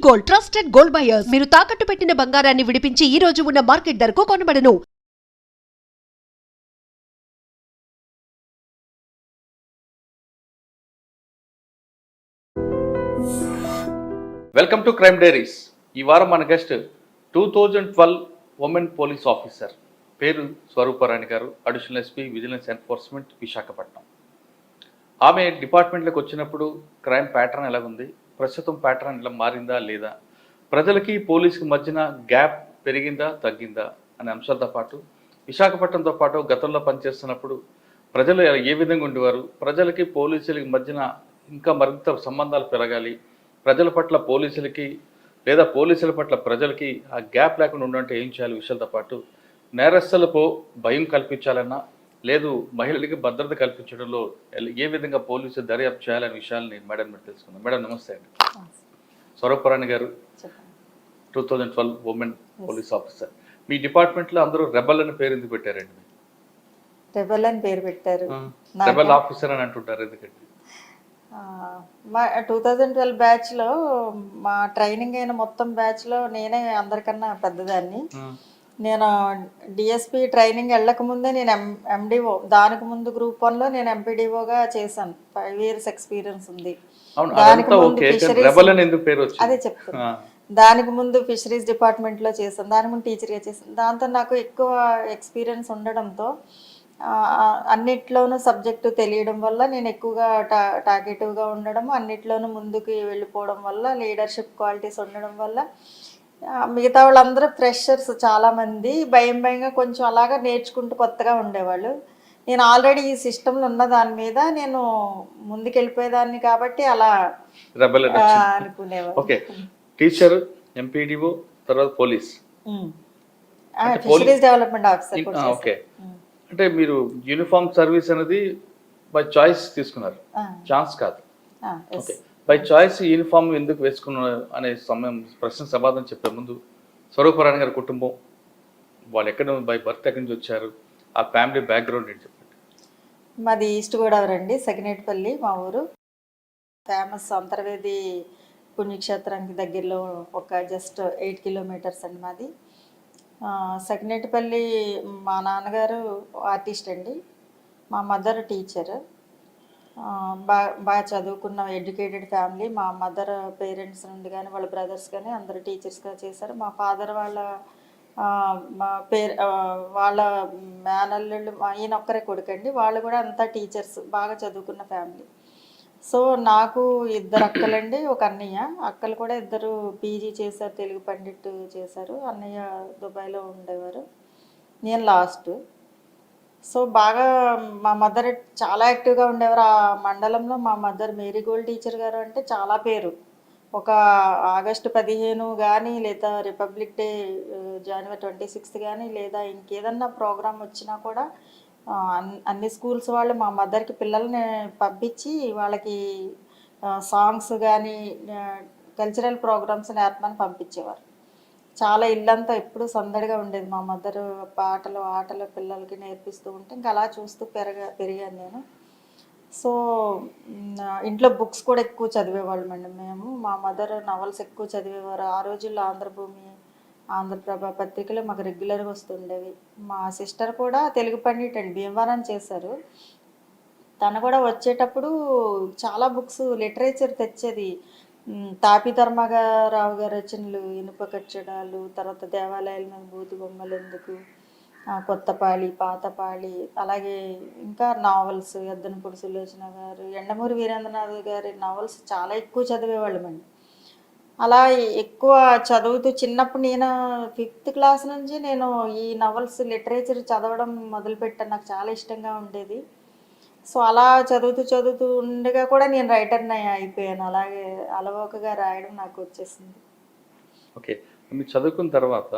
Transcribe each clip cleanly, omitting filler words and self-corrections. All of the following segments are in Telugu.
Gold, trusted gold buyers. మీరు తాకట్టు పెట్టిన బంగారాన్ని విడిపించి ఈ రోజు ఉన్న మార్కెట్ ధరకు కొనబడను. Welcome to crime diaries. ఈ వారం మన గెస్ట్ 2012 ఉమెన్ పోలీస్ ఆఫీసర్, పేరు స్వరూపరాణి గారు, additional SP vigilance enforcement, Visakhapatnam. ఆమె డిపార్ట్మెంట్లోకి వచ్చినప్పుడు క్రైమ్ ప్యాటర్న్ ఎలా ఉంది, ప్రస్తుతం ప్యాటర్న్ ఎలా మారిందా లేదా, ప్రజలకి పోలీసుకి మధ్యన గ్యాప్ పెరిగిందా తగ్గిందా అనే అంశాలతో పాటు, విశాఖపట్నంతో పాటు గతంలో పనిచేస్తున్నప్పుడు ప్రజలు ఏ విధంగా ఉండేవారు, ప్రజలకి పోలీసులకి మధ్యన ఇంకా మరింత సంబంధాలు పెరగాలి, ప్రజల పట్ల పోలీసులకి లేదా పోలీసుల పట్ల ప్రజలకి ఆ గ్యాప్ లేకుండా ఉండాలంటే ఏం చేయాలి విషయాలతో పాటు, నేరస్తులకు భయం కల్పించాలన్నా లేదు మహిళలకి భద్రత కల్పించడంలో ఏ విధంగా పోలీసులు దర్యాప్తు చేయాలనే విషయాలని మేడం మీరు తెలుసుకుందాం. మేడం నమస్తే అండి. స్వరూపరాణి గారు, 2012 ఉమెన్ పోలీస్ ఆఫీసర్. మీ డిపార్ట్మెంట్లో అందరూ రెబల్ అని పేరు ఎందుకు పెట్టారండి? రెబల్ అని పేరు పెట్టారు. రెబల్ ఆఫీసర్ అని అంటుంటారు ఎందుకంటే? మా 2012 బ్యాచ్లో మా ట్రైనింగ్ అయిన మొత్తం బ్యాచ్లో నేనే అందరికన్నా పెద్దదాన్ని. నేను డిఎస్పి ట్రైనింగ్ వెళ్ళక ముందే నేను ఎండిఓ, దానికి ముందు గ్రూప్ 1లో నేను ఎంపీడీఓగా చేశాను. 5 years ఎక్స్పీరియన్స్ ఉంది. దానికి ముందు ఫిషరీస్, అదే చెప్తాను, దానికి ముందు ఫిషరీస్ డిపార్ట్మెంట్లో చేశాను, దానికి ముందు టీచర్గా చేశాను. దాంతో నాకు ఎక్కువ ఎక్స్పీరియన్స్ ఉండడంతో అన్నిట్లోనూ సబ్జెక్టు తెలియడం వల్ల నేను ఎక్కువగా టార్గెటివ్గా ఉండడం, అన్నిట్లోనూ ముందుకు వెళ్ళిపోవడం వల్ల, లీడర్షిప్ క్వాలిటీస్ ఉండడం వల్ల మిగతా వాళ్ళందరూ ఫ్రెషర్స్ చాలామంది భయంగా కొంచెం అలాగా నేర్చుకుంటూ కొత్తగా ఉండేవాళ్ళు. నేను ఆల్రెడీ ఈ సిస్టంలో ఉన్న దాని మీద నేను ముందుకెళ్ళిపోయేదాన్ని కాబట్టి అలా అనుకునేవాళ్ళు. టీచర్, ఎంపీడీఓ, తర్వాత police, fisheries development officer. Okay. అంటే మీరు యూనిఫామ్ సర్వీస్ అనేది బై చాయిస్ తీసుకున్నారు, ఛాన్స్ కాదు. ఓకే, బై చాయిస్ యూనిఫామ్ ఎందుకు వేసుకున్నారు అనే సమయం ప్రశ్న సమాధానం చెప్పే ముందు, స్వరూపరాణి గారి కుటుంబం, వాళ్ళు ఎక్కడ బై బర్త్ ఎక్కడి నుంచి వచ్చారు, ఆ ఫ్యామిలీ బ్యాక్గ్రౌండ్ ఏంటి చెప్పండి. మాది ఈస్ట్ గోదావరి అండి, సకినేటిపల్లి మా ఊరు. ఫేమస్ అంతర్వేది పుణ్యక్షేత్రానికి దగ్గరలో ఒక జస్ట్ 8 kilometers అండి మాది. సకినేటిపల్లి. మా నాన్నగారు ఆర్టిస్ట్ అండి, మా మదర్ టీచర్. బాగా చదువుకున్న ఎడ్యుకేటెడ్ ఫ్యామిలీ. మా మదర్ పేరెంట్స్ నుండి కానీ వాళ్ళ బ్రదర్స్ కానీ అందరూ టీచర్స్గా చేశారు. మా ఫాదర్ వాళ్ళ వాళ్ళ మేనల్లుళ్ళు, ఈయన ఒక్కరే కొడుకండి, వాళ్ళు కూడా అంతా టీచర్స్, బాగా చదువుకున్న ఫ్యామిలీ. సో నాకు 2 అక్కలండి, ఒక అన్నయ్య. అక్కలు కూడా 2 పీజీ చేశారు, తెలుగు పండిట్ చేశారు. అన్నయ్య దుబాయ్లో ఉండేవారు, నేను లాస్ట్. సో బాగా మా మదర్ చాలా యాక్టివ్గా ఉండేవారు ఆ మండలంలో. మా మదర్ మేరీగోల్డ్ టీచర్ గారు అంటే చాలా పేరు. ఒక ఆగస్టు 15 కానీ, లేదా రిపబ్లిక్ డే January 26 కానీ, లేదా ఇంకేదన్నా ప్రోగ్రామ్ వచ్చినా కూడా అన్ని స్కూల్స్ వాళ్ళు మా మదర్కి పిల్లల్ని పంపించి వాళ్ళకి సాంగ్స్ కానీ కల్చరల్ ప్రోగ్రామ్స్ నేర్పమని పంపించేవారు. చాలా ఇల్లంతా ఎప్పుడు సందడిగా ఉండేది. మా మదర్ ఆటలు పిల్లలకి నేర్పిస్తూ ఉంటే ఇంకా అలా చూస్తూ పెరిగాను నేను. సో ఇంట్లో బుక్స్ కూడా ఎక్కువ చదివేవాళ్ళం అండి మేము. మా మదర్ నవల్స్ ఎక్కువ చదివేవారు. ఆ రోజుల్లో ఆంధ్రభూమి, ఆంధ్రప్రభ పత్రికలు మాకు రెగ్యులర్గా వస్తుండేవి. మా సిస్టర్ కూడా తెలుగు పండిట్ అండి, భీమవరం చేశారు. తను కూడా వచ్చేటప్పుడు చాలా బుక్స్ లిటరేచర్ తెచ్చేది. తాపి ధర్మరావు గారి రచనలు, ఇనుప కట్టడాలు, తర్వాత దేవాలయాల మీద బూతు బొమ్మలు ఎందుకు, కొత్తపాళి, పాతపాళి, అలాగే ఇంకా నావల్స్, ఎద్దనపూడి సులోచన గారు, ఎండమూరి వీరేంద్రనాథ్ గారి నావల్స్ చాలా ఎక్కువ చదివేవాళ్ళమండి. అలా ఎక్కువ చదువుతూ చిన్నప్పుడు నేను 5th class నుంచి నేను ఈ నవల్స్ లిటరేచర్ చదవడం మొదలుపెట్టాను. నాకు చాలా ఇష్టంగా ఉండేది. సో అలా చదువుతూ ఉండగా కూడా నేను రైటర్ని అయిపోయాను. అలాగే అలవోకగా రాయడం నాకు వచ్చేసింది. ఓకే, మీరు చదువుకున్న తర్వాత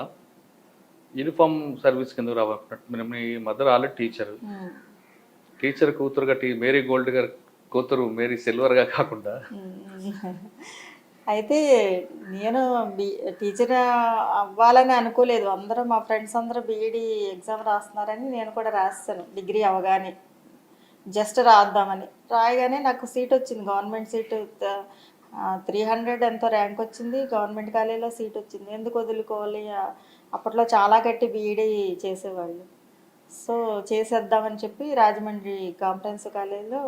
యూనిఫామ్ సర్వీస్ కింద రావాలంటే మీ మదర్ ఆల్రెడీ టీచర్ కూతురుగా మేరీ గోల్డ్ గారు కూతురు మేరీ సిల్వర్గా కాకుండా అయితే నేను టీచర్ అవ్వాలని అనుకోలేదు. అందరూ మా ఫ్రెండ్స్ అందరూ బీఈడీ ఎగ్జామ్ రాస్తున్నారని నేను కూడా రాస్తాను. డిగ్రీ అవగానే జస్ట్ రాద్దామని రాయగానే నాకు సీట్ వచ్చింది, గవర్నమెంట్ సీటు. 300 ఎంతో ర్యాంక్ వచ్చింది, గవర్నమెంట్ కాలేజీలో సీట్ వచ్చింది. ఎందుకు వదులుకోవాలి? అప్పట్లో చాలా గట్టి బీఈడీ చేసేవాళ్ళు. సో చేసేద్దామని చెప్పి రాజమండ్రి కాంప్రహెన్స్ కాలేజీలో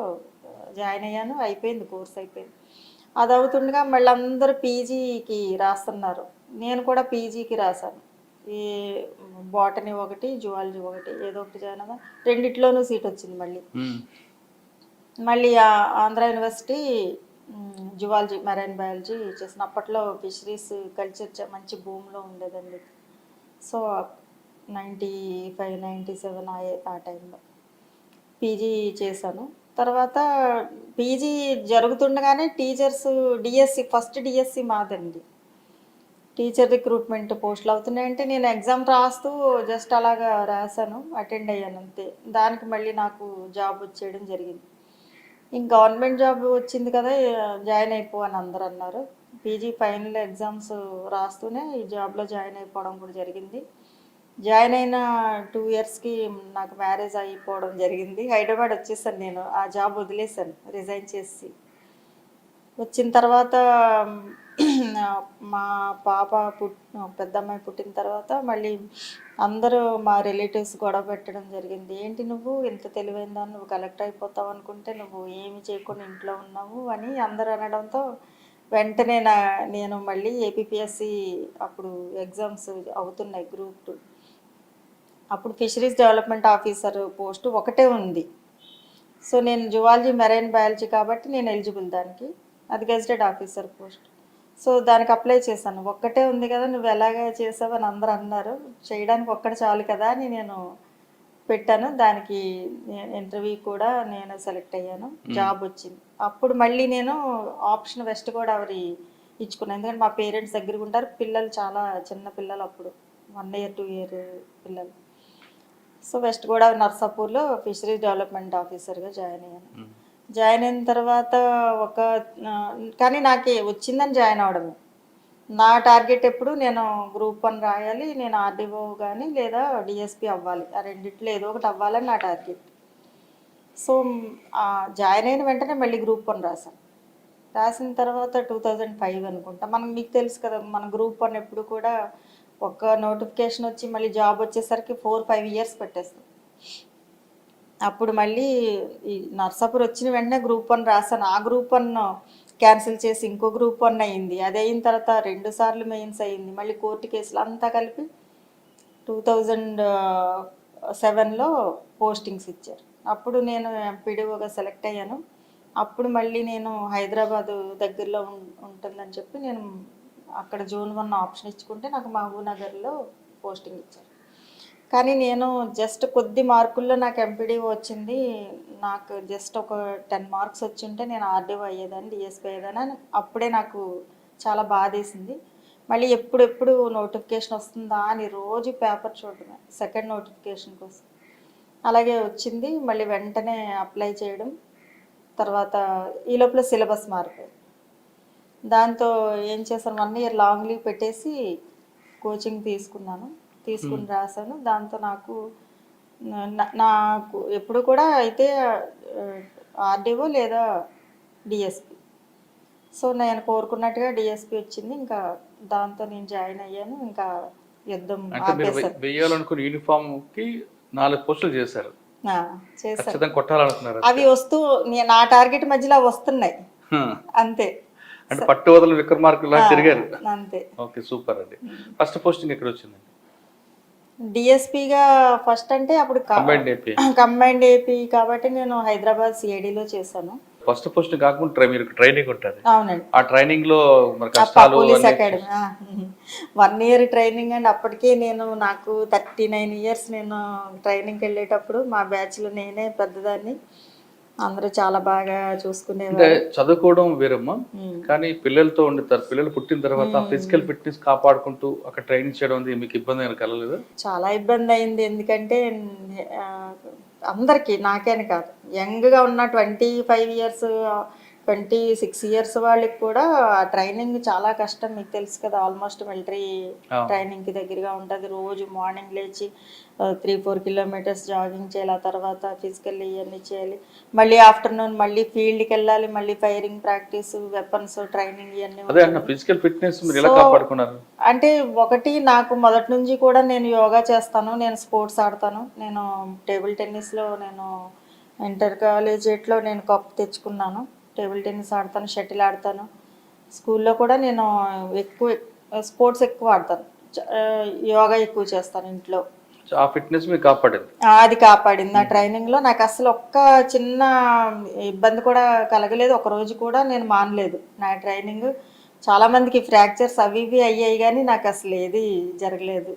జాయిన్ అయ్యాను. అయిపోయింది, కోర్స్ అయిపోయింది. అది అవుతుండగా మళ్ళీ అందరూ పీజీకి రాస్తున్నారు. నేను కూడా పీజీకి రాశాను. ఈ బాటనీ ఒకటి, జువాలజీ ఒకటి, ఏదో ఒకటి జాయిన్ అవ్వా. రెండిట్లోనూ సీట్ వచ్చింది మళ్ళీ. మళ్ళీ Andhra university zoology, marine biology చేసిన. అప్పట్లో ఫిషరీస్ కల్చర్ మంచి భూమిలో ఉండేదండి. సో 95, 97 ఆ టైంలో పీజీ చేశాను. తర్వాత పీజీ జరుగుతుండగానే టీచర్స్ డిఎస్సి, ఫస్ట్ డిఎస్సి మాదండి. టీచర్ రిక్రూట్మెంట్ పోస్టులు అవుతున్నాయంటే నేను ఎగ్జామ్ రాస్తూ జస్ట్ అలాగా రాశాను, అటెండ్ అయ్యాను అంతే. దానికి మళ్ళీ నాకు జాబ్ వచ్చేయడం జరిగింది. ఇంక గవర్నమెంట్ జాబ్ వచ్చింది కదా, జాయిన్ అయిపో అని అందరు అన్నారు. పీజీ ఫైనల్ ఎగ్జామ్స్ రాస్తూనే ఈ జాబ్లో జాయిన్ అయిపోవడం కూడా జరిగింది. జాయిన్ అయిన 2 ఇయర్స్కి నాకు మ్యారేజ్ అయిపోవడం జరిగింది. హైదరాబాద్ వచ్చేసాను నేను, ఆ జాబ్ వదిలేసాను రిజైన్ చేసి. వచ్చిన తర్వాత మా పాప పెద్ద అమ్మాయి పుట్టిన తర్వాత మళ్ళీ అందరూ మా రిలేటివ్స్ గొడవ పెట్టడం జరిగింది. ఏంటి నువ్వు ఇంత తెలివైందా, నువ్వు కలెక్టర్ అయిపోతావు అనుకుంటే నువ్వు ఏమి చేయకుండా ఇంట్లో ఉన్నావు అని అందరూ అనడంతో వెంటనే నేను మళ్ళీ ఏపీపీఎస్సి అప్పుడు ఎగ్జామ్స్ అవుతున్నాయి, గ్రూప్ 2. అప్పుడు ఫిషరీస్ డెవలప్మెంట్ ఆఫీసర్ పోస్టు ఒకటే ఉంది. సో నేను జువాలజీ, మెరైన్ బయాలజీ కాబట్టి నేను ఎలిజిబుల్ దానికి. అది గెజిటెడ్ ఆఫీసర్ పోస్ట్. సో దానికి అప్లై చేశాను. ఒక్కటే ఉంది కదా, నువ్వు ఎలాగ చేసావు అని అందరూ అన్నారు. చేయడానికి ఒక్కటి చాలు కదా అని నేను పెట్టాను. దానికి ఇంటర్వ్యూ కూడా నేను సెలెక్ట్ అయ్యాను, జాబ్ వచ్చింది. అప్పుడు మళ్ళీ నేను ఆప్షన్ వెస్ట్ గోదావరి ఇచ్చుకున్నాను. ఎందుకంటే మా పేరెంట్స్ దగ్గరికి ఉంటారు, పిల్లలు చాలా చిన్న పిల్లలు, అప్పుడు 1 year 2 year పిల్లలు. సో వెస్ట్ గోదావరి నర్సాపూర్లో ఫిషరీస్ డెవలప్మెంట్ ఆఫీసర్గా జాయిన్ అయ్యాను. జాయిన్ అయిన తర్వాత కానీ నాకు వచ్చిందని జాయిన్ అవడమే. నా టార్గెట్ ఎప్పుడు నేను గ్రూప్ 1 రాయాలి, నేను ఆర్డీఓ కానీ లేదా డిఎస్పీ అవ్వాలి, ఆ రెండిట్లో ఏదో ఒకటి అవ్వాలని నా టార్గెట్. సో జాయిన్ అయిన వెంటనే మళ్ళీ గ్రూప్ 1 రాశాను. రాసిన తర్వాత 2005 అనుకుంటా. మీకు తెలుసు కదా, మన గ్రూప్ 1 ఎప్పుడు కూడా ఒక నోటిఫికేషన్ వచ్చి మళ్ళీ జాబ్ వచ్చేసరికి 4-5 years పెట్టేస్తాం. అప్పుడు మళ్ళీ ఈ నర్సాపూర్ వచ్చిన వెంటనే గ్రూప్ 1 రాశాను. ఆ గ్రూప్ 1 క్యాన్సిల్ చేసి ఇంకో గ్రూప్ 1 అయింది. అది అయిన తర్వాత 2 సార్లు మెయిన్స్ అయింది. మళ్ళీ కోర్టు కేసులు అంతా కలిపి 2007లో పోస్టింగ్స్ ఇచ్చారు. అప్పుడు నేను ఎంపీడీఓగా సెలెక్ట్ అయ్యాను. అప్పుడు మళ్ళీ నేను హైదరాబాదు దగ్గరలో ఉంటుందని చెప్పి నేను అక్కడ Zone 1 ఆప్షన్ ఇచ్చుకుంటే నాకు మహబూబ్ నగర్లో పోస్టింగ్ ఇచ్చారు. కానీ నేను జస్ట్ కొద్ది మార్కుల్లో నాకు ఎంపీడీఓ వచ్చింది. నాకు జస్ట్ ఒక 10 marks వచ్చి ఉంటే నేను ఆర్డీఓ అయ్యేదాన్ని, డిఎస్పీ అయ్యేదాన్ని. అప్పుడే నాకు చాలా బాధేసింది. మళ్ళీ ఎప్పుడు నోటిఫికేషన్ వస్తుందా అని రోజు పేపర్ చూడటమే, సెకండ్ నోటిఫికేషన్ కోసం. అలాగే వచ్చింది. మళ్ళీ వెంటనే అప్లై చేయడం. తర్వాత ఈ లోపల సిలబస్ మారిపోయింది. దాంతో ఏం చేశాను, 1 year లాంగ్ లీవ్ పెట్టేసి కోచింగ్ తీసుకుని రాశాను. దాంతో నాకు ఎప్పుడు కూడా అయితే ఆర్డీఓ లేదా డిఎస్పి. సో నేను కోరుకున్నట్టుగా డిఎస్పి వచ్చింది. ఇంకా దాంతో నేను జాయిన్ అయ్యాను. ఇంకా యుద్ధం ఆపేశారు. వేయాలనుకున్న యూనిఫామ్కి 4 పోస్టులు చేశారు. కొట్టాలనుకున్నారు. అవి వస్తూ నా టార్గెట్ మధ్యలో వస్తున్నాయి అంతే. అంటే పట్టు వదలు విక్రమార్కులా తిరిగారు అంతే. ఓకే, సూపర్ అండి. ఫస్ట్ పోస్టింగ్ ఎక్కడ వచ్చిందండి? డిఎస్పీగా ఫస్ట్ అంటే అప్పుడు కంబైన్డ్ ఏపీ కాబట్టి నేను హైదరాబాద్ సిఐడిలో చేశాను. ఫస్ట్ పోస్ట్ కాకుండా మీరు ట్రైనింగ్ ఉంటుంది. అవునండి. ఆ ట్రైనింగ్ లో పోలీస్ అకాడమీ 1 year ట్రైనింగ్ అండి. అప్పటికే నాకు 39 years. నేను ట్రైనింగ్కి వెళ్ళేటప్పుడు మా బ్యాచ్లో నేనే పెద్దదాన్ని. అందరూ చాలా బాగా చూసుకునేవారు. చదువుకోవడం వేరమ్మా, కానీ పిల్లలతో ఉండుతారు. పిల్లలు పుట్టిన తర్వాత ఫిజికల్ ఫిట్నెస్ కాపాడుకుంటూ అక్కడ ట్రైనింగ్ చేయడం మీకు ఇబ్బంది అయినా కలగలేదు? చాలా ఇబ్బంది అయింది. ఎందుకంటే అందరికీ, నాకేని కాదు, యంగ్గా ఉన్న 25 years 26 ఇయర్స్ వాళ్ళకి కూడా ఆ ట్రైనింగ్ చాలా కష్టం. మీకు తెలుసు కదా, ఆల్మోస్ట్ మిలిటరీ ట్రైనింగ్కి దగ్గరగా ఉంటుంది. రోజు మార్నింగ్ లేచి 3-4 కిలోమీటర్స్ జాగింగ్ చేయాలి, ఆ తర్వాత ఫిజికల్ ఇవన్నీ చేయాలి, మళ్ళీ ఆఫ్టర్నూన్ మళ్ళీ ఫీల్డ్కి వెళ్ళాలి, మళ్ళీ ఫైరింగ్ ప్రాక్టీస్, వెపన్స్ ట్రైనింగ్ ఇవన్నీ అదే అన్న ఫిజికల్ ఫిట్నెస్ మీరు ఎలా కాపాడుకున్నారు? అంటే ఒకటి, నాకు మొదటి నుంచి కూడా నేను యోగా చేస్తాను, నేను స్పోర్ట్స్ ఆడతాను. నేను టేబుల్ టెన్నిస్లో నేను ఇంటర్ కాలేజేట్లో నేను కప్ తెచ్చుకున్నాను. టేబుల్ టెన్నిస్ ఆడతాను, షటిల్ ఆడతాను. స్కూల్లో కూడా నేను ఎక్కువ స్పోర్ట్స్ ఎక్కువ ఆడతాను. యోగా ఎక్కువ చేస్తాను ఇంట్లో. ఆ ఫిట్నెస్ మీకు కాపాడింది? అది కాపాడింది. నా ట్రైనింగ్లో నాకు అసలు ఒక్క చిన్న ఇబ్బంది కూడా కలగలేదు. ఒక రోజు కూడా నేను మానలేదు నా ట్రైనింగ్. చాలామందికి ఫ్రాక్చర్స్ అవి ఇవి అయ్యాయి, కానీ నాకు అసలు ఏది జరగలేదు.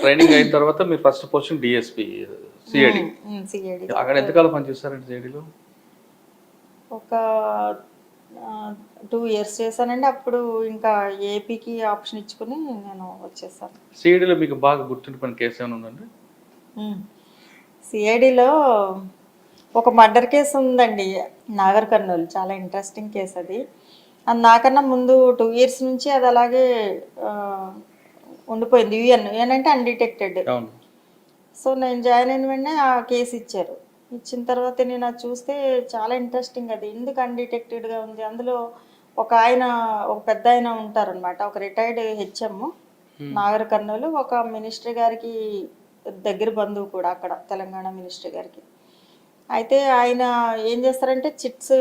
ట్రైనింగ్ అయిన తర్వాత మీరు first posting DSP CID. CID అక్కడ ఎంతకాలం పనిచేస్తారండి సిఐడిలో? ఒక 2 ఇయర్స్ చేశానండి. అప్పుడు ఇంకా ఏపీకి ఆప్షన్ ఇచ్చుకుని నేను వచ్చేసాను. సిఐడిలో మీకు బాగా గుర్తుండిపోయిన కేసు ఏమైనా ఉందండి? సిఐడిలో ఒక మర్డర్ కేసు ఉందండి, నాగర్ కర్నూలు. చాలా ఇంట్రెస్టింగ్ కేసు అది. అది నాకన్నా ముందు 2 ఇయర్స్ నుంచి అది అలాగే ఉండిపోయింది. యుఎన్ అంటే అన్డిటెక్టెడ్. అవును. సో నేను జాయిన్ అయిన వెంటనే ఆ కేసు ఇచ్చారు. ఇచ్చిన తర్వాత నేను అది చూస్తే చాలా ఇంట్రెస్టింగ్. అది ఎందుకు అన్డిటెక్టెడ్గా ఉంది, అందులో ఒక ఆయన, ఒక పెద్ద ఆయన ఉంటారనమాట, ఒక రిటైర్డ్ హెచ్ఎం, నాగర్ కర్నూలు. ఒక మినిస్టర్ గారికి దగ్గర బంధువు కూడా అక్కడ, తెలంగాణ మినిస్టర్ గారికి. అయితే ఆయన ఏం చేస్తారంటే చిట్స్,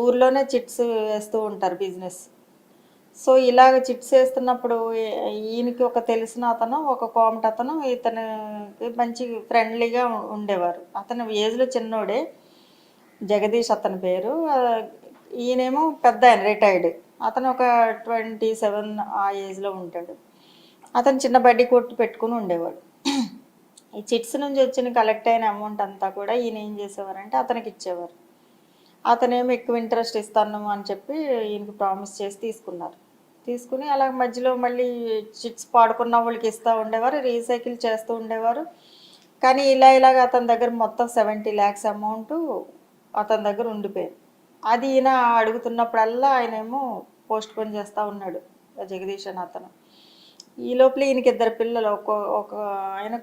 ఊర్లోనే చిట్స్ వేస్తూ ఉంటారు, బిజినెస్. సో ఇలాగ చిట్స్ వేస్తున్నప్పుడు ఈయనకి ఒక తెలిసిన అతను, ఒక కోమట అతను ఇతనికి మంచి ఫ్రెండ్లీగా ఉండేవారు. అతను ఏజ్లో చిన్నోడే, జగదీష్ అతని పేరు. ఈయనేమో పెద్ద ఆయన, రిటైర్డ్. అతను ఒక 27 ఆ ఏజ్లో ఉంటాడు. అతను చిన్న బడ్డీ కొట్టు పెట్టుకుని ఉండేవాడు. ఈ చిట్స్ నుంచి వచ్చిన కలెక్ట్ అయిన అమౌంట్ అంతా కూడా ఈయన ఏం చేసేవారంటే అతనికి ఇచ్చేవారు. అతనేమో ఎక్కువ ఇంట్రెస్ట్ ఇస్తాను అని చెప్పి ఈయనకి ప్రామిస్ చేసి తీసుకుని అలా మధ్యలో మళ్ళీ చిట్స్ పాడుకున్న వాళ్ళకి ఇస్తూ ఉండేవారు, రీసైకిల్ చేస్తూ ఉండేవారు. కానీ ఇలాగ అతని దగ్గర మొత్తం 70 lakhs అమౌంట్ అతని దగ్గర ఉండిపోయింది. అది ఈయన అడుగుతున్నప్పుడల్లా ఆయనేమో పోస్ట్ పోన్ చేస్తూ ఉన్నాడు, జగదీష్ అని అతను. ఈ లోపల ఈయనకి 2 పిల్లలు, ఒక ఆయన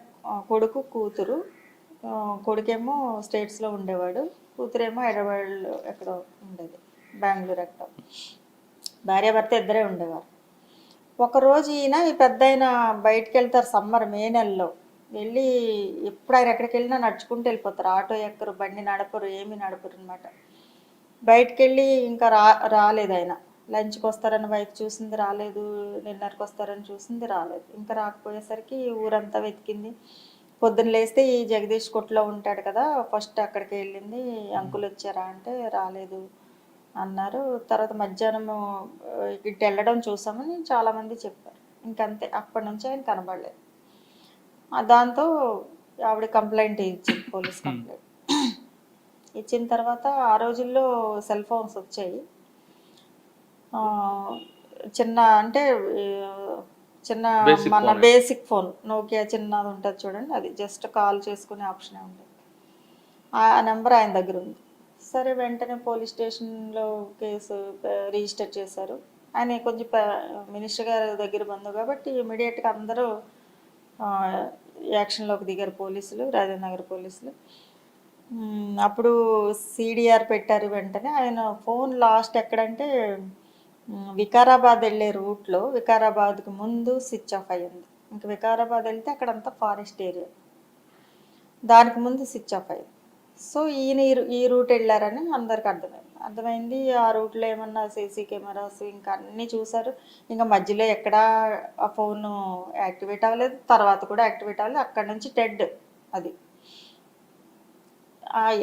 కొడుకు, కూతురు. కొడుకేమో స్టేట్స్లో ఉండేవాడు, కూతురేమో హైదరాబాద్లో ఎక్కడో ఉండేది, బెంగళూరు ఎక్కడో. భార్యాభర్త 2 ఉండేవారు. ఒకరోజు ఈయన, ఈ పెద్ద ఆయన బయటికి వెళ్తారు మే నెలలో. వెళ్ళి ఎప్పుడు ఆయన ఎక్కడికి వెళ్ళినా నడుచుకుంటూ వెళ్ళిపోతారు, ఆటో ఎక్కరు, బండి నడపరు, ఏమీ నడపరు అనమాట. బయటికి వెళ్ళి ఇంకా రాలేదు ఆయన. లంచ్కి వస్తారని వైఫ్ చూసింది, రాలేదు. డిన్నర్కి వస్తారని చూసింది, రాలేదు. ఇంకా రాకపోయేసరికి ఊరంతా వెతికింది. పొద్దున్న లేస్తే ఈ జగదీష్ కొట్లో ఉంటాడు కదా, ఫస్ట్ అక్కడికి వెళ్ళింది. అంకుల్ వచ్చారా అంటే రాలేదు అన్నారు. తర్వాత మధ్యాహ్నం ఇటు వెళ్ళడం చూసామని చాలామంది చెప్పారు. ఇంకంతే, అప్పటి నుంచి ఆయన కనబడలేదు. దాంతో ఆవిడ కంప్లైంట్ ఇచ్చింది, పోలీస్ కంప్లైంట్ ఇచ్చిన తర్వాత ఆ రోజుల్లో సెల్ ఫోన్స్ వచ్చాయి. చిన్న అంటే చిన్న మన బేసిక్ ఫోన్, నోకియా చిన్నది ఉంటుంది చూడండి, అది జస్ట్ కాల్ చేసుకునే ఆప్షనే ఉండేది. ఆ నెంబర్ ఆయన దగ్గర ఉంది. సరే వెంటనే పోలీస్ స్టేషన్లో కేసు రిజిస్టర్ చేశారు. ఆయన కొంచెం మినిస్టర్ గారి దగ్గర బంధువు కాబట్టి ఇమీడియట్గా అందరూ యాక్షన్లోకి దిగారు పోలీసులు, రాజేంద్రనగర్ పోలీసులు. అప్పుడు సిడిఆర్ పెట్టారు. వెంటనే ఆయన ఫోన్ లాస్ట్ ఎక్కడంటే వికారాబాద్ వెళ్ళే రూట్లో, వికారాబాద్కి ముందు స్విచ్ ఆఫ్ అయ్యింది. ఇంకా వికారాబాద్ వెళ్తే అక్కడంతా ఫారెస్ట్ ఏరియా, దానికి ముందు స్విచ్ ఆఫ్ అయ్యింది. సో ఈయన ఈ రూట్ వెళ్ళారని అందరికి అర్థమైంది. ఆ రూట్లో ఏమన్నా సీసీ కెమెరాస్ ఇంకా అన్నీ చూసారు. ఇంకా మధ్యలో ఎక్కడా ఆ ఫోన్ యాక్టివేట్ అవ్వలేదు, తర్వాత కూడా యాక్టివేట్ అవ్వలేదు. అక్కడి నుంచి డెడ్ అది.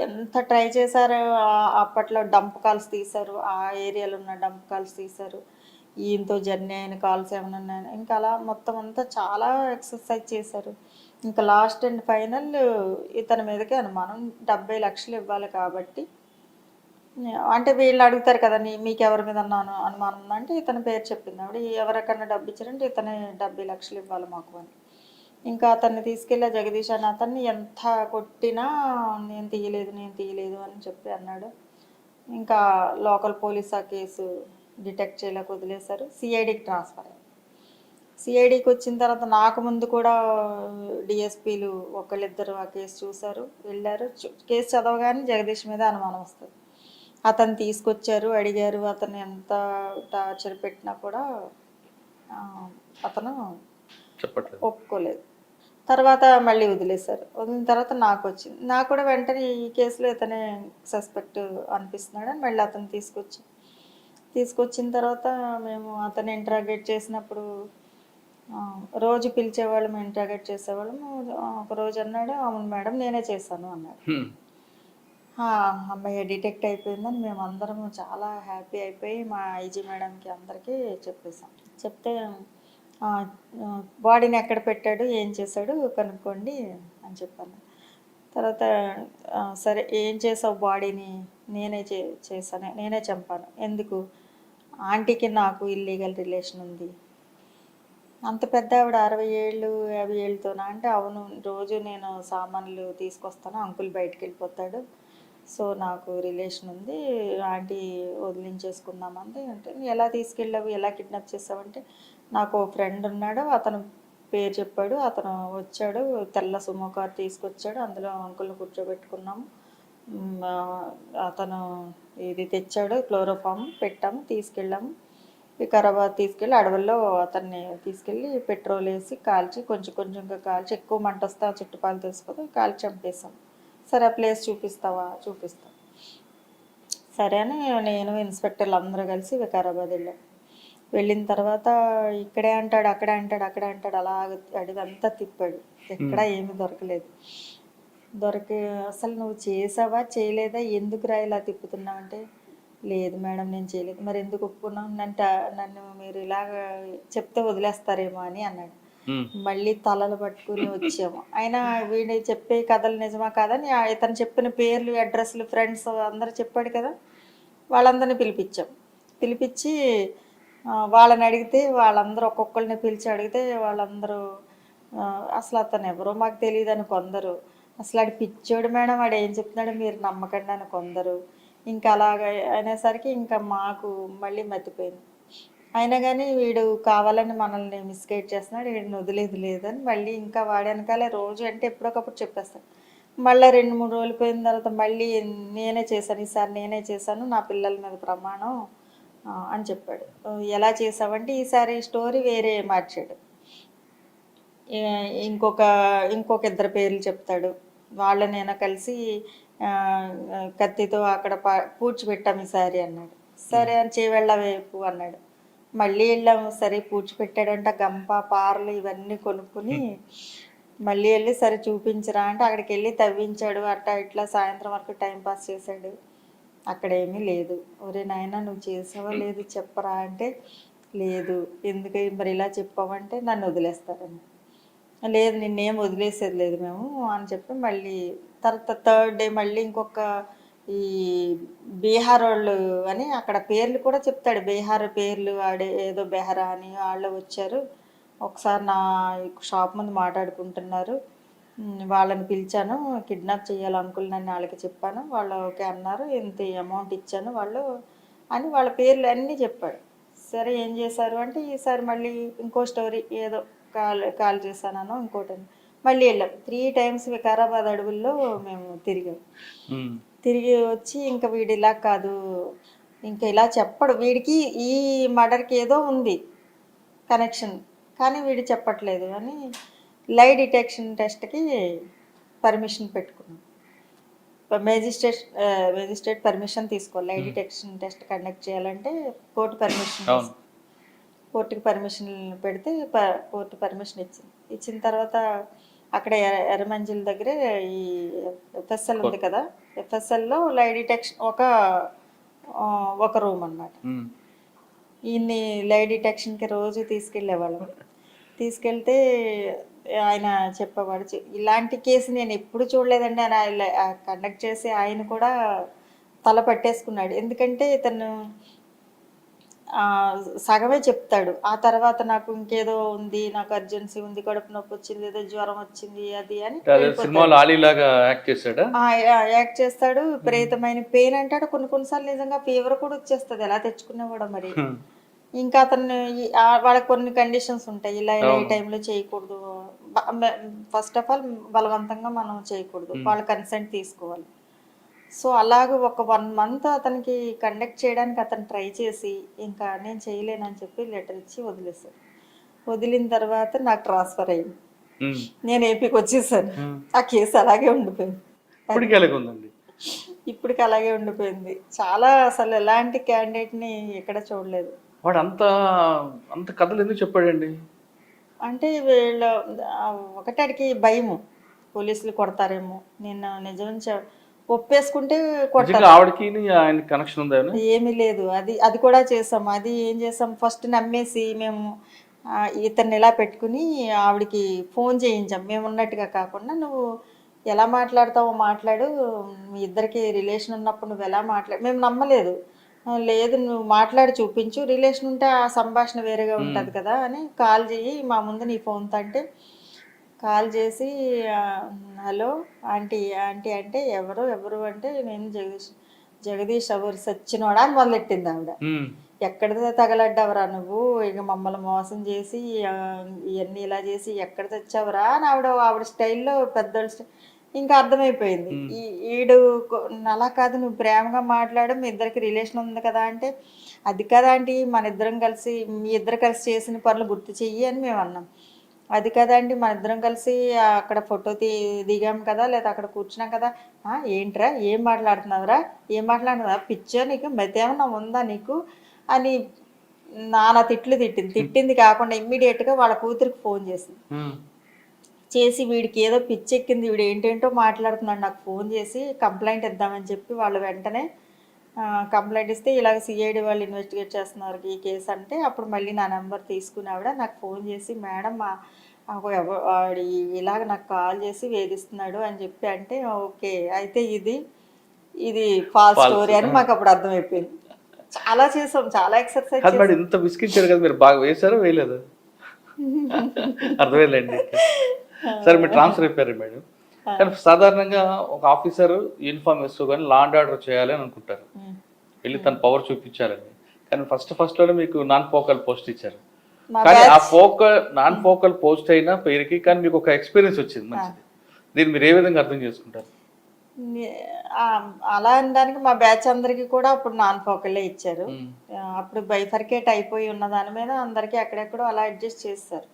ఎంత ట్రై చేశారు. అప్పట్లో డంప్ కాల్స్ తీశారు, ఆ ఏరియాలో ఉన్న డంప్ కాల్స్ తీశారు. ఈయనతో జర్నీ అయిన కాల్స్ ఏమైనా ఉన్నాయని ఇంకా అలా మొత్తం అంతా చాలా ఎక్సర్సైజ్ చేశారు. ఇంకా లాస్ట్ అండ్ ఫైనల్ ఇతని మీదకే అనుమానం. 70 లక్షలు ఇవ్వాలి కాబట్టి, అంటే వీళ్ళు అడుగుతారు కదా, మీకు ఎవరి మీద అనుమానం ఉందంటే ఇతని పేరు చెప్పింది ఆవిడ. ఎవరికన్నా డబ్బు ఇచ్చారంటే ఇతనే 70 లక్షలు ఇవ్వాలి మాకు అని. ఇంకా అతన్ని తీసుకెళ్ళి జగదీష్ అని అతన్ని ఎంత కొట్టినా నేను తీయలేదు అని చెప్పి అన్నాడు. ఇంకా లోకల్ పోలీస్ ఆ కేసు డిటెక్ట్ చేయలేక వదిలేశారు. సిఐడికి ట్రాన్స్ఫర్ అయ్యింది. సిఐడికి వచ్చిన తర్వాత నాకు ముందు కూడా డిఎస్పీలు ఒకళ్ళిద్దరు ఆ కేసు చూశారు, వెళ్ళారు. కేసు చదవగానే జగదీష్ మీద అనుమానం వస్తుంది. అతను తీసుకొచ్చారు, అడిగారు, అతను ఎంత టార్చర్ పెట్టినా కూడా అతను చెప్పట్లేదు. ఒప్పుకోలేదు. తర్వాత మళ్ళీ వదిలేశారు. వదిలిన తర్వాత నాకు వచ్చింది. నాకు కూడా వెంటనే ఈ కేసులో ఇతనే సస్పెక్ట్ అనిపిస్తున్నాడు అని మళ్ళీ అతను తీసుకొచ్చిన తర్వాత మేము అతను ఇంటరాగేట్ చేసినప్పుడు రోజు పిలిచేవాళ్ళము, ఇంటరాగేట్ చేసేవాళ్ళము. ఒక రోజు అన్నాడు, అవును మేడం నేనే చేశాను అన్నాడు. అమ్మాయి డిటెక్ట్ అయిపోయిందని మేము అందరము చాలా హ్యాపీ అయిపోయి మా ఐజీ మేడంకి అందరికీ చెప్పేసాం. చెప్తే బాడీని ఎక్కడ పెట్టాడు, ఏం చేశాడు కనుక్కోండి అని చెప్పాను. తర్వాత సరే ఏం చేసావు బాడీని? నేనే చేశాను, నేనే చంపాను. ఎందుకు? ఆంటీకి నాకు ఇల్లీగల్ రిలేషన్ ఉంది. అంత పెద్ద ఆవిడ 60 ఏళ్ళు 50 ఏళ్ళతోనా అంటే అవును, రోజు నేను సామాన్లు తీసుకొస్తాను, అంకుల్ బయటికి వెళ్ళిపోతాడు, సో నాకు రిలేషన్ ఉంది, ఆంటీ వదిలించేసుకుందామంది. అంటే ఎలా తీసుకెళ్ళావు, ఎలా కిడ్నాప్ చేసావంటే నాకు ఓ ఫ్రెండ్ ఉన్నాడు, అతను పేరు చెప్పాడు, అతను వచ్చాడు, తెల్ల సుమో కార్ తీసుకొచ్చాడు, అందులో అంకుల్ని కూర్చోబెట్టుకున్నాము, అతను ఇది తెచ్చాడు, క్లోరోఫామ్ పెట్టాము, తీసుకెళ్ళాము, వికారాబాద్ తీసుకెళ్ళి అడవుల్లో అతన్ని తీసుకెళ్ళి పెట్రోల్ వేసి కాల్చి కొంచెం కొంచెంగా కాల్చి ఎక్కువ మంట వస్తే ఆ చుట్టుపాలు తెలుసుకోదు కాల్చి చంపేశాం. సరే ఆ ప్లేస్ చూపిస్తావా? చూపిస్తాం. సరే అని నేను ఇన్స్పెక్టర్లు అందరూ కలిసి వికారాబాద్ వెళ్ళిన తర్వాత ఇక్కడే అంటాడు, అక్కడే అంటాడు, అక్కడే అంటాడు, అలా అడిగంతా తిప్పాడు, ఎక్కడా ఏమీ దొరకలేదు. అసలు నువ్వు చేసావా చేయలేదా, ఎందుకురా ఇలా తిప్పుతున్నావు అంటే లేదు మేడం నేను చేయలేదు. మరి ఎందుకు ఒప్పుకున్నావు? నన్ను మీరు ఇలాగ చెప్తే వదిలేస్తారేమో అని అన్నాడు. మళ్ళీ తలలు పట్టుకుని వచ్చాము. అయినా వీడు చెప్పే కథలు నిజమా కాదని ఇతను చెప్పిన పేర్లు, అడ్రస్లు, ఫ్రెండ్స్ అందరూ చెప్పాడు కదా, వాళ్ళందరినీ పిలిపించి వాళ్ళని అడిగితే వాళ్ళందరూ ఒక్కొక్కరిని పిలిచి అడిగితే వాళ్ళందరూ అసలు అతను ఎవరో మాకు తెలియదు అని కొందరు, అసలు ఆడు పిచ్చోడు మేడం, వాడు ఏం చెప్తున్నాడో మీరు నమ్మకండి అని కొందరు. ఇంకా అలాగ అనేసరికి ఇంకా మాకు మళ్ళీ మతిపోయింది. అయినా కానీ వీడు కావాలని మనల్ని మిస్గైడ్ చేస్తున్నాడు, వీడిని వదిలేదు లేదని మళ్ళీ ఇంకా వాడి వెనకాలే రోజు అంటే ఎప్పుడొకప్పుడు చెప్పేస్తాడు. మళ్ళీ 2-3 రోజులు పోయిన తర్వాత మళ్ళీ నేనే చేశాను, ఈసారి నేనే చేశాను, నా పిల్లల మీద ప్రమాణం అని చెప్పాడు. ఎలా చేసావంటే ఈసారి స్టోరీ వేరే మార్చాడు. ఇంకొక 2 పేర్లు చెప్తాడు. వాళ్ళనైనా కలిసి కత్తితో అక్కడ పూడ్చిపెట్టాము ఈసారి అన్నాడు. సరే అని చేవెళ్ళ వైపు అన్నాడు. మళ్ళీ వెళ్ళాము. సరే పూడ్చిపెట్టాడంట, గంప పారలు ఇవన్నీ కొనుక్కుని మళ్ళీ వెళ్ళి సరే చూపించరా అంటే అక్కడికి వెళ్ళి తవ్వించాడు. అట్టా ఇట్లా సాయంత్రం వరకు టైంపాస్ చేశాడు. అక్కడ ఏమీ లేదు. ఒరే నాయన నువ్వు చేసావా లేదు చెప్పరా అంటే లేదు. ఎందుకు మరి ఇలా చెప్పావంటే నన్ను వదిలేస్తారని. లేదు నిన్నేం వదిలేసేది లేదు మేము అని చెప్పి మళ్ళీ తర్వాత 3rd డే మళ్ళీ ఇంకొక ఈ బీహార్ వాళ్ళు అని అక్కడ పేర్లు కూడా చెప్తాడు. బీహార్ పేర్లు ఆడే ఏదో బెహరా అని వాళ్ళు వచ్చారు, ఒకసారి నా షాప్ ముందు మాట్లాడుకుంటున్నారు, వాళ్ళని పిలిచాను, కిడ్నాప్ చేయాలి అంకుల్ నన్ను వాళ్ళకి చెప్పాను, వాళ్ళు ఓకే అన్నారు, ఇంత అమౌంట్ ఇచ్చాను వాళ్ళు అని వాళ్ళ పేర్లు అన్నీ చెప్పాడు. సరే ఏం చేశారు అంటే ఈసారి మళ్ళీ ఇంకో స్టోరీ ఏదో కాల్ చేశానో ఇంకోటి మళ్ళీ వెళ్ళాం. 3 times వికారాబాద్ అడవుల్లో మేము తిరిగి వచ్చి ఇంకా వీడు ఇలా కాదు, ఇంకా ఇలా చెప్పడు, వీడికి ఈ మర్డర్కి ఏదో ఉంది కనెక్షన్ కానీ వీడు చెప్పట్లేదు అని లై డిటెక్షన్ టెస్ట్కి పర్మిషన్ పెట్టుకున్నాం. మేజిస్ట్రేట్ పర్మిషన్ తీసుకోవాలి. లై డిటెక్షన్ టెస్ట్ కండక్ట్ చేయాలంటే కోర్టుకి పర్మిషన్ పెడితే కోర్టు పర్మిషన్ ఇచ్చిన తర్వాత అక్కడ ఎర్రమంజిల్ దగ్గర ఈ ఎఫ్ఎస్ఎల్ ఉంది కదా, ఎఫ్ఎస్ఎల్లో లై డిటెక్షన్ ఒక రూమ్ అన్నమాట. ఈయన్ని లై డిటెక్షన్కి రోజు తీసుకెళ్ళేవాళ్ళం. తీసుకెళ్తే ఆయన చెప్పేవాడు, ఇలాంటి కేసు నేను ఎప్పుడు చూడలేదండి అని కండక్ట్ చేసి ఆయన కూడా తల పట్టేసుకున్నాడు. ఎందుకంటే ఇతను సగమే చెప్తాడు. ఆ తర్వాత నాకు ఇంకేదో ఉంది, నాకు అర్జెన్సీ ఉంది, కడుపు నొప్పి వచ్చింది, ఏదో జ్వరం వచ్చింది అది అని అదే వెళ్ళిపోతాడు. సినిమాలో ఆలీలాగా యాక్ట్ చేశాడా? యాక్ట్ చేస్తాడు. విపరీతమైన పెయిన్ అంటాడు. కొన్నిసార్లు నిజంగా ఫీవర్ కూడా వచ్చేస్తుంది. ఎలా తెచ్చుకునేవాడో మరి. ఇంకా అతను వాళ్ళకి కొన్ని కండిషన్స్ ఉంటాయి. ఇలా ఇలా ఈ టైంలో చేయకూడదు. ఫస్ట్ ఆఫ్ ఆల్ బలవంతంగా మనం చేయకూడదు. వాళ్ళ కన్సెంట్ తీసుకోవాలి. సో అలాగ ఒక 1 month అతనికి కండక్ట్ చేయడానికి అతను ట్రై చేసి ఇంకా నేను చేయలేనని చెప్పి లెటర్ ఇచ్చి వదిలేశాను. వదిలిన తర్వాత నాకు ట్రాన్స్ఫర్ అయింది. నేను ఏపీకి వచ్చేసాను. ఆ కేసు అలాగే ఉండిపోయింది. ఇప్పటికీ అలాగే ఉందండి. ఇప్పటికి అలాగే ఉండిపోయింది. చాలా అసలు ఎలాంటి క్యాండిడేట్ని ఎక్కడ చూడలేదు. వాడు అంత అంత కథలు ఎందుకు చెప్పాడండి? అంటే వీళ్ళ ఒకటాడికి భయము, పోలీసులు కొడతారేమో. నేను నిజం ఒప్పేసుకుంటే కొడతారు. ఆవిడకి ఆయన కనెక్షన్ ఉందా? ఏమీ లేదు. అది కూడా చేసాం. అది ఏం చేసాం, ఫస్ట్ నమ్మేసి మేము ఇతన్ని ఇలా పెట్టుకుని ఆవిడకి ఫోన్ చేయించాం. మేము ఉన్నట్టుగా కాకుండా, నువ్వు ఎలా మాట్లాడతావో మాట్లాడు, మీ ఇద్దరికి రిలేషన్ ఉన్నప్పుడు నువ్వు ఎలా మేము నమ్మలేదు. లేదు నువ్వు మాట్లాడి చూపించు, రిలేషన్ ఉంటే ఆ సంభాషణ వేరేగా ఉంటుంది కదా అని కాల్ చేయి మా ముందు నీ ఫోన్తో అంటే, కాల్ చేసి హలో ఆంటీ ఆంటీ అంటే ఎవరు అంటే నేను జగదీష్ ఎవరు సచ్చినోడా అని మొదలెట్టింది ఆవిడ. ఎక్కడ తగలడ్డావరా నువ్వు, ఇక మమ్మల్ని మోసం చేసి ఇవన్నీ ఇలా చేసి ఎక్కడ తెచ్చావరా అని ఆవిడ స్టైల్లో పెద్దోళ్ళ ఇంకా అర్థమైపోయింది. ఈడు అలా కాదు, నువ్వు ప్రేమగా మాట్లాడు, మీ ఇద్దరికి రిలేషన్ ఉంది కదా అంటే, అది కదా ఆంటీ మన ఇద్దరం కలిసి, మీ ఇద్దరు కలిసి చేసిన పనులు గుర్తు చెయ్యి అని మేము అన్నాం. అది కదండి మన ఇద్దరం కలిసి అక్కడ ఫోటో దిగాం కదా, లేదా అక్కడ కూర్చున్నాం కదా. ఏంట్రా ఏం మాట్లాడుతున్నావురా పిచ్చో, నీకు మెతేమన్నా ఉందా నీకు అని నానా తిట్టింది కాకుండా ఇమ్మీడియట్గా వాళ్ళ కూతురికి ఫోన్ చేసి వీడికి ఏదో పిచ్చెక్కింది, వీడు ఏంటేంటో మాట్లాడుతున్నాడు, నాకు ఫోన్ చేసి కంప్లైంట్ ఇద్దామని చెప్పి వాళ్ళు వెంటనే కంప్లైంట్ ఇస్తే ఇలాగ సిఐడి వాళ్ళు ఇన్వెస్టిగేట్ చేస్తున్నారు ఈ కేసు అంటే, అప్పుడు మళ్ళీ నా నెంబర్ తీసుకుని ఆవిడ నాకు ఫోన్ చేసి, మేడం వాడు ఇలాగ నాకు కాల్ చేసి వేధిస్తున్నాడు అని చెప్పి అంటే, ఓకే అయితే ఇది ఫాల్స్ స్టోరీ అని మాకు అప్పుడు అర్థమైపోయింది. చాలా చేసాం, చాలా ఎక్సర్సైజ్. ఇంత విసిగించారు కదా, మీరు బాగా వేసారో వేయలేదు? అర్థమైందండి. సరే మీరు ట్రాన్స్ఫర్ అయిపోయారు మేడం. కానీ సాధారణంగా ఒక ఆఫీసర్ యూనిఫామ్ వేసుకోగానే లా అండ్ ఆర్డర్ చేయాలి అని అనుకుంటారు, వెళ్ళి తన పవర్ చూపించాలని. కానీ ఫస్ట్ లోనే మీకు నాన్ ఫోకల్ పోస్ట్ ఇచ్చారు. కానీ ఆ నాన్ ఫోకల్ పోస్ట్ అయినా పేరుకి కానీ మీకు ఒక ఎక్స్పీరియన్స్ వచ్చింది మంచిది. దీన్ని మీరు ఏ విధంగా అర్థం చేసుకుంటారు? అలా అనడానికి మా బ్యాచ్ అందరికి కూడా అప్పుడు నాన్ ఫోకల్లే ఇచ్చారు. అప్పుడు బైఫర్కేట్ అయిపోయి ఉన్న దాని మీద అందరికీ ఎక్కడెక్కడో అలా అడ్జస్ట్ చేస్తారు.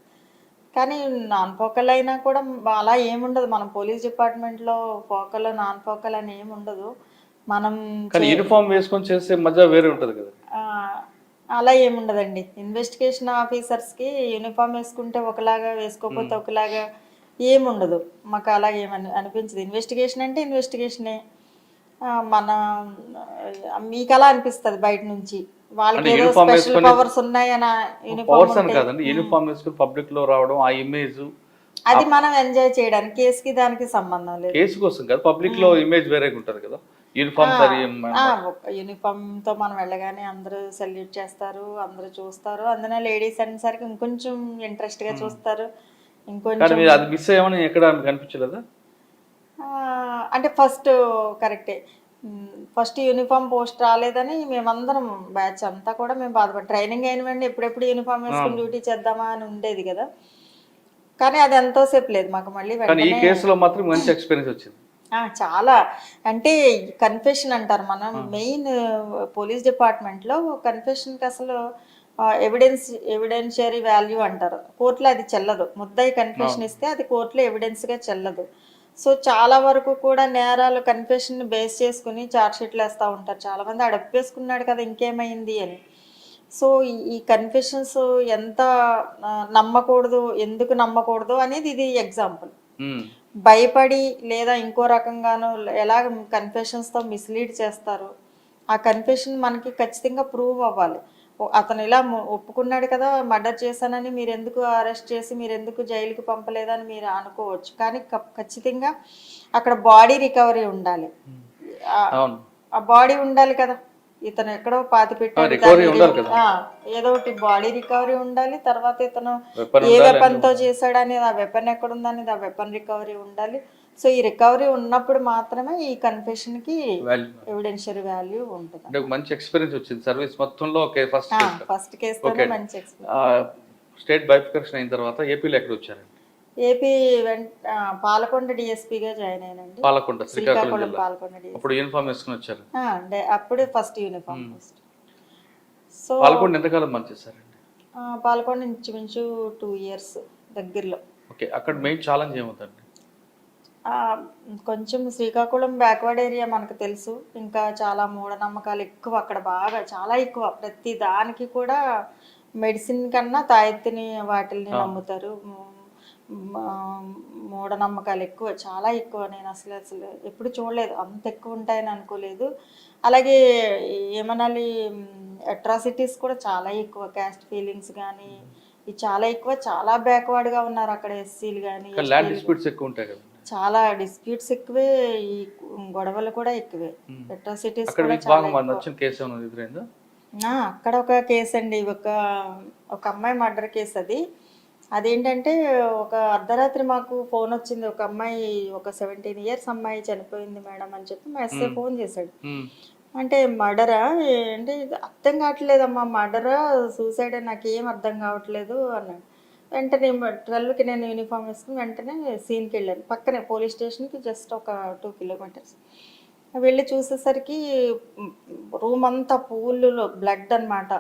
కానీ నాన్ ఫోకల్ అయినా కూడా అలా ఏముండదు. మనం పోలీస్ డిపార్ట్మెంట్లో ఫోకల్ నాన్ ఫోకల్ అని ఏముండదు. మనం యూనిఫామ్ వేసుకొని చేసే మజా వేరే ఉంటుంది కదా. అలా ఏముండదండి. ఇన్వెస్టిగేషన్ ఆఫీసర్స్కి యూనిఫామ్ వేసుకుంటే ఒకలాగా, వేసుకోకపోతే ఒకలాగా ఏముండదు. మాకు అలా ఏమని అనిపించదు. ఇన్వెస్టిగేషన్ అంటే ఇన్వెస్టిగేషనే. మీకు అలా అనిపిస్తుంది బయట నుంచి, వాళ్ళకి ఏదో స్పెషల్ పవర్స్ ఉన్నాయని. యూనిఫామ్ వేసుకుని పబ్లిక్ లో రావడం, ఆ ఇమేజ్ అది మనం ఎంజాయ్ చేయడానికి, కేసుకి దానికి సంబంధం లేదు. కేసు కోసం కదా, పబ్లిక్ లో ఇమేజ్ వేరేగా ఉంటది కదా. యూనిఫామ్ తో మనం వెళ్ళగానే అందరూ సెల్యూట్ చేస్తారు, అందరూ చూస్తారు. అందులో లేడీస్ అనేసరికి ఇంకొంచెం ఇంట్రెస్ట్ గా చూస్తారు. ఇంకొంచెం అది మిస్ అయ్యామని ఎక్కడ కనిపించలేదా? అంటే కరెక్టే, ఫస్ట్ యూనిఫామ్ పోస్ట్ రాలేదని మేమందరం బ్యాచ్ అంతా కూడా మేము బాధపడి, ట్రైనింగ్ అయిన వెంటనే ఎప్పుడెప్పుడు యూనిఫామ్ వేసుకుని డ్యూటీ చేద్దామా అని ఉండేది కదా. కానీ అది ఎంతోసేపు లేదు మాకు. మళ్ళీ ఈ కేసులో మాత్రం మంచి ఎక్స్పీరియన్స్ వచ్చింది. చాలా. అంటే కన్ఫెషన్ అంటారు. మెయిన్ పోలీస్ డిపార్ట్మెంట్లో కన్ఫెషన్కి అసలు ఎవిడెన్షియరీ వాల్యూ అంటారు. కోర్టులో అది చెల్లదు. ముద్దాయి కన్ఫెషన్ ఇస్తే అది కోర్టులో ఎవిడెన్స్గా చెల్లదు. సో చాలా వరకు కూడా నేరాలు కన్ఫెషన్ బేస్ చేసుకుని ఛార్జ్షీట్లు వేస్తూ ఉంటారు. చాలామంది అడప్పేసుకున్నాడు కదా ఇంకేమైంది అని. సో ఈ కన్ఫెషన్స్ ఎంత నమ్మకూడదు, ఎందుకు నమ్మకూడదు అనేది ఇది ఎగ్జాంపుల్. భయపడి లేదా ఇంకో రకంగానో ఎలా కన్ఫెషన్స్తో మిస్లీడ్ చేస్తారు. ఆ కన్ఫెషన్ మనకి ఖచ్చితంగా ప్రూవ్ అవ్వాలి. అతను ఇలా ఒప్పుకున్నాడు కదా మర్డర్ చేశానని, మీరు ఎందుకు అరెస్ట్ చేసి మీరు ఎందుకు జైలుకి పంపలేదని మీరు అనుకోవచ్చు. కానీ ఖచ్చితంగా అక్కడ బాడీ రికవరీ ఉండాలి. ఆ బాడీ ఉండాలి కదా. ఇతను ఎక్కడో పాతి పెట్టాడు, recovery దాన్ని ఉండాలి కదా. ఏదో ఒకటి బాడీ రికవరీ ఉండాలి, తర్వాత ఇతను Weapon ఏ ఉండాలి, వెపన్ తో అన్నీ చేశాడు అనేది, ఆ వెపన్ ఎక్కడ ఉందనేది, ఆ వెపన్ రికవరీ ఉండాలి. సో ఈ రికవరీ ఉన్నప్పుడు మాత్రమే ఈ కన్ఫెషన్ కి వాల్యూ. ఎవిడెన్షియరీ వాల్యూ ఉంటుంది. అంటే ఒక మంచి ఎక్స్పీరియన్స్ వచ్చింది సర్వీస్ మొత్తంలో. ఓకే, ఫస్ట్ ఫస్ట్ కేసులోనే మంచి ఎక్స్పీరియన్స్. స్టేట్ బైఫికేషన్ అయిన తర్వాత ఏపీలో ఎక్కడ వచ్చారండి? ఏపీ పాలకొండ డిఎస్పీగా జాయిన్ అయినండి. పాలకొండ, శ్రీకాకుళం శ్రీకాకుళం జిల్లా. పాలకొండ DSP. అప్పుడు యూనిఫామ్ వేసుకుని వచ్చారు. అప్పుడే first uniform post. So Palakonda ఎంతకాలం పనిచేశారండి? పాలకొండ ఇంచుమించు 2 years దగ్గరలో. ఓకే, అక్కడ మెయిన్ ఛాలెంజ్ ఏమవుతుంది? ఆ, కొంచెం శ్రీకాకుళం బ్యాక్వర్డ్ ఏరియా మనకు తెలుసు. ఇంకా చాలా మూఢనమ్మకాలు ఎక్కువ అక్కడ, బాగా చాలా ఎక్కువ. ప్రతి దానికి కూడా మెడిసిన్ కన్నా తాయెత్తిని వాటిల్ని నమ్ముతారు. మూఢనమ్మకాలు ఎక్కువ, చాలా ఎక్కువ. నేను అసలు ఎప్పుడు చూడలేదు, అంత ఎక్కువ ఉంటాయని అనుకోలేదు. అలాగే ఏమనాలి, అట్రాసిటీస్ కూడా చాలా ఎక్కువ. క్యాస్ట్ ఫీలింగ్స్ కానీ ఇవి చాలా ఎక్కువ. చాలా బ్యాక్వర్డ్గా ఉన్నారు అక్కడ ఎస్సీలు కానీ. ల్యాండ్ డిస్ప్యూట్స్ ఎక్కువ ఉంటాయి కదా. చాలా డిస్ప్యూట్స్ ఎక్కువే, ఈ గొడవలు కూడా ఎక్కువే, అట్రాసిటీస్ అక్కడ కూడా మీకు చాలా బాగా ఎక్కువ. నచ్చిన కేసు ఏమైనా ఎదురైందా? అక్కడ ఒక కేసు అండి, ఒక అమ్మాయి మర్డర్ కేసు. అదేంటంటే ఒక అర్ధరాత్రి మాకు ఫోన్ వచ్చింది. ఒక అమ్మాయి, ఒక 17 years అమ్మాయి చనిపోయింది మేడం అని చెప్పి మా ఎస్ఐ ఫోన్ చేశాడు. అంటే మర్డరా అంటే అర్థం కావట్లేదమ్మా, మర్డరా సూసైడ్ నాకేం అర్థం కావట్లేదు అన్నాడు. వెంటనే 12కి నేను యూనిఫామ్ వేసుకుని వెంటనే సీన్కి వెళ్ళాను. పక్కనే పోలీస్ స్టేషన్కి జస్ట్ ఒక 2 kilometers. వెళ్ళి చూసేసరికి రూమ్ అంతా పూలలో బ్లడ్ అనమాట.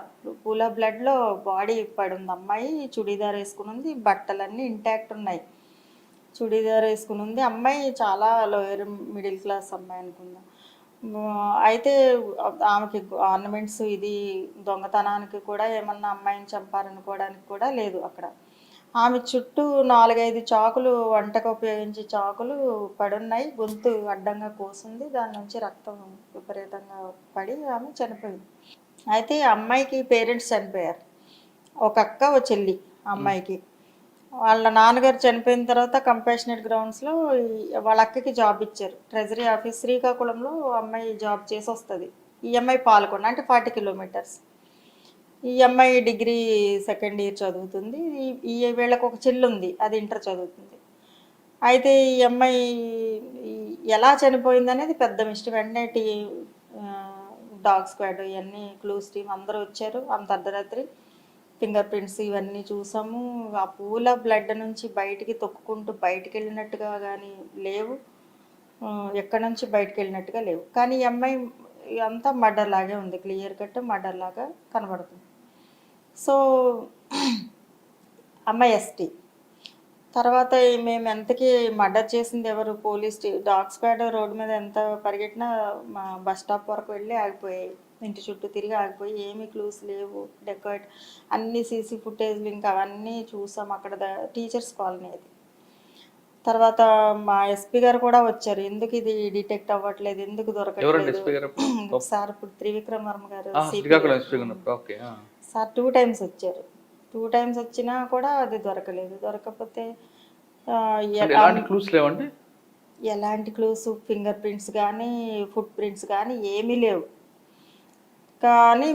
పూల బ్లడ్లో బాడీ పడి ఉంది. అమ్మాయి చుడీదార్ వేసుకుని ఉంది, బట్టలన్నీ ఇంటాక్ట్ ఉన్నాయి. చుడీదార్ వేసుకుని ఉంది అమ్మాయి. చాలా లోయర్ మిడిల్ క్లాస్ అమ్మాయి అనుకుందాం. అయితే ఆమెకి ఆర్నమెంట్స్, ఇది దొంగతనానికి కూడా ఏమన్నా అమ్మాయిని చంపారనుకోవడానికి కూడా లేదు అక్కడ. ఆమె చుట్టూ 4-5 చాకులు, వంటకు ఉపయోగించే చాకులు పడున్నాయి. గొంతు అడ్డంగా కోసింది, దాని నుంచి రక్తం విపరీతంగా పడి ఆమె చనిపోయింది. అయితే అమ్మాయికి పేరెంట్స్ చనిపోయారు, ఒక అక్క, ఒక చెల్లి. అమ్మాయికి వాళ్ళ నాన్నగారు చనిపోయిన తర్వాత కంపాషనేట్ గ్రౌండ్స్లో వాళ్ళ అక్కకి జాబ్ ఇచ్చారు. ట్రెజరీ ఆఫీస్ శ్రీకాకుళంలో అమ్మాయి జాబ్ చేసి వస్తుంది. ఈ అమ్మాయి పాల్గొండ, అంటే 40 kilometers. ఈ అమ్మాయి డిగ్రీ 2nd year చదువుతుంది. ఈ వీళ్ళకి ఒక చెల్లి ఉంది, అది ఇంటర్ చదువుతుంది. అయితే ఈ అమ్మాయి ఎలా చనిపోయింది అనేది పెద్ద మిస్టరీ. వెంటనే డాగ్ స్క్వాడ్, ఇవన్నీ క్లూస్ టీమ్ అందరూ వచ్చారు. అంత అర్ధరాత్రి ఫింగర్ ప్రింట్స్ ఇవన్నీ చూసాము. ఆ పూల బ్లడ్ నుంచి బయటికి తొక్కుకుంటూ బయటికి వెళ్ళినట్టుగా కానీ లేవు, ఎక్కడి నుంచి బయటికి వెళ్ళినట్టుగా లేవు. కానీ ఈ అమ్మాయి అంతా మర్డర్ లాగే ఉంది, క్లియర్ కట్ మర్డర్ లాగా కనబడుతుంది. సో అమ్మాయి ఎస్టీ. తర్వాత మేము ఎంతకి మర్డర్ చేసింది ఎవరు, పోలీస్ డాగ్ స్క్వాడ్ రోడ్డు మీద ఎంత పరిగెట్టినా మా బస్ స్టాప్ వరకు వెళ్ళి ఆగిపోయాయి. ఇంటి చుట్టూ తిరిగి ఆగిపోయి, ఏమీ క్లూస్ లేవు. డెకాయిట్ అన్ని సీసీ ఫుటేజ్లు ఇంకా అవన్నీ చూసాం. అక్కడ టీచర్స్ కాలనీ అది. తర్వాత మా ఎస్పీ గారు కూడా వచ్చారు. ఎందుకు ఇది డిటెక్ట్ అవ్వట్లేదు, ఎందుకు దొరకట్లేదు సార్. ఇప్పుడు త్రివిక్రమ్ వర్మ గారు సార్ 2 times వచ్చారు. 2 times వచ్చినా కూడా అది దొరకలేదు. దొరకకపోతే ఎలాంటి క్లూస్, ఫింగర్ ప్రింట్స్ కానీ ఫుట్ ప్రింట్స్ కానీ ఏమీ లేవు. కానీ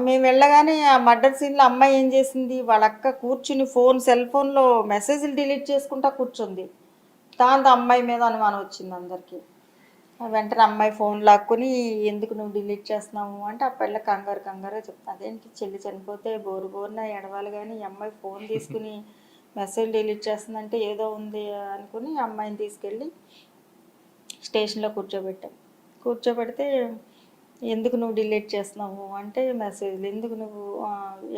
మేము వెళ్ళగానే ఆ మర్డర్ సీన్లో అమ్మాయి ఏం చేసింది, వాళ్ళ అక్క కూర్చుని సెల్ ఫోన్లో మెసేజ్లు డిలీట్ చేసుకుంటా కూర్చుంది. దాంతో అమ్మాయి మీద అనుమానం వచ్చింది అందరికీ. వెంటనే అమ్మాయి ఫోన్ లాక్కుని, ఎందుకు నువ్వు డిలీట్ చేస్తున్నావు అంటే, ఆ పిల్ల కంగారుగా చెప్తా. అదేంటి, చెల్లి చనిపోతే బోరున ఎడవాలి కానీ ఈ అమ్మాయి ఫోన్ తీసుకుని మెసేజ్ డిలీట్ చేస్తుందంటే ఏదో ఉంది అనుకుని అమ్మాయిని తీసుకెళ్ళి స్టేషన్లో కూర్చోబెడితే, ఎందుకు నువ్వు డిలీట్ చేస్తున్నావు అంటే, మెసేజ్లు ఎందుకు నువ్వు,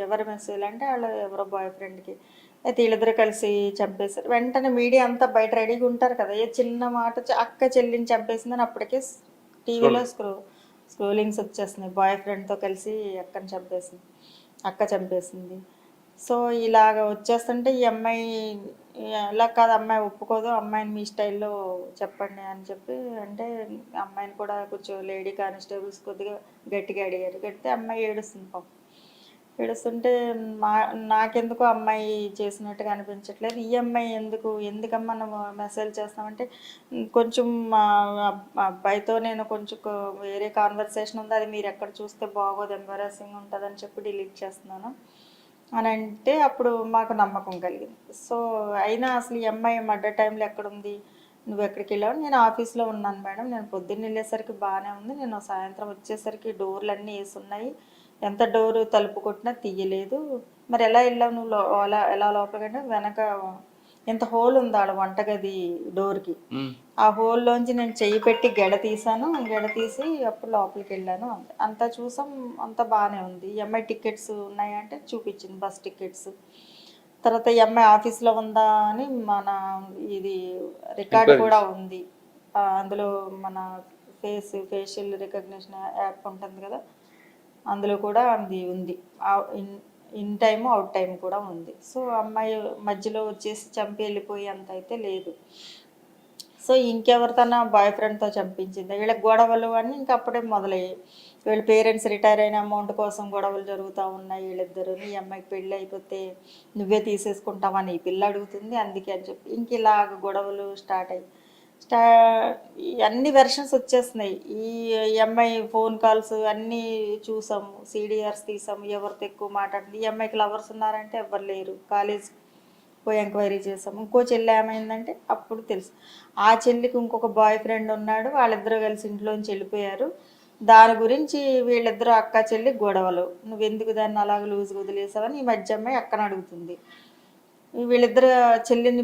ఎవరి మెసేజ్లు అంటే వాళ్ళ ఎవరో బాయ్ ఫ్రెండ్కి. అయితే వీళ్ళిద్దరు కలిసి చంపేశారు. వెంటనే మీడియా అంతా బయట రెడీగా ఉంటారు కదా, ఏ చిన్న మాట అక్క చెల్లిని చంపేసిందని అప్పటికే టీవీలో స్క్రోలింగ్స్ వచ్చేస్తున్నాయి. బాయ్ ఫ్రెండ్తో కలిసి అక్క చంపేసింది. సో ఇలాగ వచ్చేస్తుంటే ఈ అమ్మాయి ఇలా కాదు, అమ్మాయి ఒప్పుకోదు, అమ్మాయిని మీ స్టైల్లో చెప్పండి అని చెప్పి అంటే, అమ్మాయిని కూడా కొంచెం లేడీ కానిస్టేబుల్స్ కొద్దిగా గట్టిగా అడిగారు. కడితే అమ్మాయి ఏడుస్తుంది పాపం. ఏడుస్తుంటే మా నాకెందుకో అమ్మాయి చేసినట్టుగా అనిపించట్లేదు. ఈ అమ్మాయి ఎందుకమ్మా నువ్వు మెసేజ్ చేస్తామంటే కొంచెం మా అబ్బాయితో నేను కొంచెం వేరే కాన్వర్సేషన్ ఉంది, అది మీరు ఎక్కడ చూస్తే బాగోదు, ఎంబారసింగ్ ఉంటుంది అని చెప్పి డిలీట్ చేస్తున్నాను అని అంటే అప్పుడు మాకు నమ్మకం కలిగింది. సో అయినా అసలు ఈ అమ్మాయి మర్డర్ టైంలో ఎక్కడుంది, నువ్వు ఎక్కడికి వెళ్ళావు? నేను ఆఫీస్లో ఉన్నాను మేడం, నేను పొద్దున్న వెళ్ళేసరికి బాగానే ఉంది, నేను సాయంత్రం వచ్చేసరికి డోర్లు అన్నీ వేసి ఉన్నాయి, ఎంత డోరు తలుపు కొట్టినా తీయలేదు, మరి ఎలా వెళ్ళావు నువ్వు ఎలా లోపలికంటే వెనక ఎంత హోల్ ఉంది ఆడ వంటగది డోర్కి, ఆ హోల్లోంచి నేను చెయ్యి పెట్టి గెడ తీసి అప్పుడు లోపలికి వెళ్ళాను. అంతా చూసాం, అంతా బాగానే ఉంది. ఈ అమ్మాయి టికెట్స్ ఉన్నాయంటే చూపించింది, బస్ టికెట్స్. తర్వాత ఈ అమ్మాయి ఆఫీస్లో ఉందా అని మన ఇది రికార్డు కూడా ఉంది, అందులో మన ఫేషియల్ రికగ్నిషన్ యాప్ ఉంటుంది కదా, అందులో కూడా అది ఉంది, ఇన్ టైము అవుట్ టైం కూడా ఉంది. సో అమ్మాయి మధ్యలో వచ్చేసి చంపి వెళ్ళిపోయి అంత అయితే లేదు. సో ఇంకెవరితోనా బాయ్ ఫ్రెండ్తో చంపించింది, వీళ్ళకి గొడవలు అని ఇంకా అప్పుడే మొదలయ్యాయి. వీళ్ళ పేరెంట్స్ రిటైర్ అయిన అమౌంట్ కోసం గొడవలు జరుగుతూ ఉన్నాయి వీళ్ళిద్దరు. ఈ అమ్మాయికి పెళ్ళి అయిపోతే నువ్వే తీసేసుకుంటావని ఈ పిల్ల అడుగుతుంది, అందుకే అని చెప్పి ఇంక ఇలాగ గొడవలు స్టార్ట్ అయ్యి అన్ని వెర్షన్స్ వచ్చేస్తున్నాయి. ఈ అమ్మాయి ఫోన్ కాల్స్ అన్నీ చూసాము, సిడిఆర్స్ తీసాము, ఎవరితో ఎక్కువ మాట్లాడుతుంది, ఈ అమ్మాయికి లవర్స్ ఉన్నారంటే ఎవరు లేరు, కాలేజ్ పోయి ఎంక్వైరీ చేసాము. ఇంకో చెల్లి ఏమైందంటే అప్పుడు తెలుసు ఆ చెల్లికి ఇంకొక బాయ్ ఫ్రెండ్ ఉన్నాడు, వాళ్ళిద్దరూ కలిసి ఇంట్లోంచి వెళ్ళిపోయారు. దాని గురించి వీళ్ళిద్దరూ అక్క చెల్లి గొడవలు, నువ్వెందుకు దాన్ని అలాగ లూజ్గా వదిలేసావని ఈ మధ్య అమ్మాయి అక్కని అడుగుతుంది. వీళ్ళిద్దరు చెల్లిని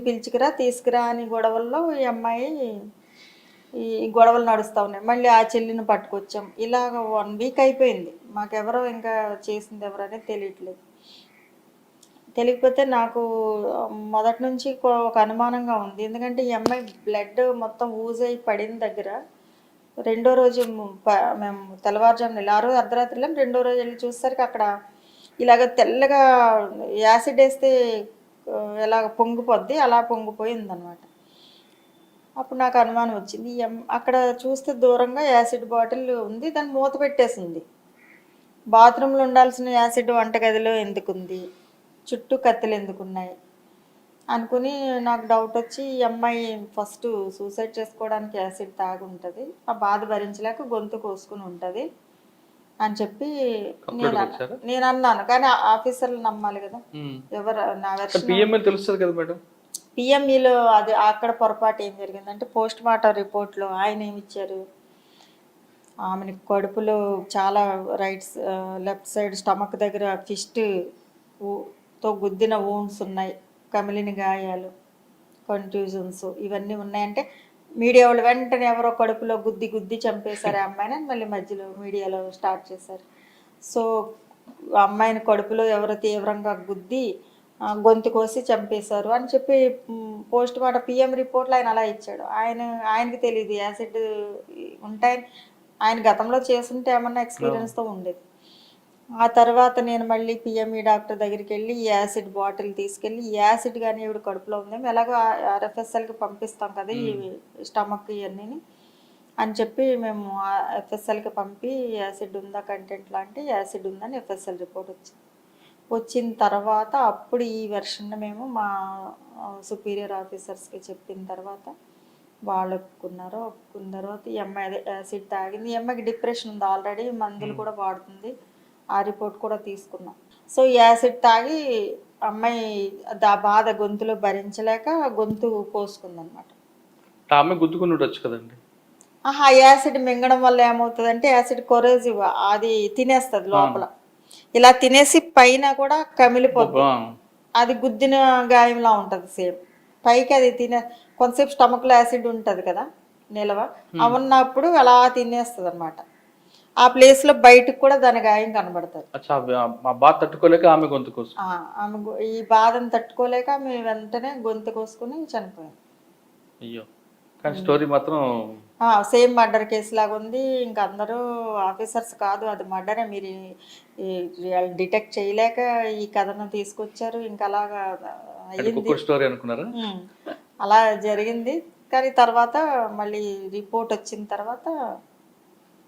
తీసుకురా అని గొడవల్లో ఈ అమ్మాయి ఈ గొడవలు నడుస్తూ ఉన్నాయి. మళ్ళీ ఆ చెల్లిని పట్టుకొచ్చాం. ఇలాగ 1 వీక్ అయిపోయింది, మాకెవరో ఇంకా చేసింది ఎవరు అనేది తెలియకపోతే నాకు మొదటి నుంచి ఒక అనుమానంగా ఉంది. ఎందుకంటే ఈ అమ్మాయి బ్లడ్ మొత్తం ఊజ్ అయి పడిన దగ్గర రెండో రోజు మేము తెల్లవారుజామున ఆ రోజు అర్ధరాత్రిలో రెండో రోజు వెళ్ళి చూసేసరికి అక్కడ ఇలాగ తెల్లగా యాసిడ్ వేస్తే ఎలాగ పొంగిపోద్ది అలా పొంగిపోయిందనమాట. అప్పుడు నాకు అనుమానం వచ్చింది. అక్కడ చూస్తే దూరంగా యాసిడ్ బాటిల్ ఉంది, దాన్ని మూత పెట్టేసింది. బాత్రూంలో ఉండాల్సిన యాసిడ్ వంటగదిలో ఎందుకుంది, చుట్టూ కత్తులు ఎందుకున్నాయి అనుకుని నాకు డౌట్ వచ్చి ఈ అమ్మాయి ఫస్ట్ సూసైడ్ చేసుకోవడానికి యాసిడ్ తాగి ఉంటుంది, ఆ బాధ భరించలేక గొంతు కోసుకుని ఉంటుంది అని చెప్పి నేను అన్నాను. కానీ ఆఫీసర్లు నమ్మాలి కదా, ఎవరు నా వెర్షన్ తెలుస్తుంది కదా మేడం. పిఎంఈలో అది అక్కడ పొరపాటు ఏం జరిగిందంటే పోస్ట్ మార్టం రిపోర్ట్లో ఆయన ఏమి ఇచ్చారు, ఆమెని కడుపులో చాలా లెఫ్ట్ సైడ్ స్టమక్ దగ్గర ఫిస్ట్తో గుద్దిన వూండ్స్ ఉన్నాయి, కమిలిన గాయాలు, కన్ఫ్యూజన్స్ ఇవన్నీ ఉన్నాయంటే మీడియా వాళ్ళు వెంటనే ఎవరో కడుపులో గుద్ది చంపేశారు ఆ అమ్మాయిని అని మళ్ళీ మధ్యలో మీడియాలో స్టార్ట్ చేశారు. సో అమ్మాయిని కడుపులో ఎవరో తీవ్రంగా గుద్ది గొంతు కోసి చంపేశారు అని చెప్పి పోస్ట్ మార్టం పిఎం రిపోర్ట్లో ఆయన అలా ఇచ్చాడు. ఆయనకి తెలియదు యాసిడ్ ఉంటాయని, ఆయన గతంలో చేస్తుంటే ఏమన్నా ఎక్స్పీరియన్స్తో ఉండేది. ఆ తర్వాత నేను మళ్ళీ పిఎంఈ డాక్టర్ దగ్గరికి వెళ్ళి యాసిడ్ బాటిల్ తీసుకెళ్ళి యాసిడ్ కానీ ఇవిడ కడుపులో ఉందేమో ఎలాగో ఆర్ఎఫ్ఎస్ఎల్కి పంపిస్తాం కదా ఈ స్టమక్ ఇవన్నీ అని చెప్పి మేము ఎఫ్ఎస్ఎల్కి పంపి యాసిడ్ ఉందా కంటెంట్ లాంటి యాసిడ్ ఉందని ఎఫ్ఎస్ఎల్ రిపోర్ట్ వచ్చిన తర్వాత అప్పుడు ఈ వెర్షన్ మేము మా సుపీరియర్ ఆఫీసర్స్కి చెప్పిన తర్వాత వాళ్ళు ఒప్పుకున్న తర్వాత ఈ అమ్మాయి అదే యాసిడ్ తాగింది. ఈ అమ్మాయికి డిప్రెషన్ ఉంది ఆల్రెడీ, మందులు కూడా వాడుతుంది, ఆ రిపోర్ట్ కూడా తీసుకున్నాం. సో యాసిడ్ తాగి అమ్మాయి బాధ గొంతులో భరించలేక గొంతు కోసుకుందనమాట. అమ్మాయి గుద్దుకుని ఉండొచ్చు కదండి. యాసిడ్ మింగడం వల్ల ఏమవుతుందంటే యాసిడ్ కొరోజివ్ అది తినేస్తుంది లోపల, ఇలా తినేసి పైన కూడా కమిలిపోతుంది, అది గుద్దిన గాయంలా ఉంటుంది సేమ్. పైకి అది కొంతసేపు స్టమక్లో యాసిడ్ ఉంటుంది కదా నిలవ, అవున్నప్పుడు అలా తినేస్తుంది అనమాట. ఆ ప్లేస్లో బయటకు కూడా దాని గాయం కనబడుతుంది. ఆమె ఈ బాధను తట్టుకోలేక ఆమె వెంటనే గొంతు కోసుకుని చనిపోయింది. అయ్యో, కానీ స్టోరీ మాత్రం సేమ్ మర్డర్ కేసు లాగా ఉంది. ఇంకా అందరూ ఆఫీసర్స్ కాదు అది మర్డరే మీరు డిటెక్ట్ చేయలేక ఈ కథను తీసుకొచ్చారు, ఇంకా అలాగా అయ్యింది, అలా జరిగింది. కానీ తర్వాత మళ్ళీ రిపోర్ట్ వచ్చిన తర్వాత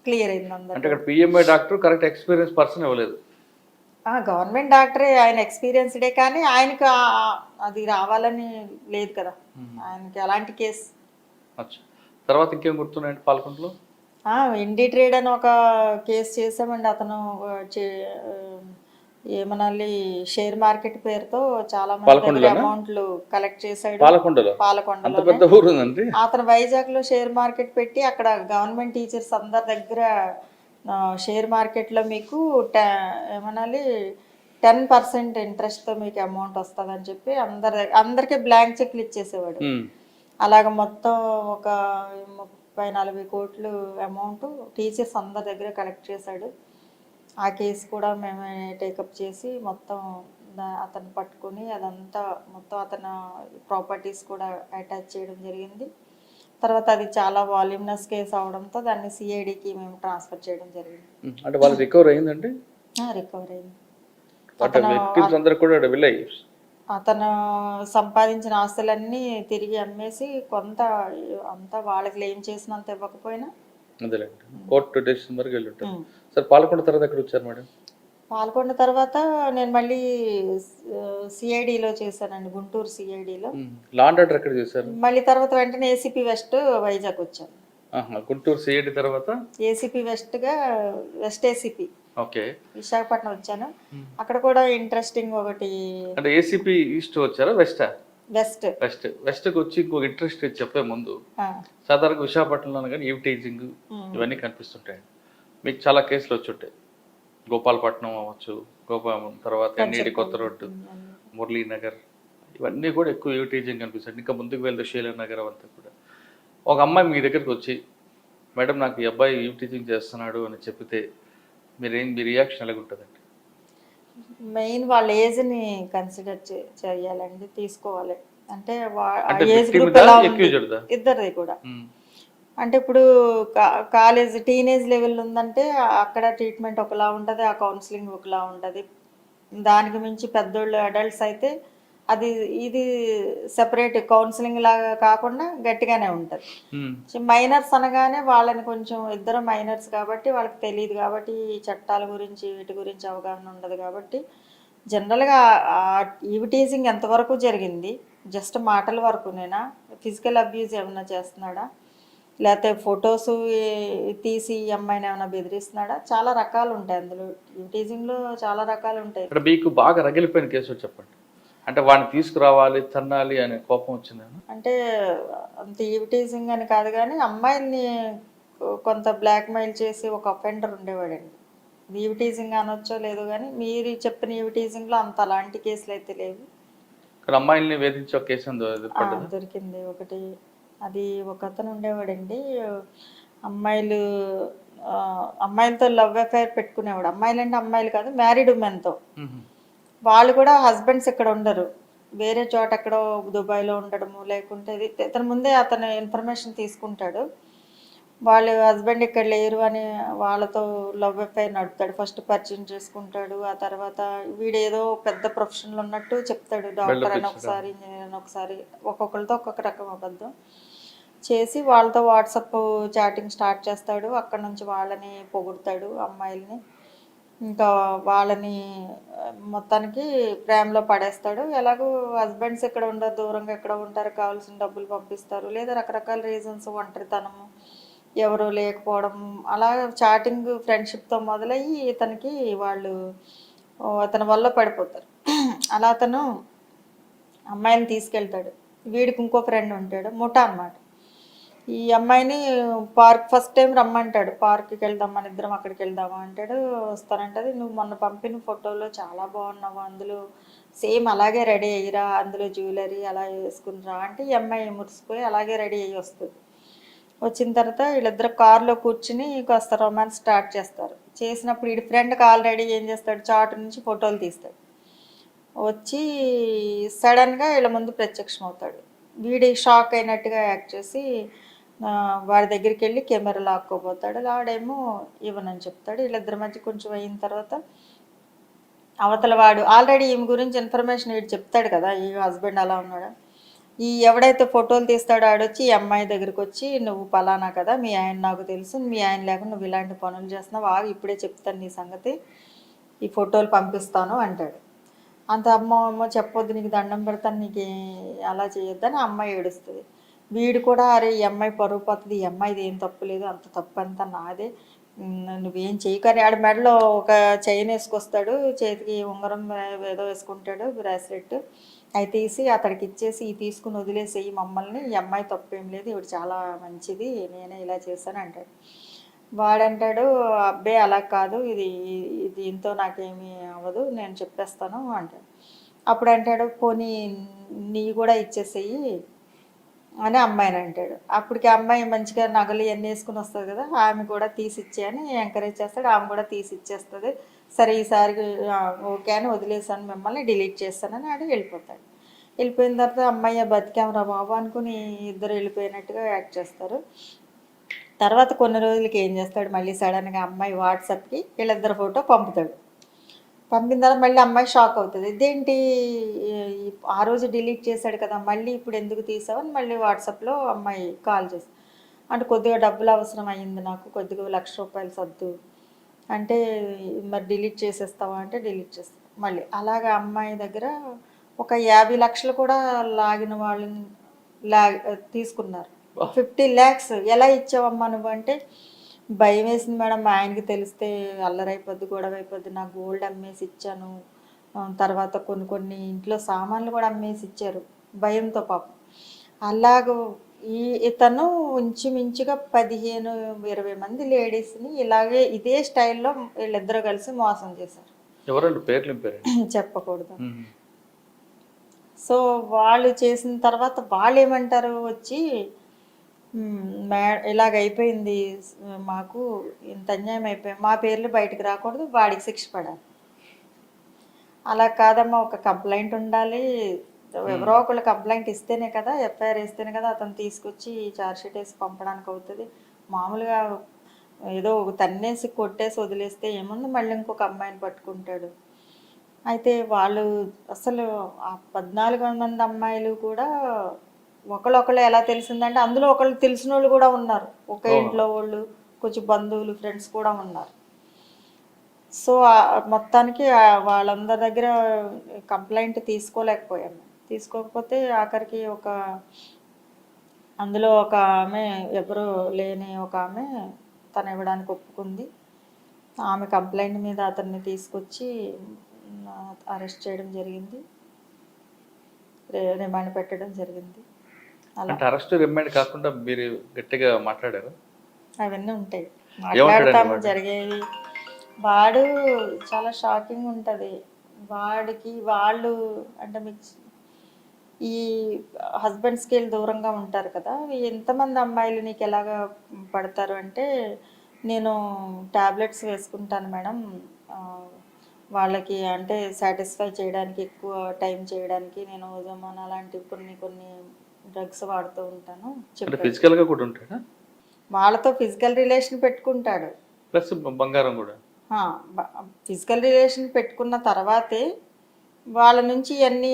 క్లియర్ అయింది అందరూ. అంటే ఇక్కడ PMI doctor correct experience person ఇవ్వలేదు. గవర్నమెంట్ డాక్టరే, ఆయన ఎక్స్పీరియన్స్డే, కానీ ఆయనకు అది రావాలని లేదు కదా, ఆయనకి అలాంటి కేసు. అచ్చా. తర్వాత ఇంకేం గుర్తున్నాయండి పాలకొండలో? ఇండి ట్రేడ్ అని ఒక కేసు చేసామండి. అతను ఏమనాలి, షేర్ మార్కెట్ పేరుతో చాలా మంది దగ్గర పాలకొండలోనా? అమౌంట్లు కలెక్ట్ చేశాడు. పాలకొండలో అంత పాలకొండలో పెద్ద ఊరు ఉందండి. అతను వైజాగ్ లో షేర్ మార్కెట్ పెట్టి అక్కడ గవర్నమెంట్ టీచర్స్ అందరి దగ్గర షేర్ మార్కెట్ లో మీకు ఏమనాలి 10% ఇంట్రెస్ట్తో మీకు అమౌంట్ వస్తుంది అని చెప్పి అందరికీ బ్లాంక్ చెక్లు ఇచ్చేసేవాడు. అలాగ మొత్తం ఒక 30-40 కోట్లు అమౌంట్ టీచర్స్ అందరి దగ్గర కలెక్ట్ చేశాడు. ఆ కేసు కూడా మేమే టేకప్ చేసి మొత్తం అతను పట్టుకుని అదంతా మొత్తం అతను ప్రాపర్టీస్ కూడా అటాచ్ చేయడం జరిగింది. తర్వాత అది చాలా వాల్యూమినస్ కేసు అవడంతో దాన్ని సిఐడికి మేము ట్రాన్స్ఫర్ చేయడం జరిగింది. అంటే వాళ్ళు రికవర్ అయిందండి? రికవర్ అయింది. అతను సంపాదించిన ఆస్తులన్నీ తిరిగి అమ్మేసి కొంత అంతా వాళ్ళకి క్లెయిమ్ చేసినంత ఇవ్వకపోయినా కోర్టు డెసిషన్ వరకు వెళ్ళి ఉంటారు. సార్ పాలకొండ తర్వాత ఎక్కడ వచ్చారు మేడం? పాల్గొన్న తర్వాత నేను మళ్ళీ సిఐడిలో చేశానండి, గుంటూరు సిఐడిలో. లాండ్ ఆర్డర్ ఎక్కడ చేశారు? మళ్ళీ తర్వాత వెంటనే ఏసీపీ వెస్ట్ వైజాగ్ వచ్చాను. గుంటూరు సిఐడి తర్వాత ఏసీపీ వెస్ట్గా వెస్ట్ ఏసీపీ ఓకే విశాఖపట్నం వచ్చాను. అక్కడ కూడా ఇంట్రెస్టింగ్ ఒకటి. అంటే ఏసీపీ ఈస్ట్ వచ్చారా వెస్టా? వెస్ట్. వెస్ట్కి వచ్చి ఇంకొక ఇంట్రెస్ట్ చెప్పే ముందు సాధారణంగా విశాఖపట్నంలో కానీ ఈవ్టీజింగ్ ఇవన్నీ కనిపిస్తుంటాయి. మీకు చాలా కేసులు వచ్చి ఉంటాయి. గోపాలపట్నం అవ్వచ్చు, తర్వాత ఎన్ఈడి కొత్త రోడ్డు, మురళీనగర్, ఇవన్నీ కూడా ఎక్కువ ఈవ్టీజింగ్ కనిపిస్తాయి. ఇంకా ముందుకు వెళ్తే శీలం నగర్ అవంతా కూడా. ఒక అమ్మాయి మీ దగ్గరికి వచ్చి మేడం నాకు ఈ అబ్బాయి ఈవ్టీజింగ్ చేస్తున్నాడు అని చెప్తే మీ రియాక్షన్ ఎలాగ ఉంటుందండి? మెయిన్ వాళ్ళ ఏజ్ని కన్సిడర్ చేయాలండి, తీసుకోవాలి. అంటే ఇద్దరిది కూడా. అంటే ఇప్పుడు కాలేజ్ టీనేజ్ లెవెల్ ఉందంటే అక్కడ ట్రీట్మెంట్ ఒకలా ఉంటుంది, ఆ కౌన్సిలింగ్ ఒకలా ఉంటుంది. దానికి మించి పెద్దోళ్ళు అడల్ట్స్ అయితే ఇది సెపరేట్ కౌన్సిలింగ్ లాగా కాకుండా గట్టిగానే ఉంటుంది. మైనర్స్ అనగానే వాళ్ళని కొంచెం, ఇద్దరు మైనర్స్ కాబట్టి వాళ్ళకి తెలియదు కాబట్టి ఈ చట్టాల గురించి వీటి గురించి అవగాహన ఉండదు కాబట్టి జనరల్గా ఈవిటీజింగ్ ఎంతవరకు జరిగింది, జస్ట్ మాటల వరకునేనా, ఫిజికల్ అబ్యూజ్ ఏమైనా చేస్తున్నాడా, లేకపోతే ఫొటోస్ తీసి అమ్మాయిని ఏమైనా బెదిరిస్తున్నాడా, చాలా రకాలు ఉంటాయి అందులో. ఈవిటీజింగ్లో చాలా రకాలు ఉంటాయి. మీకు బాగా రగిలిపోయిన కేసు చెప్పండి. అంటే వాడిని తీసుకురావాలి, తన్నాలి అనే కోపం వచ్చింది అంటే అంత ఈవిటీజింగ్ అని కాదు కానీ అమ్మాయిల్ని కొంత బ్లాక్మెయిల్ చేసి ఒక అఫెండర్ ఉండేవాడండి. ఈవిటీజింగ్ అనొచ్చో లేదో కానీ మీరు చెప్పిన ఈవిటీజింగ్లో అంత అలాంటి కేసులు అయితే లేవు. అమ్మాయిల్ని వేధించే కేసు దొరికింది ఒకటి. అది ఒక అతను ఉండేవాడండి, అమ్మాయిలతో లవ్ అఫైర్ పెట్టుకునేవాడు. అమ్మాయిలంటే అమ్మాయిలు కాదు, మ్యారీడ్ ఉమెన్తో. వాళ్ళు కూడా హస్బెండ్స్ ఇక్కడ ఉండరు, వేరే చోట ఎక్కడో దుబాయ్లో ఉండడము, లేకుంటే ఇతను ముందే అతను ఇన్ఫర్మేషన్ తీసుకుంటాడు. వాళ్ళు హస్బెండ్ ఇక్కడ లేరు అని వాళ్ళతో లవ్ అఫైర్ నడుపుతాడు. ఫస్ట్ పరిచయం చేసుకుంటాడు, ఆ తర్వాత వీడేదో పెద్ద ప్రొఫెషన్లో ఉన్నట్టు చెప్తాడు, డాక్టర్ అని ఒకసారి, ఇంజనీర్ అని ఒకసారి, ఒక్కొక్కరితో ఒక్కొక్క రకం అబద్ధం చేసి వాళ్ళతో వాట్సాప్ చాటింగ్ స్టార్ట్ చేస్తాడు. అక్కడ నుంచి వాళ్ళని పొగుడతాడు, అమ్మాయిల్ని. ఇంకా వాళ్ళని మొత్తానికి ప్రేమలో పడేస్తాడు. ఎలాగో హస్బెండ్స్ ఎక్కడ ఉండరు, దూరంగా ఎక్కడ ఉంటారు, కావాల్సిన డబ్బులు పంపిస్తారు, లేదా రకరకాల రీజన్స్, ఒంటరితనము, ఎవరు లేకపోవడం, అలా చాటింగ్ ఫ్రెండ్షిప్తో మొదలయ్యి ఇతనికి వాళ్ళు అతని వల్ల పడిపోతారు. అలా అతను అమ్మాయిని తీసుకెళ్తాడు. వీడికి ఇంకో ఫ్రెండ్ ఉంటాడు, ముఠా అన్నమాట. ఈ అమ్మాయిని పార్క్ ఫస్ట్ టైం రమ్మంటాడు, పార్క్కి వెళ్దాం మన ఇద్దరం, అక్కడికి వెళ్దామా అంటాడు. వస్తానంటది. నువ్వు మొన్న పంపిన ఫోటోలో చాలా బాగున్నావు, అందులో సేమ్ అలాగే రెడీ అయ్యిరా, అందులో జ్యువెలరీ అలా వేసుకునిరా అంటే ఈ అమ్మాయి మురిసిపోయి అలాగే రెడీ అయ్యి వస్తుంది. వచ్చిన తర్వాత వీళ్ళిద్దరు కారులో కూర్చుని కాస్త రొమాన్స్ స్టార్ట్ చేస్తారు. చేసినప్పుడు వీడి ఫ్రెండ్కి ఆల్రెడీ ఏం చేస్తాడు, చాటు నుంచి ఫోటోలు తీస్తాడు. వచ్చి సడన్గా వీళ్ళ ముందు ప్రత్యక్షం అవుతాడు. వీడి షాక్ అయినట్టుగా యాక్ట్ చేసి వాడి దగ్గరికి వెళ్ళి కెమెరా లాక్కోపోతాడు. వాడేమో ఇవ్వనని చెప్తాడు. వీళ్ళిద్దరి మధ్య కొంచెం అయిన తర్వాత అవతల వాడు ఆల్రెడీ ఈమె గురించి ఇన్ఫర్మేషన్ వీడు చెప్తాడు కదా, ఈ హస్బెండ్ అలా ఉన్నాడు. ఈ ఎవడైతే ఫోటోలు తీస్తాడో ఆడొచ్చి ఈ అమ్మాయి దగ్గరికి వచ్చి, నువ్వు పలానా కదా, మీ ఆయన నాకు తెలుసు, మీ ఆయన లేకుండా నువ్వు ఇలాంటి పనులు చేస్తున్నావు, ఇప్పుడే చెప్తాను నీ సంగతి, ఈ ఫోటోలు పంపిస్తాను అంటాడు. అంత అమ్మ చెప్పొద్దు, నీకు దండం పెడతాను, నీకు అలా చేయొద్దని ఆ అమ్మాయి ఏడుస్తుంది. వీడు కూడా అరే ఈ అమ్మాయి పరువు పోతుంది, ఈ అమ్మాయిది ఏం తప్పు లేదు, అంత తప్పు అంతా నాదే, నువ్వేం చేయకని ఆడ మెడలో ఒక చైన్ వేసుకొస్తాడు, చేతికి ఉంగరం ఏదో వేసుకుంటాడు బ్రాస్లెట్, అవి తీసి అతడికి ఇచ్చేసి ఈ తీసుకుని వదిలేసేయి మమ్మల్ని, ఈ అమ్మాయి తప్పేం లేదు, ఇవి చాలా మంచిది, నేనే ఇలా చేశాను అంటాడు. వాడంటాడు అబ్బే అలా కాదు, ఇది దీంతో నాకేమీ అవ్వదు, నేను చెప్పేస్తాను అంటాడు. అప్పుడు అంటాడు పోనీ నీ కూడా ఇచ్చేసేయి అని అమ్మాయిని అంటాడు. అప్పటికి అమ్మాయి మంచిగా నగలు ఇవన్నీ వేసుకుని వస్తుంది కదా, ఆమె కూడా తీసి ఇచ్చేయని ఎంకరేజ్ చేస్తాడు. ఆమె కూడా తీసి ఇచ్చేస్తుంది. సరే ఈసారి ఓకే అని వదిలేసాను, మిమ్మల్ని డిలీట్ చేస్తానని ఆడు వెళ్ళిపోతాడు. వెళ్ళిపోయిన తర్వాత అమ్మాయి బతికామరా బాబు అనుకుని ఇద్దరు వెళ్ళిపోయినట్టుగా యాక్ట్ చేస్తారు. తర్వాత కొన్ని రోజులకి ఏం చేస్తాడు, మళ్ళీ సడన్గా అమ్మాయి వాట్సాప్కి వీళ్ళిద్దరు ఫోటో పంపుతాడు. పంపిన తర్వాత మళ్ళీ అమ్మాయి షాక్ అవుతుంది, ఇదేంటి ఆ రోజు డిలీట్ చేశాడు కదా, మళ్ళీ ఇప్పుడు ఎందుకు తీసావని మళ్ళీ వాట్సాప్లో అమ్మాయి కాల్ చేసి అంటే కొద్దిగా డబ్బులు అవసరం అయ్యింది నాకు, కొద్దిగా ₹1,00,000 సర్దు అంటే మరి డిలీట్ చేసేస్తావా అంటే డిలీట్ చేస్తాను. మళ్ళీ అలాగా అమ్మాయి దగ్గర ఒక 50 లక్షలు కూడా లాగిన వాళ్ళని తీసుకున్నారు. 50 lakhs ఎలా ఇచ్చావమ్మా నువ్వు అంటే భయం వేసింది మేడం, మా ఆయనకి తెలిస్తే అల్లరైపోద్ది, గొడవ అయిపోద్ది, నా గోల్డ్ అమ్మేసి ఇచ్చాను, తర్వాత కొన్ని ఇంట్లో సామాన్లు కూడా అమ్మేసి ఇచ్చారు భయంతో పాపం. అలాగ ఇతను ఇంచుమించుగా 15-20 మంది లేడీస్ని ఇలాగే ఇదే స్టైల్లో వీళ్ళిద్దరూ కలిసి మోసం చేశారు. ఎవరండి పేర్లు చెప్పకూడదు. సో వాళ్ళు చేసిన తర్వాత వాళ్ళు ఏమంటారు వచ్చి ఇలాగైపోయింది, మాకు ఇంత అన్యాయం అయిపోయింది, మా పేర్లు బయటకు రాకూడదు, వాడికి శిక్ష పడాలి. అలా కాదమ్మా, ఒక కంప్లైంట్ ఉండాలి, ఎవరో ఒకళ్ళు కంప్లైంట్ ఇస్తేనే కదా, ఎఫ్ఐఆర్ ఇస్తేనే కదా అతను తీసుకొచ్చి ఛార్జ్షీట్ వేసి పంపడానికి అవుతుంది. మామూలుగా ఏదో తన్నేసి కొట్టేసి వదిలేస్తే ఏముంది, మళ్ళీ ఇంకొక అమ్మాయిని పట్టుకుంటాడు. అయితే వాళ్ళు అసలు ఆ 14 మంది అమ్మాయిలు కూడా ఒకళ్ళు ఎలా తెలిసిందంటే అందులో ఒకళ్ళు తెలిసిన వాళ్ళు కూడా ఉన్నారు, ఒక ఇంట్లో వాళ్ళు, కొంచెం బంధువులు, ఫ్రెండ్స్ కూడా ఉన్నారు. సో మొత్తానికి వాళ్ళందరి దగ్గర కంప్లైంట్ తీసుకోలేకపోయాము. తీసుకోకపోతే ఆఖరికి అందులో ఒక ఆమె, ఎవరు లేని ఒక ఆమె తను ఇవ్వడానికి ఒప్పుకుంది. ఆమె కంప్లైంట్ మీద అతన్ని తీసుకొచ్చి అరెస్ట్ చేయడం జరిగింది, రిమాండ్ పెట్టడం జరిగింది. అలా అరెస్ట్ రిమాండ్ కాకుండా మీరు గట్టిగా మాట్లాడారు, అవన్నీ ఉంటాయి, మాట్లాడతాము జరిగేవి. వాడు చాలా షాకింగ్ ఉంటుంది. వాళ్ళు అంటే మీకు ఈ హస్బెండ్స్కి వెళ్ళి దూరంగా ఉంటారు కదా, ఎంతమంది అమ్మాయిలు నీకు ఎలాగ పడతారు అంటే నేను ట్యాబ్లెట్స్ వేసుకుంటాను మేడం, వాళ్ళకి అంటే సాటిస్ఫై చేయడానికి, ఎక్కువ టైం చేయడానికి నేను ఓజోమాన్ అలాంటివి కొన్ని డ్రగ్స్ వాడుతూ ఉంటాను. ఫిజికల్గా కూడా ఉంటాడా, వాళ్ళతో ఫిజికల్ రిలేషన్ పెట్టుకుంటాడు, ప్లస్ బంగారం కూడా. ఫిజికల్ రిలేషన్ పెట్టుకున్న తర్వాతే వాళ్ళ నుంచి అన్ని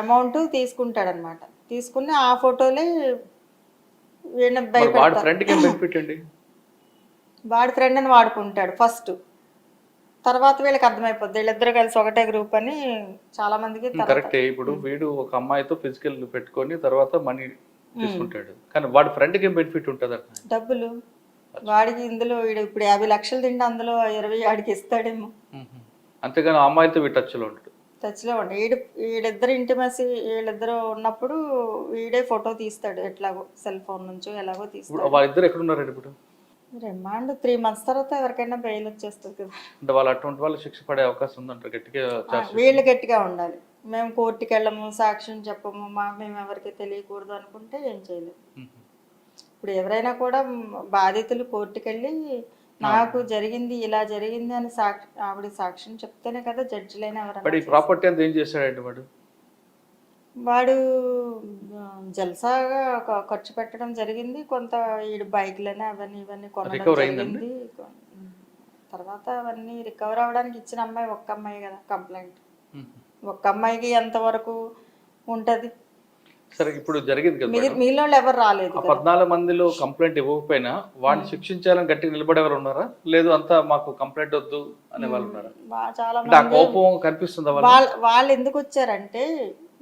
అమౌంట్ తీసుకుంటాడనమాట. తీసుకుని ఆ ఫోటోలే వాడి ఫ్రెండ్ అని వాడుకుంటాడు ఫస్ట్. తర్వాత వీళ్ళకి అర్థమైపోద్ది వీళ్ళిద్దరు కలిసి ఒకటే గ్రూప్ అని చాలా మందికి. కరెక్టే. ఇప్పుడు వీడు ఒక అమ్మాయితో ఫిజికల్ పెట్టుకొని తర్వాత మనీ తీసుకుంటాడు, కానీ వాడి ఫ్రెండ్కి ఏం బెనిఫిట్ ఉంటుంది? డబ్బులు వాడికి ఇందులో వీడు ఇప్పుడు 50 లక్షలు తింటే అందులో 20 వాడికి ఇస్తాడేమో, అంతేగాని ఆ అమ్మాయితో వీడు టచ్లో ఉంటాడు. వీడిద్దరు ఇంటిమసీ వీళ్ళిద్దరు ఉన్నప్పుడు వీడే ఫోటో తీస్తాడు, ఎట్లాగో సెల్ ఫోన్ నుంచో ఎలాగో తీస్తాడు. వాళ్ళిద్దరు ఎక్కడ ఉన్నారండి ఇప్పుడు? రిమాండ్ 3 months తర్వాత ఎవరికైనా బెయిల్ వచ్చేస్తుంది కదా. అంటే వాళ్ళు అటువంటి వాళ్ళు శిక్ష పడే అవకాశం ఉందంటారు గట్టిగా? వీళ్ళు గట్టిగా ఉండాలి, మేము కోర్టుకి వెళ్ళము, సాక్ష్యం చెప్పము, మేము ఎవరికి తెలియకూడదు అనుకుంటే ఏం చేయలేదు. ఇప్పుడు ఎవరైనా కూడా బాధితులు కోర్టుకి వెళ్ళి నాకు జరిగింది ఇలా జరిగింది అని ఆవిడ సాక్ష్యం చెప్తేనే కదా జడ్జిలైనా ఎవరైనా. ప్రాపర్టీ అంతా ఏం చేశాడండి వాడు జల్సాగా ఖర్చు పెట్టడం జరిగింది, కొంత ఈ బైక్లని అవన్నీ ఇవన్నీ కొనడం జరిగింది. తర్వాత అవన్నీ రికవర్ అవ్వడానికి ఇచ్చిన అమ్మాయి ఒక్క అమ్మాయి కదా కంప్లైంట్, ఒక్క అమ్మాయికి ఎంతవరకు ఉంటుంది? సరే ఇప్పుడు జరిగింది కదా మేడం. మిగిలిన వాళ్ళు ఎవరు రాలేదు ఆ కదా. 14 మందిలో కంప్లైంట్ ఇవ్వకపోయినా వాడిని శిక్షించాలని గట్టిగా నిలబడేవారు ఉన్నారా? లేదు అంతా మాకు కంప్లైంట్ వద్దు అనే వాళ్ళు ఉన్నారా? చాలా అంటే ఆ మంది కోపం కనిపిస్తుందా వాళ్ళు? వాళ్ళు ఎందుకు వచ్చారంటే,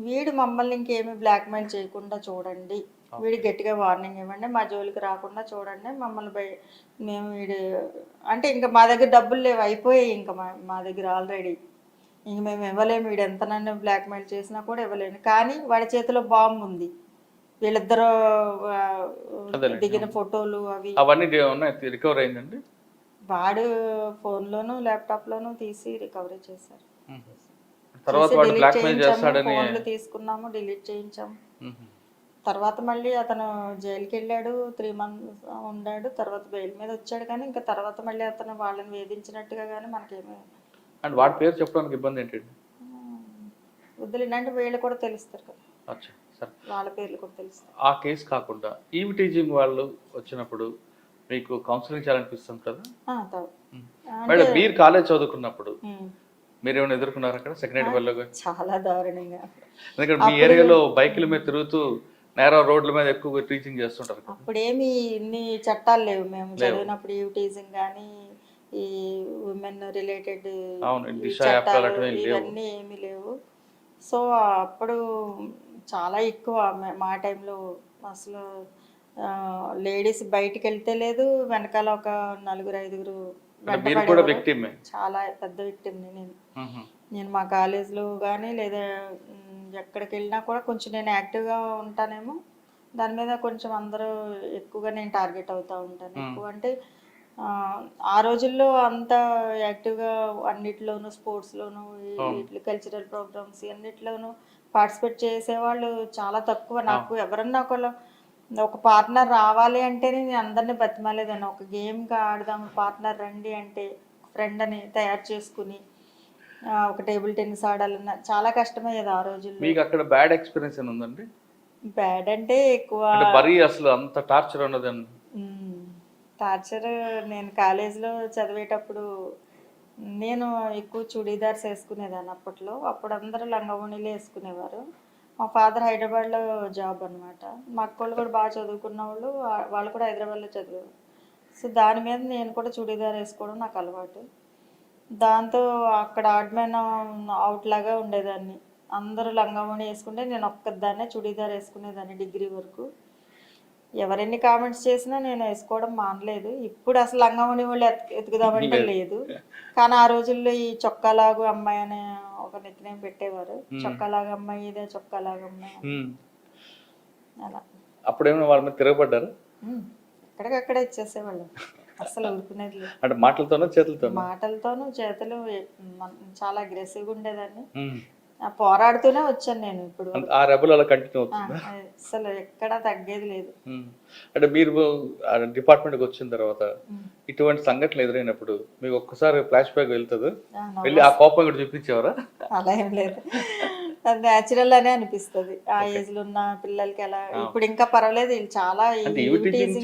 వీడు మమ్మల్ని ఇంకేమి బ్లాక్మెయిల్ చేయకుండా చూడండి, వీడి గట్టిగా వార్నింగ్ ఇవ్వండి, మా జోలికి రాకుండా చూడండి, మమ్మల్ని మేము వీడు అంటే ఇంకా మా దగ్గర డబ్బులు లేవు, అయిపోయాయి ఇంకా మా దగ్గర ఆల్రెడీ, ఇంక మేము ఇవ్వలేము, వీడు ఎంత నన్ను బ్లాక్మెయిల్ చేసినా కూడా ఇవ్వలేను. కానీ వాడి చేతిలో బాంబు ఉంది, వీళ్ళిద్దరూ ఆ, దిగిన ఫోటోలు అవి అవన్నీ రికవర్ అయిందండి. వాడు ఫోన్లోను ల్యాప్టాప్లోను తీసి రికవరీ చేశారు. తర్వాత వాడు బ్లాక్మెయిల్ చేస్తాడని ఫోన్లు తీసుకున్నాము, డిలీట్ చేయించాము. మ్మ్. తర్వాత మళ్ళీ అతను జైలుకి వెళ్ళాడు, 3 months ఉన్నాడు, తర్వాత బెయిల్ మీద వచ్చాడు. కానీ ఇంకా తర్వాత మళ్ళీ అతను వాళ్ళని వేధించినట్టుగా కానీ మనకేమీ అండ్ వాడి పేరు చెప్పడానికి ఇబ్బంది ఏంటండి? వద్దులేండి, వీళ్ళు కూడా తెలుస్తారు కదా, అచ్చా సరే. వాళ్ళ పేర్లు కూడా తెలుస్తారు. ఆ కేసు కాకుండా ఈవి టీజింగ్ వాళ్ళు వచ్చినప్పుడు మీకు కౌన్సిలింగ్ చేయాలనిపిస్తుంది కదా మేడం? మీరు కాలేజ్ చదువుకున్నప్పుడు మీరు ఏమైనా ఎదుర్కొన్నారు అక్కడ సెకండ్ వల్ల? చాలా దారుణంగా. ఎందుకంటే మీ ఏరియాలో బైకుల మీద తిరుగుతూ నేర రోడ్ల మీద ఎక్కువ టీచింగ్ చేస్తుంటారు. అప్పుడేమి ఇన్ని చట్టాలు లేవు, మేము చదివినప్పుడు ఈ టీజింగ్ కానీ ఈ ఉమెన్ రిలేటెడ్ చట్టాలు ఇవన్నీ ఏమీ లేవు. సో అప్పుడు చాలా ఎక్కువ మా టైంలో అసలు లేడీస్ బయటికి వెళ్తే లేదు, వెనకాల ఒక 4-5 చాలా పెద్ద విక్టిమ్ని నేను మా కాలేజ్లో కానీ లేదా ఎక్కడికి వెళ్ళినా కూడా కొంచెం నేను యాక్టివ్గా ఉంటానేమో, దాని మీద కొంచెం అందరూ ఎక్కువగా నేను టార్గెట్ అవుతూ ఉంటాను. ఎక్కువ అంటే ఆ రోజుల్లో అంత యాక్టివ్గా అన్నిట్లోనూ స్పోర్ట్స్లోనూ వీటి కల్చరల్ ప్రోగ్రామ్స్ అన్నిట్లోనూ పార్టిసిపేట్ చేసేవాళ్ళు చాలా తక్కువ. నాకు ఎవరన్నా ఒక పార్ట్నర్ రావాలి అంటేనే నేను అందరినీ బతిమాలేదాన్ని, ఒక గేమ్గా ఆడదాం పార్ట్నర్ రండి అంటే ఫ్రెండ్ అని తయారు చేసుకుని ఒక టేబుల్ టెన్నిస్ ఆడాలన్నా చాలా కష్టమయ్యేది ఆ రోజుల్లో. మీకు అక్కడ బ్యాడ్ ఎక్స్పీరియన్స్ అని ఉందండి? బ్యాడ్ అంటే ఎక్కువ మరీ అసలు అంత టార్చర్ ఉన్నదండి. టార్చర్ నేను కాలేజీలో చదివేటప్పుడు నేను ఎక్కువ చుడీదార్స్ వేసుకునేదాన్ని అప్పట్లో. అప్పుడు అందరూ లంగావోణీలు వేసుకునేవారు. మా ఫాదర్ హైదరాబాద్లో జాబ్ అనమాట. మా అక్కోళ్ళు కూడా బాగా చదువుకున్న వాళ్ళు, వాళ్ళు కూడా హైదరాబాద్లో చదివారు. సో దాని మీద నేను కూడా చుడీదార్ వేసుకోవడం నాకు అలవాటు. దాంతో అక్కడ ఆడ్మెన్ అవుట్ లాగా ఉండేదాన్ని. అందరూ లంగావోణి వేసుకుంటే నేను ఒక్కదాన్నే చుడీదార్ వేసుకునేదాన్ని డిగ్రీ వరకు. ఎవరెన్ని కామెంట్స్ చేసినా నేను వేసుకోవడం మానలేదు. ఇప్పుడు అసలు లంగావోణి వాళ్ళు ఎతుకుదామంటే లేదు. కానీ ఆ రోజుల్లో ఈ చొక్కాలాగు అమ్మాయి అనే ఒక నిక్నేమ్ పెట్టేవారు. చొక్కాలాగా అమ్మాయి, ఇదే చొక్కాలాగా అమ్మాయి అలా. అప్పుడేమో వాళ్ళ మీద తిరగబడ్డారు? ఎక్కడికక్కడే ఇచ్చేసేవాళ్ళు, అసలు ఊరుకునేది లేదు. అంటే మాటలతోనూ చేతులతో? మాటలతోనూ చేతులు చాలా అగ్రెసివ్గా ఉండేదాన్ని. పోరాడుతూనే వచ్చాను నేను. ఇప్పుడు ఆ రెబల్ అలా కంటిన్యూ అవుతుంది, అసలు ఎక్కడా తగ్గేది లేదు. అంటే మీరు డిపార్ట్మెంట్కి వచ్చిన తర్వాత ఇటువంటి సంఘటనలు ఎదురైనప్పుడు మీకు ఒక్కసారి ఫ్లాష్ బ్యాక్ వెళ్తుంది, వెళ్ళి ఆ కోపం కూడా చూపించేవారా? అలా ఏం లేదు, అది న్యాచురల్ అనే అనిపిస్తుంది. ఆ ఏజ్ లో ఉన్న పిల్లలకి అలా. ఇప్పుడు ఇంకా పర్వాలేదు, వీళ్ళు చాలా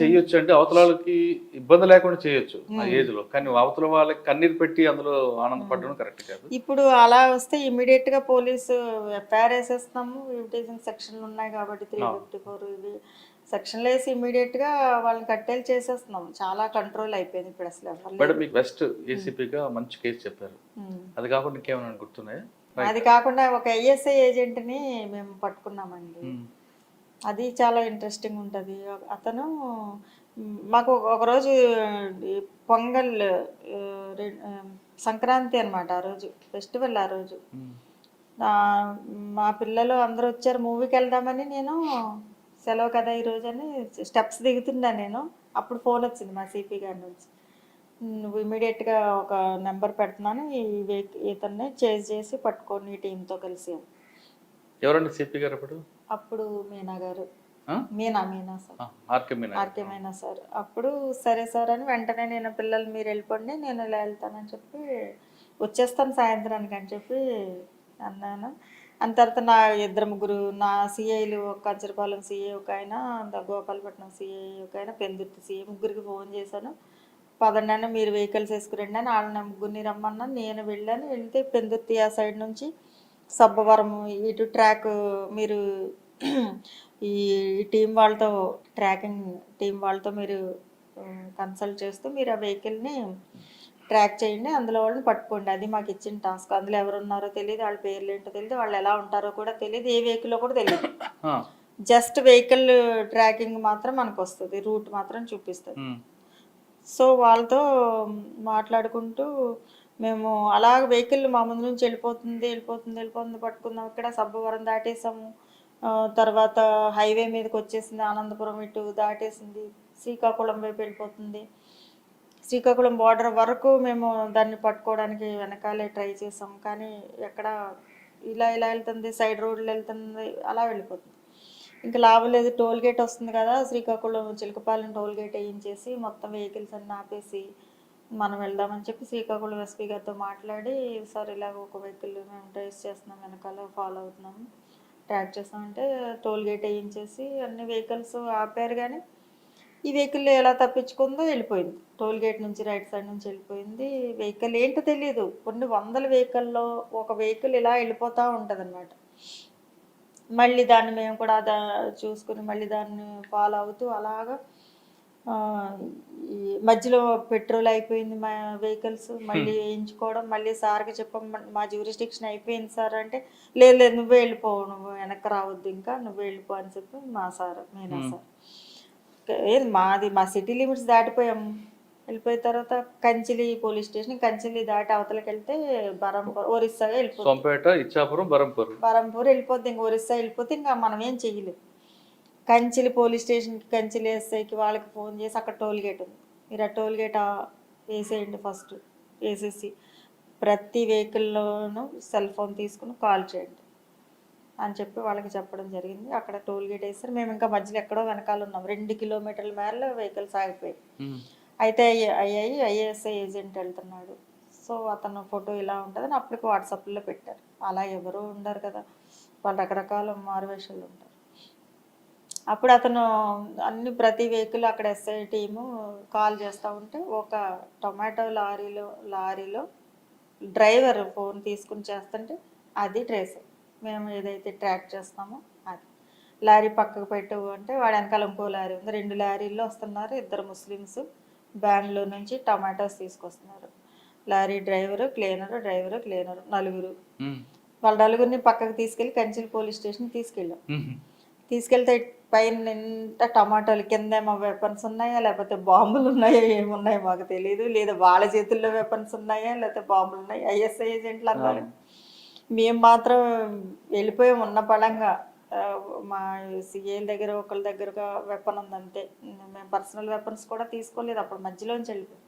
చేయొచ్చు అంటే అవతల వాళ్ళకి ఇబ్బంది లేకుండా చేయొచ్చు ఆ ఏజ్ లో, కానీ అవతల వాళ్ళకి కన్నీరు పెట్టి అందులో ఆనందపడడం కరెక్ట్ కాదు. ఇప్పుడు అలా వస్తే ఇమీడియట్ గా పోలీసు ఎఫ్ఐఆర్ వేసేస్తాము. ఈవిటీజింగ్ సెక్షన్లు ఉన్నాయి కాబట్టి 354 ఇవి సెక్షన్లు వేసి ఇమీడియట్ గా వాళ్ళని కట్టేలు చేసేస్తున్నాం. చాలా కంట్రోల్ అయిపోయింది ఇప్పుడు అసలు. మేడం మీకు వెస్ట్ ఏసీపీగా మంచి కేసు చెప్పారు, అది కాకుండా ఇంకేమైనా గుర్తున్నాయా? అది కాకుండా ఒక ఐఎస్ఐ ఏజెంట్ని మేము పట్టుకున్నామండి. అది చాలా ఇంట్రెస్టింగ్ ఉంటుంది. అతను మాకు ఒకరోజు పొంగల్ సంక్రాంతి అనమాట, ఆ రోజు ఫెస్టివల్. ఆ రోజు మా పిల్లలు అందరూ వచ్చారు, మూవీకి వెళ్దామని. నేను సెలవు కదా ఈరోజు అని స్టెప్స్ దిగుతున్నా నేను. అప్పుడు ఫోన్ వచ్చింది మా సిపి గారి నుంచి, నువ్వు ఇమీడియట్గా ఒక నెంబర్ పెడుతున్నాను, ఇతన్ని చేజ్ చేసి పట్టుకోండి ఈ టీంతో కలిసి. ఎవరండి సిపి గారు అప్పుడు? అప్పుడు మీనా గారు, Meena sir, RK Meena sir. అప్పుడు సరే సార్ అని వెంటనే నేను పిల్లలు మీరు వెళ్ళిపోండి, నేను ఇలా వెళ్తానని చెప్పి వచ్చేస్తాను సాయంత్రానికి అని చెప్పి అన్నాను. అంత తర్వాత నా 2-3 నా సిఐలు, ఒక కంచరపాలెం సిఐ ఒక ఆయన, గోపాలపట్నం సిఐ ఒక ఆయన, పెందుర్తి సిఐ, ముగ్గురికి ఫోన్ చేశాను. పదండి మీరు వెహికల్స్ వేసుకురండి అని. వాళ్ళని ముగ్గురిని రమ్మన్నా. నేను వెళ్ళాను. వెళ్తే పెందుర్తి ఆ సైడ్ నుంచి సబ్బవరం ఇటు ట్రాక్ మీరు ఈ టీం వాళ్ళతో ట్రాకింగ్ టీం వాళ్ళతో మీరు కన్సల్ట్ చేస్తూ మీరు ఆ వెహికల్ని ట్రాక్ చేయండి, అందులో వాళ్ళని పట్టుకోండి. అది మాకు ఇచ్చిన టాస్క్. అందులో ఎవరు ఉన్నారో తెలియదు, వాళ్ళ పేర్లు ఏంటో తెలియదు, వాళ్ళు ఎలా ఉంటారో కూడా తెలియదు, ఏ వెహికల్లో కూడా తెలియదు. జస్ట్ వెహికల్ ట్రాకింగ్ మాత్రం మనకు వస్తుంది, రూట్ మాత్రం చూపిస్తుంది. సో వాళ్ళతో మాట్లాడుకుంటూ మేము అలా వెహికల్ మా ముందు నుంచి వెళ్ళిపోతుంది పట్టుకుందాం. ఇక్కడ సబ్బవరం దాటేసాము, తర్వాత హైవే మీదకి వచ్చేసింది, ఆనందపురం ఇటు దాటేసింది, శ్రీకాకుళం వైపు వెళ్ళిపోతుంది. శ్రీకాకుళం బార్డర్ వరకు మేము దాన్ని పట్టుకోవడానికి వెనకాలే ట్రై చేసాం, కానీ ఎక్కడ ఇలా వెళ్తుంది, సైడ్ రోడ్లు వెళ్తుంది, అలా వెళ్ళిపోతుంది. ఇంకా లాభం లేదు, టోల్ గేట్ వస్తుంది కదా, శ్రీకాకుళం చిలకపాలెం టోల్ గేట్ వేయించేసి మొత్తం వెహికల్స్ అన్ని ఆపేసి మనం వెళ్దామని చెప్పి శ్రీకాకుళం ఎస్పీ గారితో మాట్లాడి, సార్ ఇలాగ ఒక వెహికల్ మేము ట్రేస్ చేస్తున్నాం, వెనకాల ఫాలో అవుతున్నాము, ట్రాక్ చేస్తామంటే టోల్ గేట్ వేయించేసి అన్ని వెహికల్స్ ఆపారు. కానీ ఈ వెహికల్ ఎలా తప్పించుకుందో వెళ్ళిపోయింది, టోల్ గేట్ నుంచి రైట్ సైడ్ నుంచి వెళ్ళిపోయింది. వెహికల్ ఏంటో తెలియదు, కొన్ని వందల వెహికల్లో ఒక వెహికల్ ఇలా వెళ్ళిపోతూ ఉంటుంది అన్నమాట. మళ్ళీ దాన్ని మేము కూడా చూసుకుని మళ్ళీ దాన్ని ఫాలో అవుతూ అలాగా ఈ మధ్యలో పెట్రోల్ అయిపోయింది మా వెహికల్స్, మళ్ళీ వేయించుకోవడం, మళ్ళీ సార్కి చెప్పాం మా జ్యూరిస్డిక్షన్ అయిపోయింది సార్ అంటే, లేదు నువ్వే వెళ్ళిపోవు, నువ్వు వెనక్కి రావద్దు, ఇంకా నువ్వే వెళ్ళిపో అని చెప్పి మా సార్ మీనా సార్. ఏది మా సిటీ లిమిట్స్ దాటిపోయాము. వెళ్ళిపోయిన తర్వాత కంచిలి పోలీస్ స్టేషన్, కంచిలి దాటి అవతలకి వెళ్తే బరంపూర్ ఒరిస్సాగా వెళ్ళిపోతుంది. సోంపేట, ఇచ్చాపురం, బరంపూర్ వెళ్ళిపోతే ఇంకా ఒరిస్సా వెళ్ళిపోతే ఇంకా మనం ఏం చెయ్యలేదు. కంచిలి పోలీస్ స్టేషన్కి, కంచిలి ఎస్ఐకి వాళ్ళకి ఫోన్ చేసి అక్కడ టోల్ గేట్ ఉంది, మీరు ఆ టోల్ గేట్ వేసేయండి, ఫస్ట్ వేసేసి ప్రతి వెహికల్లోనూ సెల్ ఫోన్ తీసుకుని కాల్ చేయండి అని చెప్పి వాళ్ళకి చెప్పడం జరిగింది. అక్కడ టోల్ గేట్ వేస్తారు. మేము ఇంకా మధ్యలో ఎక్కడో వెనకాల ఉన్నాం, 2 కిలోమీటర్ల మేరలో వెహికల్స్ ఆగిపోయాయి. అయితే ఐఏఎస్ఐ ఏజెంట్ వెళ్తున్నాడు, సో అతను ఫోటో ఇలా ఉంటుందని అప్పటికి వాట్సాప్లో పెట్టారు. అలా ఎవరో ఉండరు కదా, వాళ్ళు రకరకాల మారువేషాలు ఉంటారు. అప్పుడు అతను ప్రతి వెహికల్ అక్కడ ఎస్ఐ టీము కాల్ చేస్తూ ఉంటే ఒక టొమాటో లారీలో డ్రైవర్ ఫోన్ తీసుకుని చేస్తుంటే అది ట్రేస్, మేము ఏదైతే ట్రాక్ చేస్తామో అది. లారీ పక్కకు పెట్టు అంటే వాడు వెనకాల ఇంకో లారీ ఉంది, 2 లారీల్లో వస్తున్నారు, 2 ముస్లిమ్స్ బెంగళూరు నుంచి టమాటోస్ తీసుకొస్తున్నారు. లారీ డ్రైవరు, క్లీనరు, నలుగురు. వాళ్ళ నలుగురిని పక్కకు తీసుకెళ్ళి కంచిలి పోలీస్ స్టేషన్ తీసుకెళ్తే పైన ఎంత టమాటాలు, కింద ఏమో వెపన్స్ ఉన్నాయా లేకపోతే బాంబులు ఉన్నాయా ఏమున్నాయో మాకు తెలియదు, లేదా వాళ్ళ చేతుల్లో వెపన్స్ ఉన్నాయా లేకపోతే బాంబులు ఉన్నాయి. ఐఎస్ఐ ఏజెంట్లు అన్నారు. మేము మాత్రం వెళ్ళిపోయాం ఉన్న పడంగా. మా సిఏల దగ్గర ఒకళ్ళ దగ్గరగా వెపన్ ఉంది అంతే, మేము పర్సనల్ వెపన్స్ కూడా తీసుకోలేదు, అప్పుడు మధ్యలోంచి వెళ్ళిపోయాం.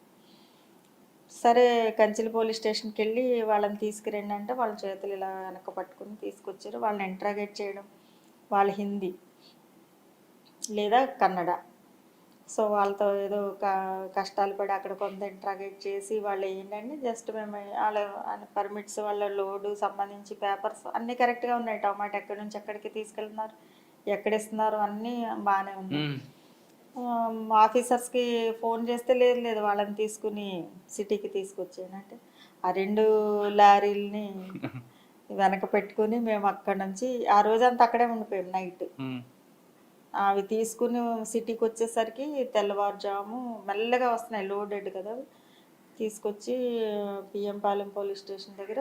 సరే కంచిలి పోలీస్ స్టేషన్కి వెళ్ళి వాళ్ళని తీసుకురండి అంటే వాళ్ళ చేతులు ఇలా వెనక పట్టుకుని తీసుకొచ్చారు. వాళ్ళని ఇంట్రాగేట్ చేయడం, వాళ్ళ హిందీ లేదా కన్నడ, సో వాళ్ళతో ఏదో కష్టాలు పడి అక్కడ కొంత ఇంట్రాగేట్ చేసి వాళ్ళు ఏంటంటే జస్ట్ మేము వాళ్ళ పర్మిట్స్, వాళ్ళ లోడు సంబంధించి పేపర్స్ అన్నీ కరెక్ట్గా ఉన్నాయి. టమాటా ఎక్కడి నుంచి ఎక్కడికి తీసుకెళ్తున్నారు, ఎక్కడ ఇస్తున్నారు అన్నీ బాగానే ఉన్నాయి. ఆఫీసర్స్కి ఫోన్ చేస్తే లేదు వాళ్ళని తీసుకుని సిటీకి తీసుకొచ్చానంటే ఆ 2 లారీలని వెనక పెట్టుకుని మేము అక్కడ నుంచి ఆ రోజంతా అక్కడే ఉండిపోయాం. నైట్ అవి తీసుకుని సిటీకి వచ్చేసరికి తెల్లవారుజాము మెల్లగా వస్తున్నాయి, లోడెడ్ కదా, తీసుకొచ్చి పిఎం పాలెం పోలీస్ స్టేషన్ దగ్గర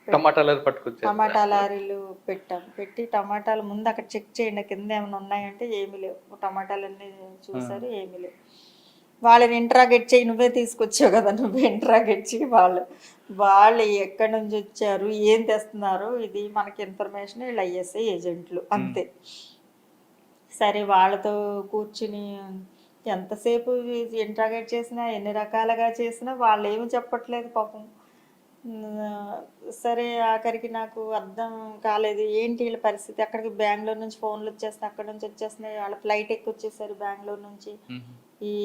టమాటా లారీలు పెట్టి టమాటాలు ముందు అక్కడ చెక్ చేయండి కింద ఏమైనా ఉన్నాయంటే ఏమీ లేవు, టమాటాలన్నీ చూసారు ఏమీ లేవు. వాళ్ళని ఇంట్రాగేట్ చేయి, నువ్వే తీసుకొచ్చావు కదా, నువ్వే ఇంట్రాగేట్ చేయి, వాళ్ళు ఎక్కడి నుంచి వచ్చారు, ఏం తెస్తున్నారు, ఇది మనకి ఇన్ఫర్మేషన్, వీళ్ళు ఐఎస్ఐ ఏజెంట్లు అంతే. సరే వాళ్ళతో కూర్చుని ఎంతసేపు ఇంట్రాగేట్ చేసినా, ఎన్ని రకాలుగా చేసినా వాళ్ళు ఏమి చెప్పట్లేదు పాపం. సరే ఆఖరికి నాకు అర్థం కాలేదు ఏంటి వీళ్ళ పరిస్థితి. అక్కడికి బెంగళూరు నుంచి ఫోన్లు వచ్చేస్తున్నాయి, అక్కడ నుంచి వచ్చేస్తున్నాయి, వాళ్ళ ఫ్లైట్ ఎక్కి వచ్చేసారు బెంగళూరు నుంచి. ఈ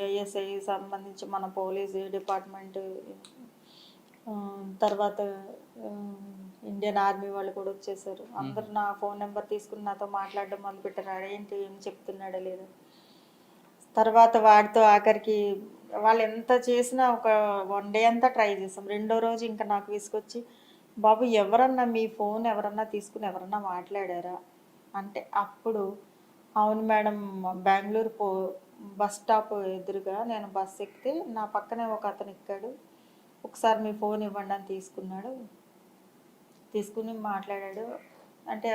ఐఎస్ఐ సంబంధించి మన పోలీస్ డిపార్ట్మెంట్, తర్వాత ఇండియన్ ఆర్మీ వాళ్ళు కూడా వచ్చేసారు. అందరు నా ఫోన్ నెంబర్ తీసుకుని నాతో మాట్లాడడం మొదలుపెట్టారు, ఏంటి ఏం చెప్తున్నాడా లేదా. తర్వాత వాడితో ఆఖరికి వాళ్ళు ఎంత చేసినా ఒక 1 డే అంతా ట్రై చేసాం. 2వ రోజు ఇంకా నాకు విసుకొచ్చి, బాబు ఎవరన్నా మీ ఫోన్ ఎవరన్నా తీసుకుని ఎవరన్నా మాట్లాడారా, అంటే అప్పుడు అవును మేడం, బెంగళూరు బస్ స్టాప్ ఎదురుగా నేను బస్ ఎక్కితే నా పక్కనే ఒక అతను ఎక్కాడు, ఒకసారి మీ ఫోన్ ఇవ్వండి అని తీసుకున్నాడు. తీసుకుని మాట్లాడాడు. అంటే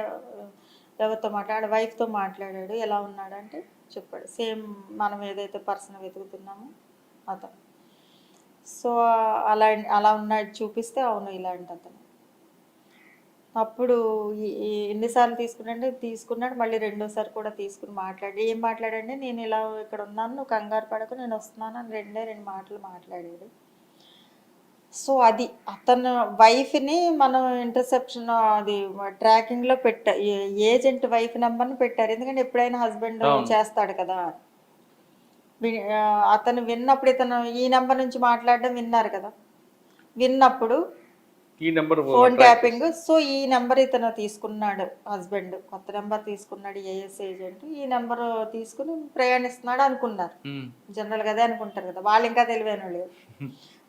ఎవరితో మాట్లాడాడు, వైఫ్తో మాట్లాడాడు. ఎలా ఉన్నాడంటే చెప్పాడు, సేమ్ మనం ఏదైతే పర్సన్ వెతుకుతున్నామో అతను. సో అలా అలా ఉన్నాడు చూపిస్తే, అవును ఇలాంటి అతను. అప్పుడు ఎన్నిసార్లు తీసుకున్నాడు. మళ్ళీ రెండోసారి కూడా తీసుకుని మాట్లాడి, ఏం మాట్లాడండి, నేను ఇలా ఇక్కడ ఉన్నాను, నువ్వు కంగారు పడకు, నేను వస్తున్నాను అని రెండు మాటలు మాట్లాడాడు. సో అది అతను వైఫ్ని మనం ఇంటర్సెప్షన్ అది ట్రాకింగ్లో ఏజెంట్ వైఫ్ నెంబర్ని పెట్టారు. ఎందుకంటే ఎప్పుడైనా హస్బెండ్ చేస్తాడు కదా. అతను విన్నప్పుడు ఇతను ఈ నెంబర్ నుంచి మాట్లాడడం విన్నారు కదా, విన్నప్పుడు ఈ నెంబర్ ఫోన్ ట్యాపింగ్. సో ఈ నెంబర్ ఇతను తీసుకున్నాడు, హస్బెండ్ కొత్త నెంబర్ తీసుకున్నాడు, ఏఎస్ ఏజెంట్. ఈ నెంబర్ తీసుకుని ప్రయాణిస్తున్నాడు అనుకున్నారు. జనరల్గా అదే అనుకుంటారు కదా, వాళ్ళు ఇంకా తెలివైన లేదు.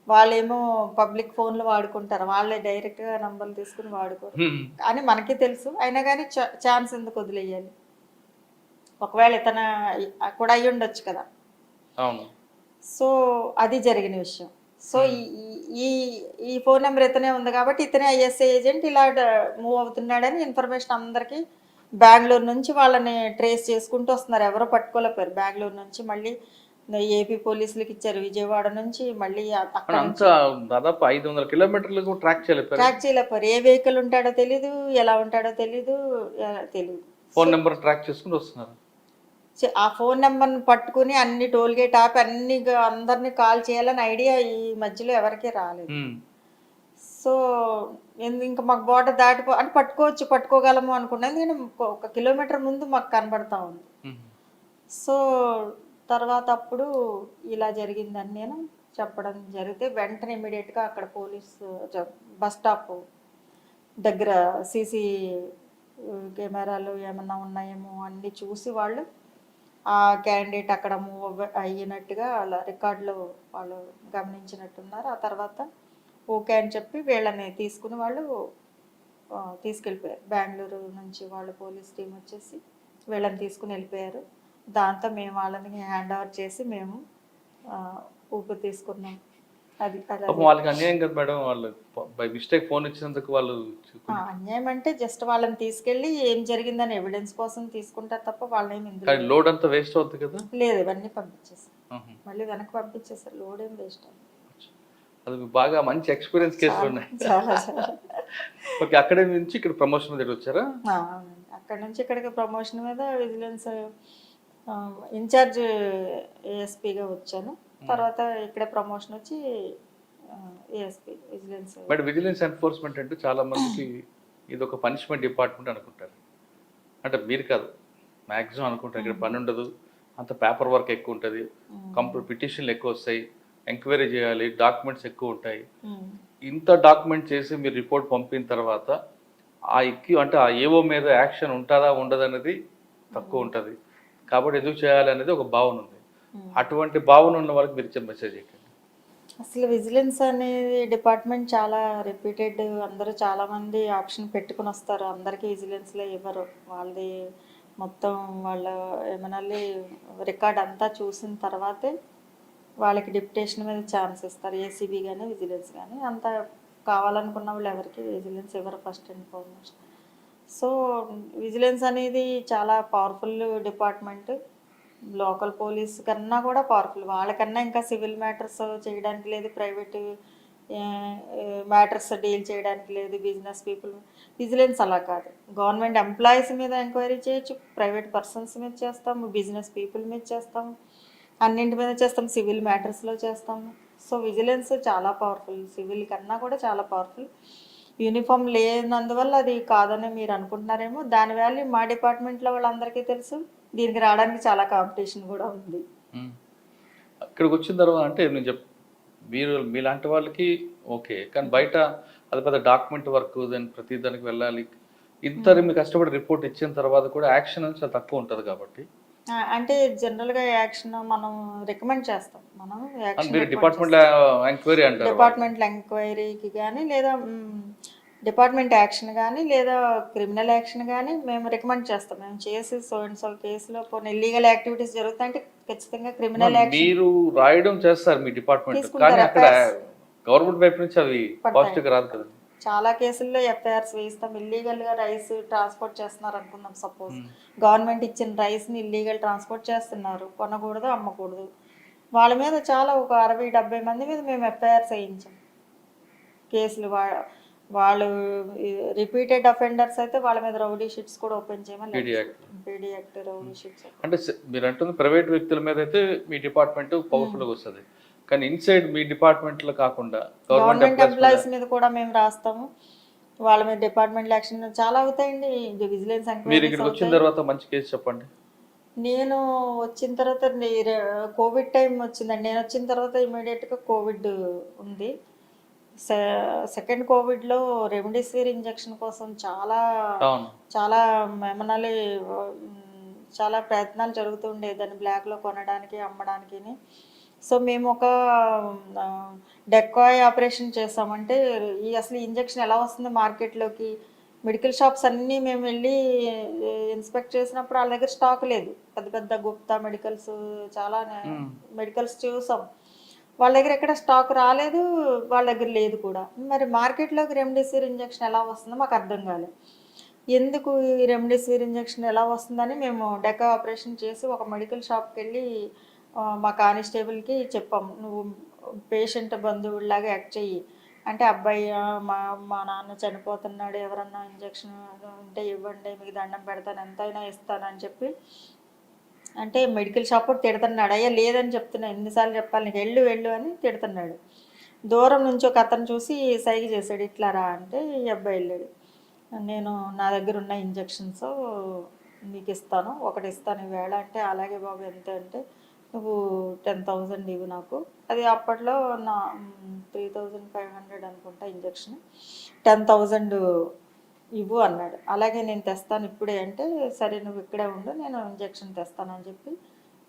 వాళ్ళేమో పబ్లిక్ ఫోన్లు వాడుకుంటారు, వాళ్ళే డైరెక్ట్గా నంబర్లు తీసుకుని వాడుకోరు అని మనకి తెలుసు. అయినా కానీ ఛాన్స్ ఎందుకు వదిలేయాలి, ఒకవేళ ఇతను కూడా అయ్యి ఉండొచ్చు కదా. సో అది జరిగిన విషయం. సో ఈ ఫోన్ నెంబర్ ఇతనే ఉంది కాబట్టి ఇతనే ఐఎస్ఐ ఏజెంట్ ఇలా మూవ్ అవుతున్నాడని ఇన్ఫర్మేషన్ అందరికీ బెంగళూరు నుంచి వాళ్ళని ట్రేస్ చేసుకుంటూ వస్తున్నారు. ఎవరో పట్టుకోలేకపోయారు. బెంగళూరు నుంచి మళ్ళీ ఏపీ పోలీసులకు ఇచ్చారు, విజయవాడ నుంచి మళ్ళీ దాదాపు 500 కిలోమీటర్లు ట్రాక్ చేయలేకపోయారు. ఏ వెహికల్ ఉంటాడో తెలీదు, ఎలా ఉంటాడో తెలీదు. ఫోన్ నెంబర్ ట్రాక్ చేసుకుంటూ వస్తున్నారు. ఆ ఫోన్ నెంబర్ని పట్టుకుని అన్ని టోల్ గేట్ ఆపి అన్ని అందరినీ కాల్ చేయాలని ఐడియా ఈ మధ్యలో ఎవరికీ రాలేదు. సో ఇంకా మాకు బోర్డర్ అంటే పట్టుకోగలము అనుకున్నాను. ఎందుకంటే 1 కిలోమీటర్ ముందు మాకు కనబడతా ఉంది. సో తర్వాత అప్పుడు ఇలా జరిగిందని నేను చెప్పడం జరిగితే వెంటనే ఇమీడియట్గా అక్కడ పోలీసు బస్ స్టాప్ దగ్గర సీసీ కెమెరాలు ఏమన్నా ఉన్నాయేమో అన్నీ చూసి వాళ్ళు ఆ క్యాండిడేట్ అక్కడ మూవ్ అయినట్టుగా అలా రికార్డులో వాళ్ళు గమనించినట్టున్నారు. ఆ తర్వాత ఓకే అని చెప్పి వీళ్ళని తీసుకుని వాళ్ళు తీసుకెళ్ళిపోయారు. బెంగళూరు నుంచి వాళ్ళ పోలీస్ టీం వచ్చేసి వీళ్ళని తీసుకుని వెళ్ళిపోయారు. దాంతో మేము వాళ్ళని హ్యాండ్ ఓవర్ చేసి మేము ఊపిరి తీసుకున్నాం. అది వాళ్ళకి అన్యాయం కదా మేడం, వాళ్ళు బై మిస్టేక్ ఫోన్ ఇచ్చినందుకు వాళ్ళు అన్యాయం అంటే జస్ట్ వాళ్ళని తీసుకెళ్ళి ఏం జరిగిందని ఎవిడెన్స్ కోసం తీసుకుంటారు తప్ప వాళ్ళేమి లోడ్ అంతా వేస్ట్ అవుతుంది కదా. లేదు, ఇవన్నీ పంపించేసారు, మళ్ళీ వెనక్కి పంపించేసారు. లోడ్ ఏం వేస్ట్ అవుతుంది. అది బాగా మంచి ఎక్స్పీరియన్స్ కేసులు ఉన్నాయి. ఓకే, అక్కడ నుంచి ఇక్కడ ప్రమోషన్ మీద వచ్చారా? అక్కడ నుంచి ఇక్కడికి ప్రమోషన్ మీద విజిలెన్స్ ఇన్ఛార్జ్ ఏఎస్పీగా వచ్చాను. తర్వాత ఇక్కడ ప్రమోషన్ వచ్చి ASP vigilance. But vigilance enforcement అంటే చాలా మందికి ఇది ఒక పనిష్మెంట్ డిపార్ట్మెంట్ అనుకుంటారు. అంటే మీరు కాదు, మ్యాక్సిమం అనుకుంటారు ఇక్కడ పని ఉండదు, అంత పేపర్ వర్క్ ఎక్కువ ఉంటుంది, పిటిషన్లు ఎక్కువ వస్తాయి, ఎంక్వైరీ చేయాలి, డాక్యుమెంట్స్ ఎక్కువ ఉంటాయి. ఇంత డాక్యుమెంట్ చేసి మీరు రిపోర్ట్ పంపిన తర్వాత అంటే ఆ ఏవో మీద యాక్షన్ ఉంటుందా ఉండదు అనేది తక్కువ ఉంటుంది. కాబట్టి ఎందుకు చేయాలి అనేది ఒక భావన ఉంది. అటువంటి భావన ఉన్న వాళ్ళకి మీరు ఇచ్చే మెసేజ్ ఏంటండి? అసలు విజిలెన్స్ అనేది డిపార్ట్మెంట్ చాలా రెప్యూటెడ్. అందరూ చాలామంది ఆప్షన్ పెట్టుకుని వస్తారు. అందరికీ విజిలెన్స్లో ఇవ్వరు. వాళ్ళది మొత్తం వాళ్ళ ఏమన్నా రికార్డ్ అంతా చూసిన తర్వాతే వాళ్ళకి డిప్యుటేషన్ మీద ఛాన్స్ ఇస్తారు. ఏసీబీ కానీ విజిలెన్స్ కానీ అంత కావాలనుకున్న వాళ్ళు ఎవరికి విజిలెన్స్ ఇవ్వరు first and foremost. So vigilance అనేది చాలా పవర్ఫుల్ డిపార్ట్మెంట్. లోకల్ పోలీస్ కన్నా కూడా పవర్ఫుల్. వాళ్ళకన్నా ఇంకా సివిల్ మ్యాటర్స్ చేయడానికి లేదు, ప్రైవేట్ మ్యాటర్స్ డీల్ చేయడానికి లేదు. బిజినెస్ పీపుల్ విజిలెన్స్ అలా కాదు. గవర్నమెంట్ ఎంప్లాయీస్ మీద ఎంక్వైరీ చేయొచ్చు, ప్రైవేట్ పర్సన్స్ మీద చేస్తాము, బిజినెస్ పీపుల్ మీద చేస్తాము, అన్నింటి మీద చేస్తాం, సివిల్ మ్యాటర్స్లో చేస్తాము. సో విజిలెన్స్ చాలా పవర్ఫుల్, సివిల్ కన్నా కూడా చాలా పవర్ఫుల్. యూనిఫామ్ లేనందువల్ల అది కాదని మీరు అనుకుంటున్నారేమో. దాని వాల్యూ మా డిపార్ట్మెంట్లో వాళ్ళందరికీ తెలుసు. దీనికి రావడానికి చాలా కాంపిటీషన్ కూడా ఉంది. ఇక్కడికి వచ్చిన తర్వాత అంటే నేను మీరు మీలాంటి వాళ్ళకి ఓకే, కానీ బయట అది పెద్ద డాక్యుమెంట్ వర్క్, దాని ప్రతి దానికి వెళ్ళాలి. ఇంత మీ కష్టపడి రిపోర్ట్ ఇచ్చిన తర్వాత కూడా యాక్షన్ అనేది చాలా తక్కువ ఉంటుంది. కాబట్టి అంటే జనరల్గా యాక్షన్ మనం రికమెండ్ చేస్తాం. మనం డిపార్ట్మెంట్ ఎంక్వైరీ అంటారు. డిపార్ట్మెంట్ ఎంక్వైరీకి కానీ లేదా డిపార్ట్మెంట్ యాక్షన్ కానీ లేదా క్రిమినల్ యాక్షన్ కానీ మేము రికమెండ్ చేస్తాం. మేము చేసి సో అండ్ సో కేసులో కొన్ని ఇల్లీగల్ యాక్టివిటీస్ జరుగుతాయంటే ఖచ్చితంగా క్రిమినల్ యాక్షన్ మీరు రాయడం చేస్తారు మీ డిపార్ట్మెంట్, తీసుకుంటారు, కానీ అక్కడ FIRs. గవర్నమెంట్ వైపు నుంచి అవి పడతాయి. పాజిటివ్ రాదు కదా. చాలా కేసుల్లో ఎఫ్ఐఆర్స్ వేయిస్తాం. ఇల్లీగల్గా రైస్ ట్రాన్స్పోర్ట్ చేస్తున్నారు అనుకుందాం, సపోజ్ గవర్నమెంట్ ఇచ్చిన రైస్ని ఇల్లీగల్ ట్రాన్స్పోర్ట్ చేస్తున్నారు, కొనకూడదు, అమ్మకూడదు, వాళ్ళ మీద చాలా ఒక 60-70 మంది మీద మేము ఎఫ్ఐఆర్స్ వేయించాం కేసులు. వాళ్ళు రిపీటెడ్ అఫెండర్స్ అయితే వాళ్ళ మీద రౌడీ షీట్స్ కూడా ఓపెన్ చేయమని పీడీ యాక్ట్ రౌడీ షీట్స్. అంటే మీరు అంటుంది ప్రైవేట్ వ్యక్తుల మీద అయితే మీ డిపార్ట్మెంట్ పవర్ఫుల్గా వస్తుంది, కానీ ఇన్సైడ్ మీ డిపార్ట్మెంట్లో కాకుండా గవర్నమెంట్ ఎంప్లాయీస్ మీద కూడా మేము రాస్తాము. వాళ్ళ మీద డిపార్ట్మెంట్ యాక్షన్ చాలా అవుతాయండి. విజిలెన్స్ మీరు ఇక్కడికి వచ్చిన తర్వాత మంచి కేసు చెప్పండి. నేను వచ్చిన తర్వాత కోవిడ్ టైం వచ్చిందండి. నేను వచ్చిన తర్వాత ఇమీడియట్గా కోవిడ్ ఉంది. సెకండ్ కోవిడ్లో రెమ్డెసివిర్ ఇంజెక్షన్ కోసం చాలా మెమనాలి చాలా ప్రయత్నాలు జరుగుతుండే దాన్ని బ్లాక్లో కొనడానికి, అమ్మడానికి. సో మేము ఒక డెకాయ్ ఆపరేషన్ చేసామంటే అసలు ఇంజెక్షన్ ఎలా వస్తుంది మార్కెట్లోకి, మెడికల్ షాప్స్ అన్నీ మేము వెళ్ళి ఇన్స్పెక్ట్ చేసినప్పుడు వాళ్ళ దగ్గర స్టాక్ లేదు. పెద్ద పెద్ద గుప్తా మెడికల్స్ చాలా మెడికల్స్ చూసాం, వాళ్ళ దగ్గర ఎక్కడ స్టాక్ రాలేదు, వాళ్ళ దగ్గర లేదు కూడా. మరి మార్కెట్లోకి రెమ్డెసివిర్ ఇంజెక్షన్ ఎలా వస్తుందో మాకు అర్థం కాలేదు. ఎందుకు ఈ రెమ్డెసివిర్ ఇంజెక్షన్ ఎలా వస్తుందని మేము డెకా ఆపరేషన్ చేసి ఒక మెడికల్ షాప్కి వెళ్ళి మా కానిస్టేబుల్కి చెప్పాము, నువ్వు పేషెంట్ బంధువులాగా యాక్ట్ చెయ్యి అంటే, అబ్బాయి మా నాన్న చనిపోతున్నాడు, ఎవరన్నా ఇంజెక్షన్ ఉంటే ఇవ్వండి, మీకు దండం పెడతాను, ఎంతైనా ఇస్తానని చెప్పి అంటే మెడికల్ షాప్ కూడా తిడుతున్నాడు. అయ్యా లేదని చెప్తున్నా, ఎన్నిసార్లు చెప్పాలి నీకు, వెళ్ళు అని తిడుతున్నాడు. దూరం నుంచి ఒక అతను చూసి సైగ చేశాడు, ఇట్లా రా అంటే ఈ అబ్బాయి వెళ్ళాడు. నేను నా దగ్గర ఉన్న ఇంజెక్షన్స్ నీకు ఇస్తాను, ఒకటి ఇస్తాను ఈవేళ అంటే, అలాగే బాబు ఎంత అంటే, నువ్వు 10,000 ఇవ్వు నాకు. అది అప్పట్లో నా 3,500 అనుకుంటా ఇంజెక్షన్. 10,000 ఇవ్వు అన్నాడు. అలాగే నేను తెస్తాను ఇప్పుడే అంటే, సరే నువ్వు ఇక్కడే ఉండు, నేను ఇంజెక్షన్ తెస్తానని చెప్పి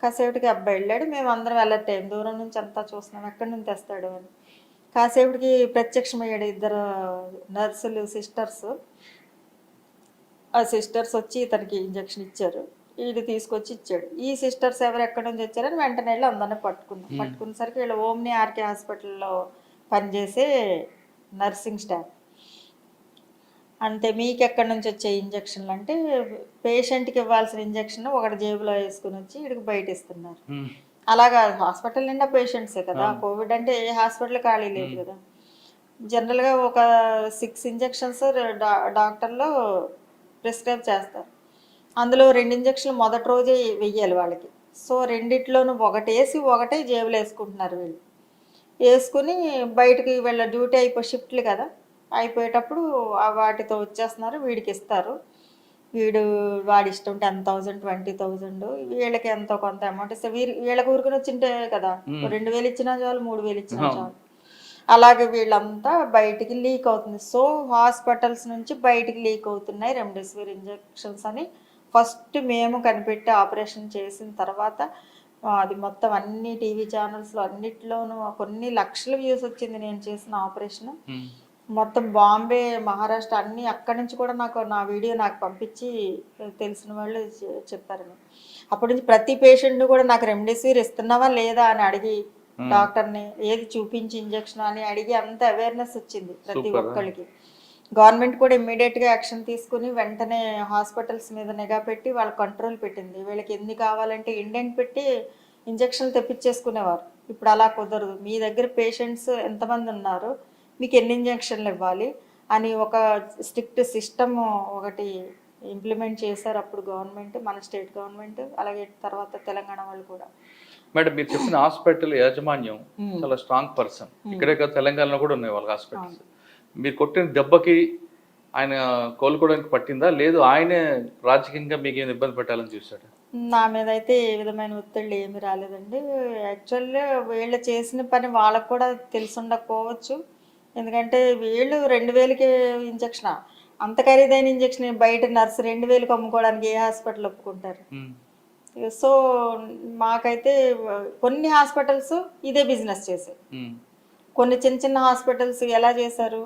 కాసేపటికి అబ్బాయి వెళ్ళాడు. మేము అందరం అలర్ట్ అయ్యాం, దూరం నుంచి అంతా చూస్తున్నాం ఎక్కడి నుంచి తెస్తాడు అని. కాసేపటికి ప్రత్యక్షమయ్యాడు ఇద్దరు నర్సులు, సిస్టర్స్. ఆ సిస్టర్స్ వచ్చి ఇతనికి ఇంజెక్షన్ ఇచ్చారు, వీడు తీసుకొచ్చి ఇచ్చాడు. ఈ సిస్టర్స్ ఎవరు ఎక్కడి నుంచి వచ్చారని వెంటనే వెళ్ళి అందరినీ పట్టుకునేసరికి వీళ్ళు ఓమ్ని ఆర్కే హాస్పిటల్లో పనిచేసే నర్సింగ్ స్టాఫ్. అంతే, మీకు ఎక్కడి నుంచి వచ్చే ఇంజక్షన్లు అంటే, పేషెంట్కి ఇవ్వాల్సిన ఇంజక్షన్ ఒకటి జేబులో వేసుకుని వచ్చి వీడికి బయట ఇస్తున్నారు. అలాగా హాస్పిటల్ నిండా పేషెంట్సే కదా, కోవిడ్ అంటే ఏ హాస్పిటల్ ఖాళీ లేదు కదా. జనరల్గా ఒక 6 ఇంజక్షన్స్ డాక్టర్లు ప్రిస్క్రైబ్ చేస్తారు. అందులో 2 ఇంజక్షన్లు మొదటి రోజే వెయ్యాలి వాళ్ళకి. సో రెండిట్లోనూ ఒకటేసి ఒకటే జేబులో వేసుకుంటున్నారు వీళ్ళు. వేసుకుని బయటకి వీళ్ళ డ్యూటీ అయిపోయి షిఫ్ట్లు కదా, అయిపోయేటప్పుడు వాటితో వచ్చేస్తున్నారు, వీడికి ఇస్తారు. వాడి ఇష్టం 10,000 20,000 వీళ్ళకి ఎంతో కొంత అమౌంట్ ఇస్తే వీళ్ళకి ఊరుకుని వచ్చింటే కదా, 2,000 ఇచ్చినా చాలు, 3,000 ఇచ్చినా చాలు. అలాగే వీళ్ళంతా బయటికి లీక్ అవుతుంది. సో హాస్పిటల్స్ నుంచి బయటికి లీక్ అవుతున్నాయి రెమ్డెసివిర్ ఇంజెక్షన్స్ అని ఫస్ట్ మేము కనిపెట్టి ఆపరేషన్ చేసిన తర్వాత అది మొత్తం అన్ని టీవీ ఛానల్స్లో అన్నిట్లోనూ కొన్ని లక్షల వ్యూస్ వచ్చింది నేను చేసిన ఆపరేషన్. మొత్తం బాంబే, మహారాష్ట్ర అన్నీ అక్కడి నుంచి కూడా నా వీడియో నాకు పంపించి తెలిసిన వాళ్ళు చెప్పారు. అప్పటి నుంచి ప్రతి పేషెంట్ కూడా నాకు రెమ్డెసివిర్ ఇస్తున్నావా లేదా అని అడిగి డాక్టర్ని ఏది చూపించి ఇంజెక్షన్ అని అడిగి అంత అవేర్నెస్ వచ్చింది ప్రతి ఒక్కరికి. గవర్నమెంట్ కూడా ఇమ్మీడియట్గా యాక్షన్ తీసుకుని వెంటనే హాస్పిటల్స్ మీద నిఘా పెట్టి వాళ్ళ కంట్రోల్ పెట్టింది. వీళ్ళకి ఎన్ని కావాలంటే ఇండెంట్ పెట్టి ఇంజక్షన్లు తెప్పించేసుకునేవారు. ఇప్పుడు అలా కుదరదు, మీ దగ్గర పేషెంట్స్ ఎంతమంది ఉన్నారు, మీకు ఎన్ని ఇంజక్షన్లు ఇవ్వాలి అని ఒక స్ట్రిక్ట్ సిస్టమ్ ఒకటి ఇంప్లిమెంట్ చేశారు అప్పుడు గవర్నమెంట్, మన స్టేట్ గవర్నమెంట్, అలాగే తర్వాత తెలంగాణ వాళ్ళు కూడా. మేడం మీరు చెప్పిన హాస్పిటల్ యాజమాన్యం చాలా స్ట్రాంగ్ పర్సన్, ఇక్కడే కాదు తెలంగాణలో కూడా ఉన్నాయి వాళ్ళ హాస్పిటల్స్. మీరు కొట్టిన దెబ్బకి ఆయన కోలుకోవడానికి పట్టిందా, లేదు ఆయనే రాజకీయంగా మీకు ఏం ఇబ్బంది పెట్టాలని చూశాడు? నా మీద అయితే ఏ విధమైన ఒత్తిళ్ళు ఏమి రాలేదండి. యాక్చువల్గా వీళ్ళు చేసిన పని వాళ్ళకు కూడా తెలిసి ఉండకపోవచ్చు. ఎందుకంటే వీళ్ళు 2,000కి ఇంజక్షన్, అంత ఖరీదైన ఇంజక్షన్ బయట నర్సు 2,000కి అమ్ముకోవడానికి ఏ హాస్పిటల్ ఒప్పుకుంటారు? సో మాకైతే కొన్ని హాస్పిటల్స్ ఇదే బిజినెస్ చేసాయి. కొన్ని చిన్న చిన్న హాస్పిటల్స్ ఎలా చేశారు,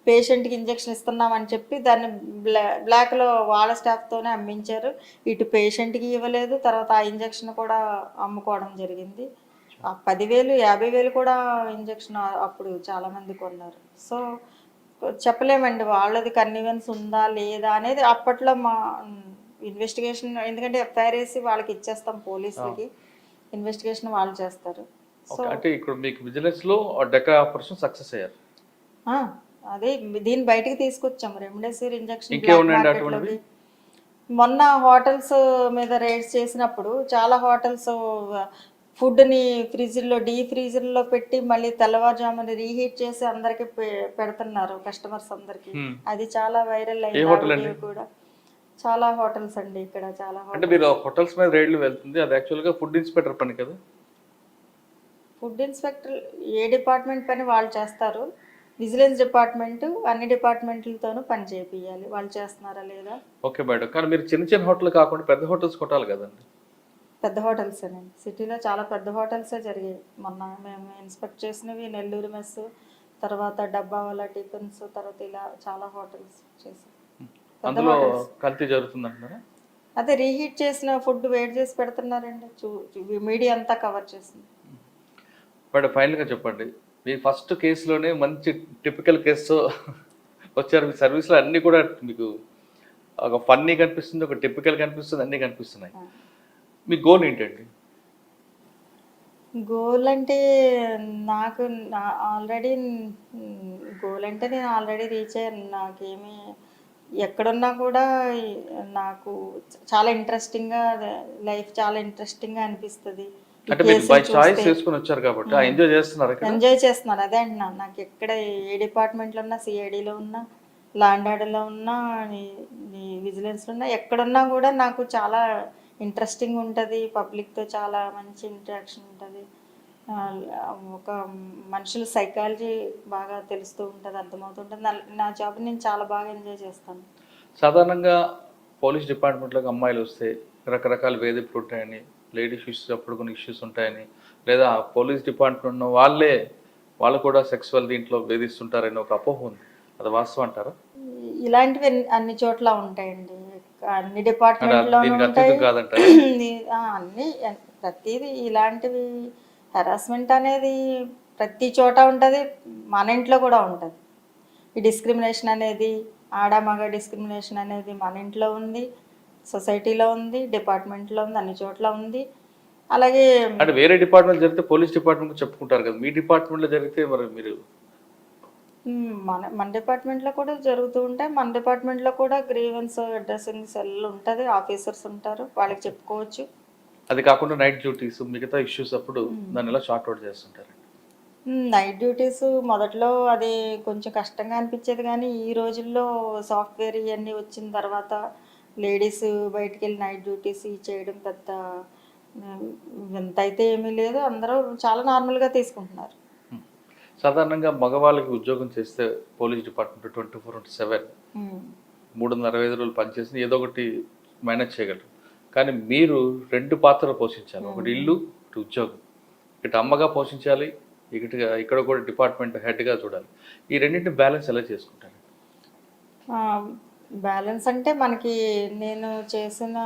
పేషెంట్కి ఇంజెక్షన్ ఇస్తున్నామని చెప్పి దాన్ని బ్లాక్లో వాళ్ళ స్టాఫ్తోనే అమ్మించారు. ఇటు పేషెంట్కి ఇవ్వలేదు, తర్వాత ఆ ఇంజెక్షన్ కూడా అమ్ముకోవడం జరిగింది. ఆ 10,000 50,000 కూడా ఇంజెక్షన్ అప్పుడు చాలామంది కొన్నారు. సో చెప్పలేమండి వాళ్ళది కన్వీనియన్స్ ఉందా లేదా అనేది అప్పట్లో మా ఇన్వెస్టిగేషన్, ఎందుకంటే ఎఫ్ఐఆర్ వేసి వాళ్ళకి ఇచ్చేస్తాం పోలీసులకి, ఇన్వెస్టిగేషన్ వాళ్ళు చేస్తారు. సో అంటే ఇక్కడ మీకు విజిలెన్స్ లో డెకా ఆపరేషన్ సక్సెస్ అయ్యారు. అదే దీన్ని బయటికి తీసుకొచ్చాం, రెమ్డెసివిర్ ఇంజెక్షన్ బ్లాక్ ఇంకేమున్నాయండి మార్కెట్లోకి. అటువంటివి? మొన్న హోటల్స్ మీద రేడ్స్ చేసినప్పుడు చాలా హోటల్స్ ఫుడ్ని డీప్ ఫ్రీజర్లో పెట్టి మళ్ళీ తెల్లవారుజామున రీహీట్ చేసి అందరికి పెడుతున్నారు కస్టమర్స్ అందరికి. అది చాలా వైరల్ ఏ అయింది హోటల్ ఆ అండి? వీడియో కూడా. చాలా హోటల్స్ అండి ఇక్కడ, చాలా అంటే హోటల్స్. మీరు హోటల్స్ మీద రైడ్లు వెళ్తుంది, అది యాక్చువల్గా ఫుడ్ ఇన్స్పెక్టర్ పని కదా? ఫుడ్ ఇన్స్పెక్టర్ ఏ డిపార్ట్మెంట్ పని వాళ్ళు చేస్తారు, విజిలెన్స్ డిపార్ట్మెంట్ అన్ని డిపార్ట్మెంట్లతోనూ పని చేపియాలి, వాళ్ళు చేస్తున్నారా లేదా. ఓకే మేడం, కానీ మీరు చిన్న చిన్న హోటల్ కాకుండా పెద్ద హోటల్స్ కొట్టాలి కదండి? పెద్ద హోటల్స్ అండి, సిటీలో చాలా పెద్ద హోటల్సే జరిగాయి. మొన్న మేము ఇన్స్పెక్ట్ చేసినవి నెల్లూరు మెస్, తర్వాత డబ్బావాలా టిఫిన్స్, తర్వాత ఇలా చాలా హోటల్స్ చేసాం. పెద్ద అందులో హోటల్స్. కల్తీ జరుగుతుంది అంటున్నారా? అదే రీహీట్ చేసిన ఫుడ్ వేడి చేసి పెడుతున్నారండి, మీడియా అంతా కవర్ చేసింది. మేడం ఫైనల్గా చెప్పండి, మీ ఫస్ట్ కేసులోనే మంచి టిపికల్ కేసు వచ్చారు. మీ సర్వీస్లో అన్నీ కూడా మీకు ఒక ఫన్నీ కనిపిస్తుంది, ఒక టిపికల్ కనిపిస్తుంది, అన్నీ కనిపిస్తున్నాయి. మీ గోల్ ఏంటండి? గోల్ అంటే నాకు ఆల్రెడీ గోల్ అంటే నేను ఆల్రెడీ రీచ్ అయ్యాను. నాకేమి ఎక్కడున్నా కూడా నాకు చాలా ఇంట్రెస్టింగ్గా, లైఫ్ చాలా ఇంట్రెస్టింగ్గా అనిపిస్తుంది. అంటే మీరు బై చాయిస్ చేసుకుని వచ్చారు కాబట్టి ఎంజాయ్ చేస్తున్నారు ఇక్కడ? ఎంజాయ్ చేస్తున్నాను, అదే అంటున్నాను. నాకు ఎక్కడ ఏ డిపార్ట్మెంట్లో ఉన్నా, సిఐడిలో ఉన్నా, ల్యాండ్ ఆర్డర్లో ఉన్నా, విజిలెన్స్లో ఉన్నా, ఎక్కడున్నా కూడా నాకు చాలా ఇంట్రెస్టింగ్ ఉంటుంది. పబ్లిక్తో చాలా మంచి ఇంటరాక్షన్ ఉంటుంది. ఒక మనుషుల సైకాలజీ బాగా తెలుస్తూ ఉంటుంది, అర్థమవుతుంటుంది. నా జాబ్ నేను చాలా బాగా ఎంజాయ్ చేస్తాను. సాధారణంగా పోలీస్ డిపార్ట్మెంట్లోకి అమ్మాయిలు వస్తే రకరకాల వేధింపులు ఉంటాయని, లేడీస్ ఇష్యూస్ అప్పుడు కొన్ని ఇష్యూస్ ఉంటాయని, లేదా పోలీస్ డిపార్ట్మెంట్ ఉన్న వాళ్ళు కూడా సెక్సువల్ దీంట్లో వేధిస్తుంటారని ఒక అపోహ ఉంది, అది వాస్తవం అంటారా? ఇలాంటివి అన్ని చోట్ల ఉంటాయండి, అన్ని డిపార్ట్మెంట్లో దీనికి ఉంటాయి. అతీతం కాదంటారా? అన్ని ప్రతిదీ ఇలాంటివి హెరాస్మెంట్ అనేది ప్రతి చోట ఉంటుంది, మన ఇంట్లో కూడా ఉంటుంది. ఈ డిస్క్రిమినేషన్ అనేది, ఆడ మగ డిస్క్రిమినేషన్ అనేది మన ఇంట్లో ఉంది, సొసైటీలో ఉంది, డిపార్ట్మెంట్లో ఉంది, అన్ని చోట్ల ఉంది. అలాగే అంటే వేరే డిపార్ట్మెంట్ జరిగితే పోలీస్ డిపార్ట్మెంట్ చెప్పుకుంటారు కదా, మీ డిపార్ట్మెంట్లో జరిగితే మరి మీరు? మన డిపార్ట్మెంట్లో కూడా జరుగుతూ ఉంటాయి. మన డిపార్ట్మెంట్లో కూడా గ్రీవెన్స్ అడ్రసింగ్ సెల్ ఉంటుంది, ఆఫీసర్స్ ఉంటారు, వాళ్ళకి చెప్పుకోవచ్చు. అది కాకుండా నైట్ డ్యూటీస్, మిగతా ఇష్యూస్ అప్పుడు దాన్ని ఎలా షార్ట్ అవుట్ చేస్తుంటారు? నైట్ డ్యూటీస్ మొదట్లో అది కొంచెం కష్టంగా అనిపించేది, కానీ ఈ రోజుల్లో సాఫ్ట్వేర్ ఇవన్నీ వచ్చిన తర్వాత లేడీస్ బయటికి వెళ్ళి నైట్ డ్యూటీస్ చేయడం పెద్ద వింత అయితే ఏమీ లేదు, అందరూ చాలా నార్మల్గా తీసుకుంటున్నారు. సాధారణంగా మగవాళ్ళకి ఉద్యోగం చేస్తే పోలీస్ డిపార్ట్మెంట్ 24/7 365 రోజులు పనిచేసి ఏదో ఒకటి మేనేజ్ చేయగలరు. కానీ మీరు 2 పాత్రలు పోషించాలి, ఒకటి ఇల్లు, ఇటు ఉద్యోగం. ఇటు అమ్మగా పోషించాలి, ఇక్కడ కూడా డిపార్ట్మెంట్ హెడ్గా చూడాలి. ఈ రెండింటిని బ్యాలెన్స్ ఎలా చేసుకుంటారు? బ్యాలెన్స్ అంటే మనకి నేను చేసిన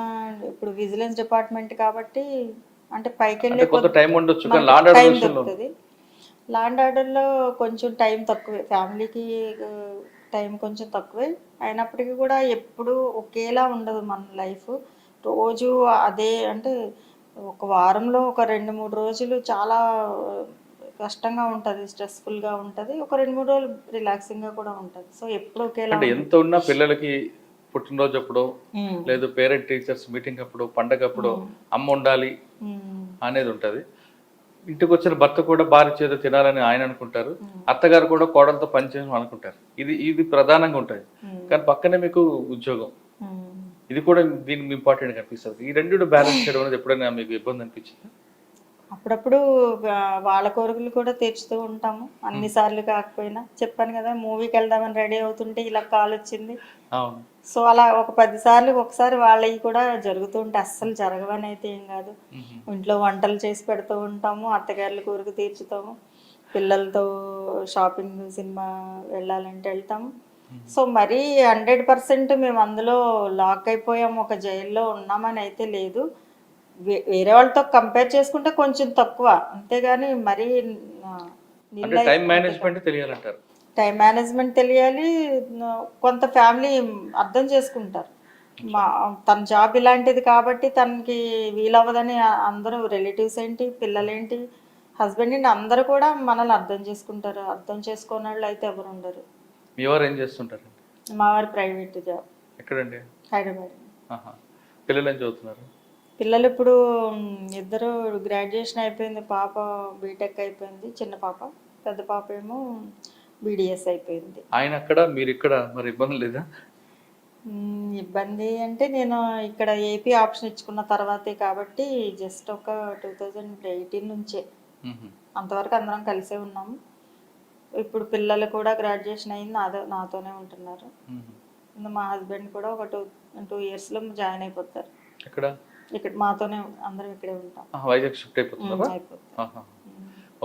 ఇప్పుడు విజిలెన్స్ డిపార్ట్మెంట్ కాబట్టి అంటే పైకి వెళ్ళే కొంత టైం ఉండొచ్చు, కానీ టైం దొరుకుతుంది. ల్యాండ్ ఆర్డర్లో కొంచెం టైం తక్కువే, ఫ్యామిలీకి టైం కొంచెం తక్కువే అయినప్పటికీ కూడా ఎప్పుడు ఒకేలా ఉండదు మన లైఫ్. రోజు అదే అంటే ఒక వారంలో ఒక 2-3 రోజులు చాలా కష్టంగా ఉంటుంది, స్ట్రెస్ఫుల్గా ఉంటుంది, ఒక 2-3 రోజులు రిలాక్సింగ్గా కూడా ఉంటుంది. సో ఎప్పుడు ఒకేలా అంటే ఎంత ఉన్నా పిల్లలకి పుట్టినరోజు అప్పుడు, లేదు పేరెంట్ టీచర్స్ మీటింగ్ అప్పుడు, పండగ అప్పుడు అమ్మ ఉండాలి అనేది ఉంటుంది. ఇంటికి వచ్చిన భర్త కూడా భార్య చేత తినాలని ఆయన అనుకుంటారు, అత్తగారు కూడా కోడలతో పనిచేయడం అనుకుంటారు. ఇది ప్రధానంగా ఉంటుంది. కానీ పక్కనే మీకు ఉద్యోగం, ఇది కూడా దీనికి ఇంపార్టెంట్ అనిపిస్తుంది. ఈ రెండు బ్యాలెన్స్ చేయడం అనేది ఎప్పుడైనా మీకు ఇబ్బంది అనిపించింది? అప్పుడప్పుడు వాళ్ళ కోరికలు కూడా తీర్చుతూ ఉంటాము, అన్నిసార్లు కాకపోయినా. చెప్పాను కదా, మూవీకి వెళ్దామని రెడీ అవుతుంటే ఇలా కాల్ వచ్చింది. సో అలా ఒక 10 సార్లు ఒకసారి వాళ్ళవి కూడా జరుగుతూ ఉంటే అస్సలు జరగవని అయితే ఏం కాదు. ఇంట్లో వంటలు చేసి పెడుతూ ఉంటాము, అత్తగారుల కోరిక తీర్చుతాము. పిల్లలతో షాపింగ్ సినిమా వెళ్ళాలంటే వెళ్తాము. సో మరీ 100% మేము అందులో లాక్ అయిపోయాము, ఒక జైల్లో ఉన్నామని అయితే లేదు. వేరే వాళ్ళతో కంపేర్ చేసుకుంటే కొంచెం తక్కువ, అంతేగాని మరీ అంటే టైం మేనేజ్మెంట్ తెలియాలంటారు. టైం మేనేజ్మెంట్ తెలియాలి. కొంత ఫ్యామిలీ అర్థం చేసుకుంటారు. మా తన జాబ్ ఇలాంటిది కాబట్టి తనకి వీలవ్వదని అందరూ రిలేటివ్స్ ఏంటి, పిల్లలేంటి, హస్బెండ్ ఏంటి, అందరూ కూడా మనల్ని అర్థం చేసుకుంటారు. అర్థం చేసుకునే వాళ్ళు అయితే ఎవరు ఉండరు. మీ వారు ఏం చేస్తుంటారండి? మా వారు ప్రైవేట్ జాబ్. ఎక్కడండి? హైదరాబాద్. పిల్లలు ఏం చదువుతున్నారు? పిల్లలు ఇప్పుడు ఇద్దరు గ్రాడ్యుయేషన్ అయిపోయింది. పాప బీటెక్ అయిపోయింది, చిన్న పాప. పెద్ద పాప ఏమో బీడిఎస్ అయిపోయింది. ఆయన అక్కడ, మీరు ఇక్కడ, మరి ఇబ్బంది లేదా? ఇబ్బంది అంటే నేను ఇక్కడ ఏపీ ఆప్షన్ ఇచ్చుకున్న తర్వాతే కాబట్టి జస్ట్ ఒక 2018 నుంచే, అంతవరకు అందరం కలిసే ఉన్నాము. ఇప్పుడు పిల్లలు కూడా గ్రాడ్యుయేషన్ అయింది, నాతోనే ఉంటున్నారు. మా హస్బెండ్ కూడా ఒక 2 yearsలో జాయిన్ అయిపోతారు. ఇక్కడ మాతోనే అందరం ఇక్కడే ఉంటాం. వైజాగ్ షిఫ్ట్ అయిపోతున్నారు.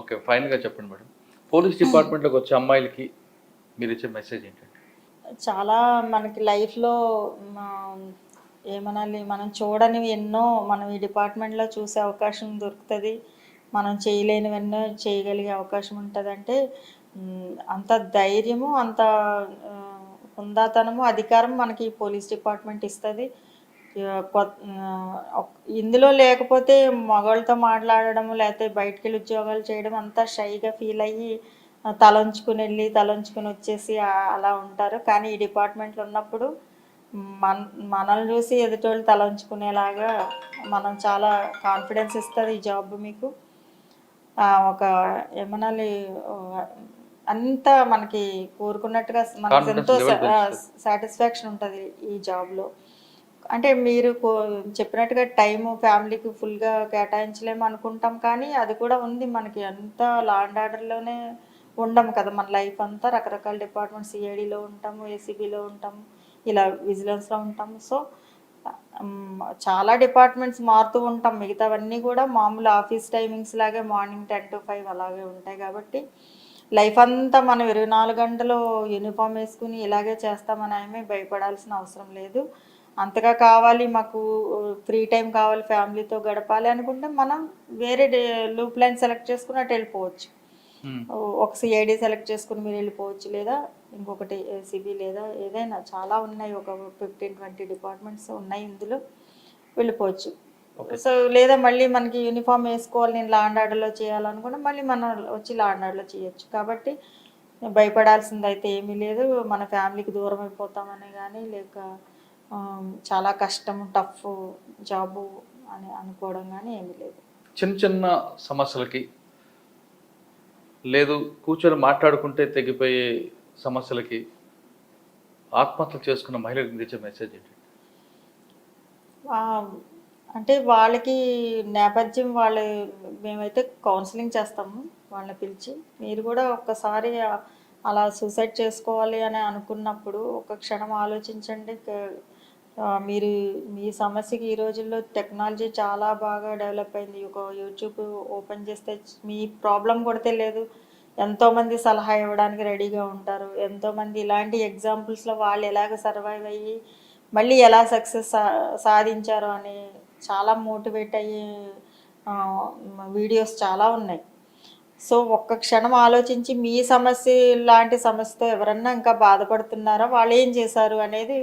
ఓకే, ఫైనల్గా చెప్పండి మేడం, పోలీస్ డిపార్ట్మెంట్లోకి వచ్చే అమ్మాయిలకి మీరు ఇచ్చే మెసేజ్ ఏంటంటే? చాలా మనకి లైఫ్లో ఏమనాలి, మనం చూడనివి ఎన్నో మనం ఈ డిపార్ట్మెంట్లో చూసే అవకాశం దొరుకుతుంది. మనం చేయలేనివెన్నో చేయగలిగే అవకాశం ఉంటుంది. అంటే అంత ధైర్యము, అంత హుందాతనము, అధికారం మనకి పోలీస్ డిపార్ట్మెంట్ ఇస్తుంది. ఇందులో లేకపోతే మగవాళ్ళతో మాట్లాడడం, లేకపోతే బయటికి వెళ్ళి ఉద్యోగాలు చేయడం అంతా షైగా ఫీల్ అయ్యి తలంచుకుని వెళ్ళి తలంచుకుని వచ్చేసి అలా ఉంటారు. కానీ ఈ డిపార్ట్మెంట్లో ఉన్నప్పుడు మనల్ని చూసి ఎదుటోళ్ళు తలంచుకునేలాగా మనం చాలా కాన్ఫిడెన్స్ ఇస్తుంది ఈ జాబ్. మీకు ఒక ఏమనాలి, అంతా మనకి కోరుకున్నట్టుగా మనకి ఎంతో సాటిస్ఫాక్షన్ ఉంటుంది ఈ జాబ్లో. అంటే మీరు చెప్పినట్టుగా టైము ఫ్యామిలీకి ఫుల్గా కేటాయించలేము అనుకుంటాం, కానీ అది కూడా ఉంది మనకి. అంతా లా అండ్ ఆర్డర్లోనే ఉండము కదా, మన లైఫ్ అంతా రకరకాల డిపార్ట్మెంట్, సిఐడిలో ఉంటాము, ఏసీబీలో ఉంటాము, ఇలా విజిలెన్స్లో ఉంటాము. సో చాలా డిపార్ట్మెంట్స్ మారుతూ ఉంటాం. మిగతావన్నీ కూడా మామూలు ఆఫీస్ టైమింగ్స్ లాగే మార్నింగ్ 10 to 5 అలాగే ఉంటాయి. కాబట్టి లైఫ్ అంతా మనం 24 గంటలు యూనిఫామ్ వేసుకుని ఇలాగే చేస్తామని ఏమీ భయపడాల్సిన అవసరం లేదు. అంతగా కావాలి, మాకు ఫ్రీ టైం కావాలి, ఫ్యామిలీతో గడపాలి అనుకుంటే మనం వేరే లూప్ లైన్ సెలెక్ట్ చేసుకుని అటు వెళ్ళిపోవచ్చు. ఒక సిఐడి సెలెక్ట్ చేసుకుని మీరు వెళ్ళిపోవచ్చు, లేదా ఇంకొకటి ఏసీబీ, లేదా ఏదైనా చాలా ఉన్నాయి, ఒక 15-20 డిపార్ట్మెంట్స్ ఉన్నాయి, ఇందులో వెళ్ళిపోవచ్చు. సో లేదా మళ్ళీ మనకి యూనిఫామ్ వేసుకోవాలి, నేను లా అండ్ ఆర్డర్లో చేయాలనుకుంటే మళ్ళీ మనం వచ్చి లా అండ్ ఆర్డర్లో చేయొచ్చు. కాబట్టి భయపడాల్సింది అయితే ఏమీ లేదు. మన ఫ్యామిలీకి దూరం అయిపోతామని కానీ, లేక చాలా కష్టం, టఫ్ జాబు అని అనుకోవడం కానీ ఏమీ లేదు. చిన్న చిన్న సమస్యలకి, లేదు కూర్చొని మాట్లాడుకుంటే తెగిపోయే సమస్యలకి ఆత్మహత్య చేసుకున్న మహిళలకు ఇచ్చే మెసేజ్ ఏంటి? అంటే వాళ్ళకి నేపథ్యం, మేమైతే కౌన్సిలింగ్ చేస్తాము వాళ్ళని పిలిచి. మీరు కూడా ఒక్కసారి అలా సూసైడ్ చేసుకోవాలి అని అనుకున్నప్పుడు ఒక క్షణం ఆలోచించండి. మీరు మీ సమస్యకి ఈ రోజుల్లో టెక్నాలజీ చాలా బాగా డెవలప్ అయింది. ఒక యూట్యూబ్ ఓపెన్ చేస్తే మీ ప్రాబ్లం కొడితే లేదు, ఎంతోమంది సలహా ఇవ్వడానికి రెడీగా ఉంటారు. ఎంతోమంది ఇలాంటి ఎగ్జాంపుల్స్లో వాళ్ళు ఎలాగ సర్వైవ్ అయ్యి మళ్ళీ ఎలా సక్సెస్ సాధించారు అని చాలా మోటివేట్ అయ్యే వీడియోస్ చాలా ఉన్నాయి. సో ఒక్క క్షణం ఆలోచించి మీ సమస్య లాంటి సమస్యతో ఎవరన్నా ఇంకా బాధపడుతున్నారా, వాళ్ళు ఏం చేశారు అనేది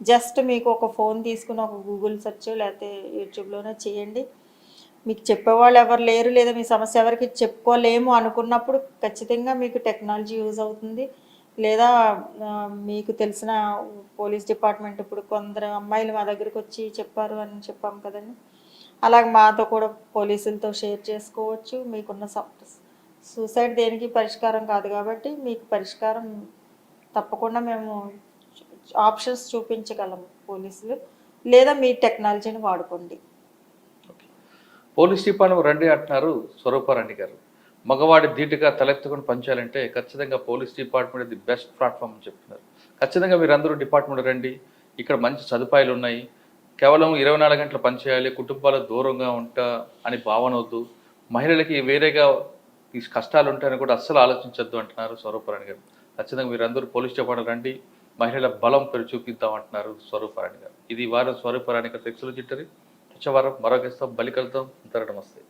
జస్ట్ మీకు ఒక ఫోన్ తీసుకుని ఒక గూగుల్ సెర్చ్ లేకపోతే యూట్యూబ్లోనే చేయండి. మీకు చెప్పేవాళ్ళు ఎవరు లేరు, లేదా మీ సమస్య ఎవరికి చెప్పుకోలేము అనుకున్నప్పుడు ఖచ్చితంగా మీకు టెక్నాలజీ యూజ్ అవుతుంది. లేదా మీకు తెలిసిన పోలీస్ డిపార్ట్మెంట్, ఇప్పుడు కొందరు అమ్మాయిలు మా దగ్గరికి వచ్చి చెప్పారు అని చెప్పాం కదండి, అలాగే మాతో కూడా పోలీసులతో షేర్ చేసుకోవచ్చు. మీకున్న సూసైడ్ దేనికి పరిష్కారం కాదు కాబట్టి మీకు పరిష్కారం తప్పకుండా మేము ఆప్షన్స్ చూపించగలము పోలీసులు, లేదా మీ టెక్నాలజీని వాడుకోండి. పోలీస్ డిపార్ట్మెంట్ రండి అంటున్నారు స్వరూపారాణి గారు. మగవాడి ధీటుగా తలెత్తుకొని పనిచేయాలంటే ఖచ్చితంగా police department the best platform అని చెప్తున్నారు. ఖచ్చితంగా మీరందరూ డిపార్ట్మెంట్ రండి, ఇక్కడ మంచి సదుపాయాలు ఉన్నాయి. కేవలం 24 గంటలు పనిచేయాలి, కుటుంబాలకు దూరంగా ఉంటా అని భావన వద్దు. మహిళలకి వేరేగా ఈ కష్టాలు ఉంటాయని కూడా అస్సలు ఆలోచించొద్దు అంటున్నారు స్వరూపరాణి గారు. ఖచ్చితంగా మీరందరూ పోలీస్ డిపార్ట్మెంట్ రండి, మహిళల బలం చూపిద్దాం అంటున్నారు స్వరూపరాణి గారు. ఇది వారం స్వరూపరాణి గారు సెక్సులు చిట్టరి. వచ్చే వారం మరో గెస్ట్తో బలి కలుద్దాం. నమస్తే.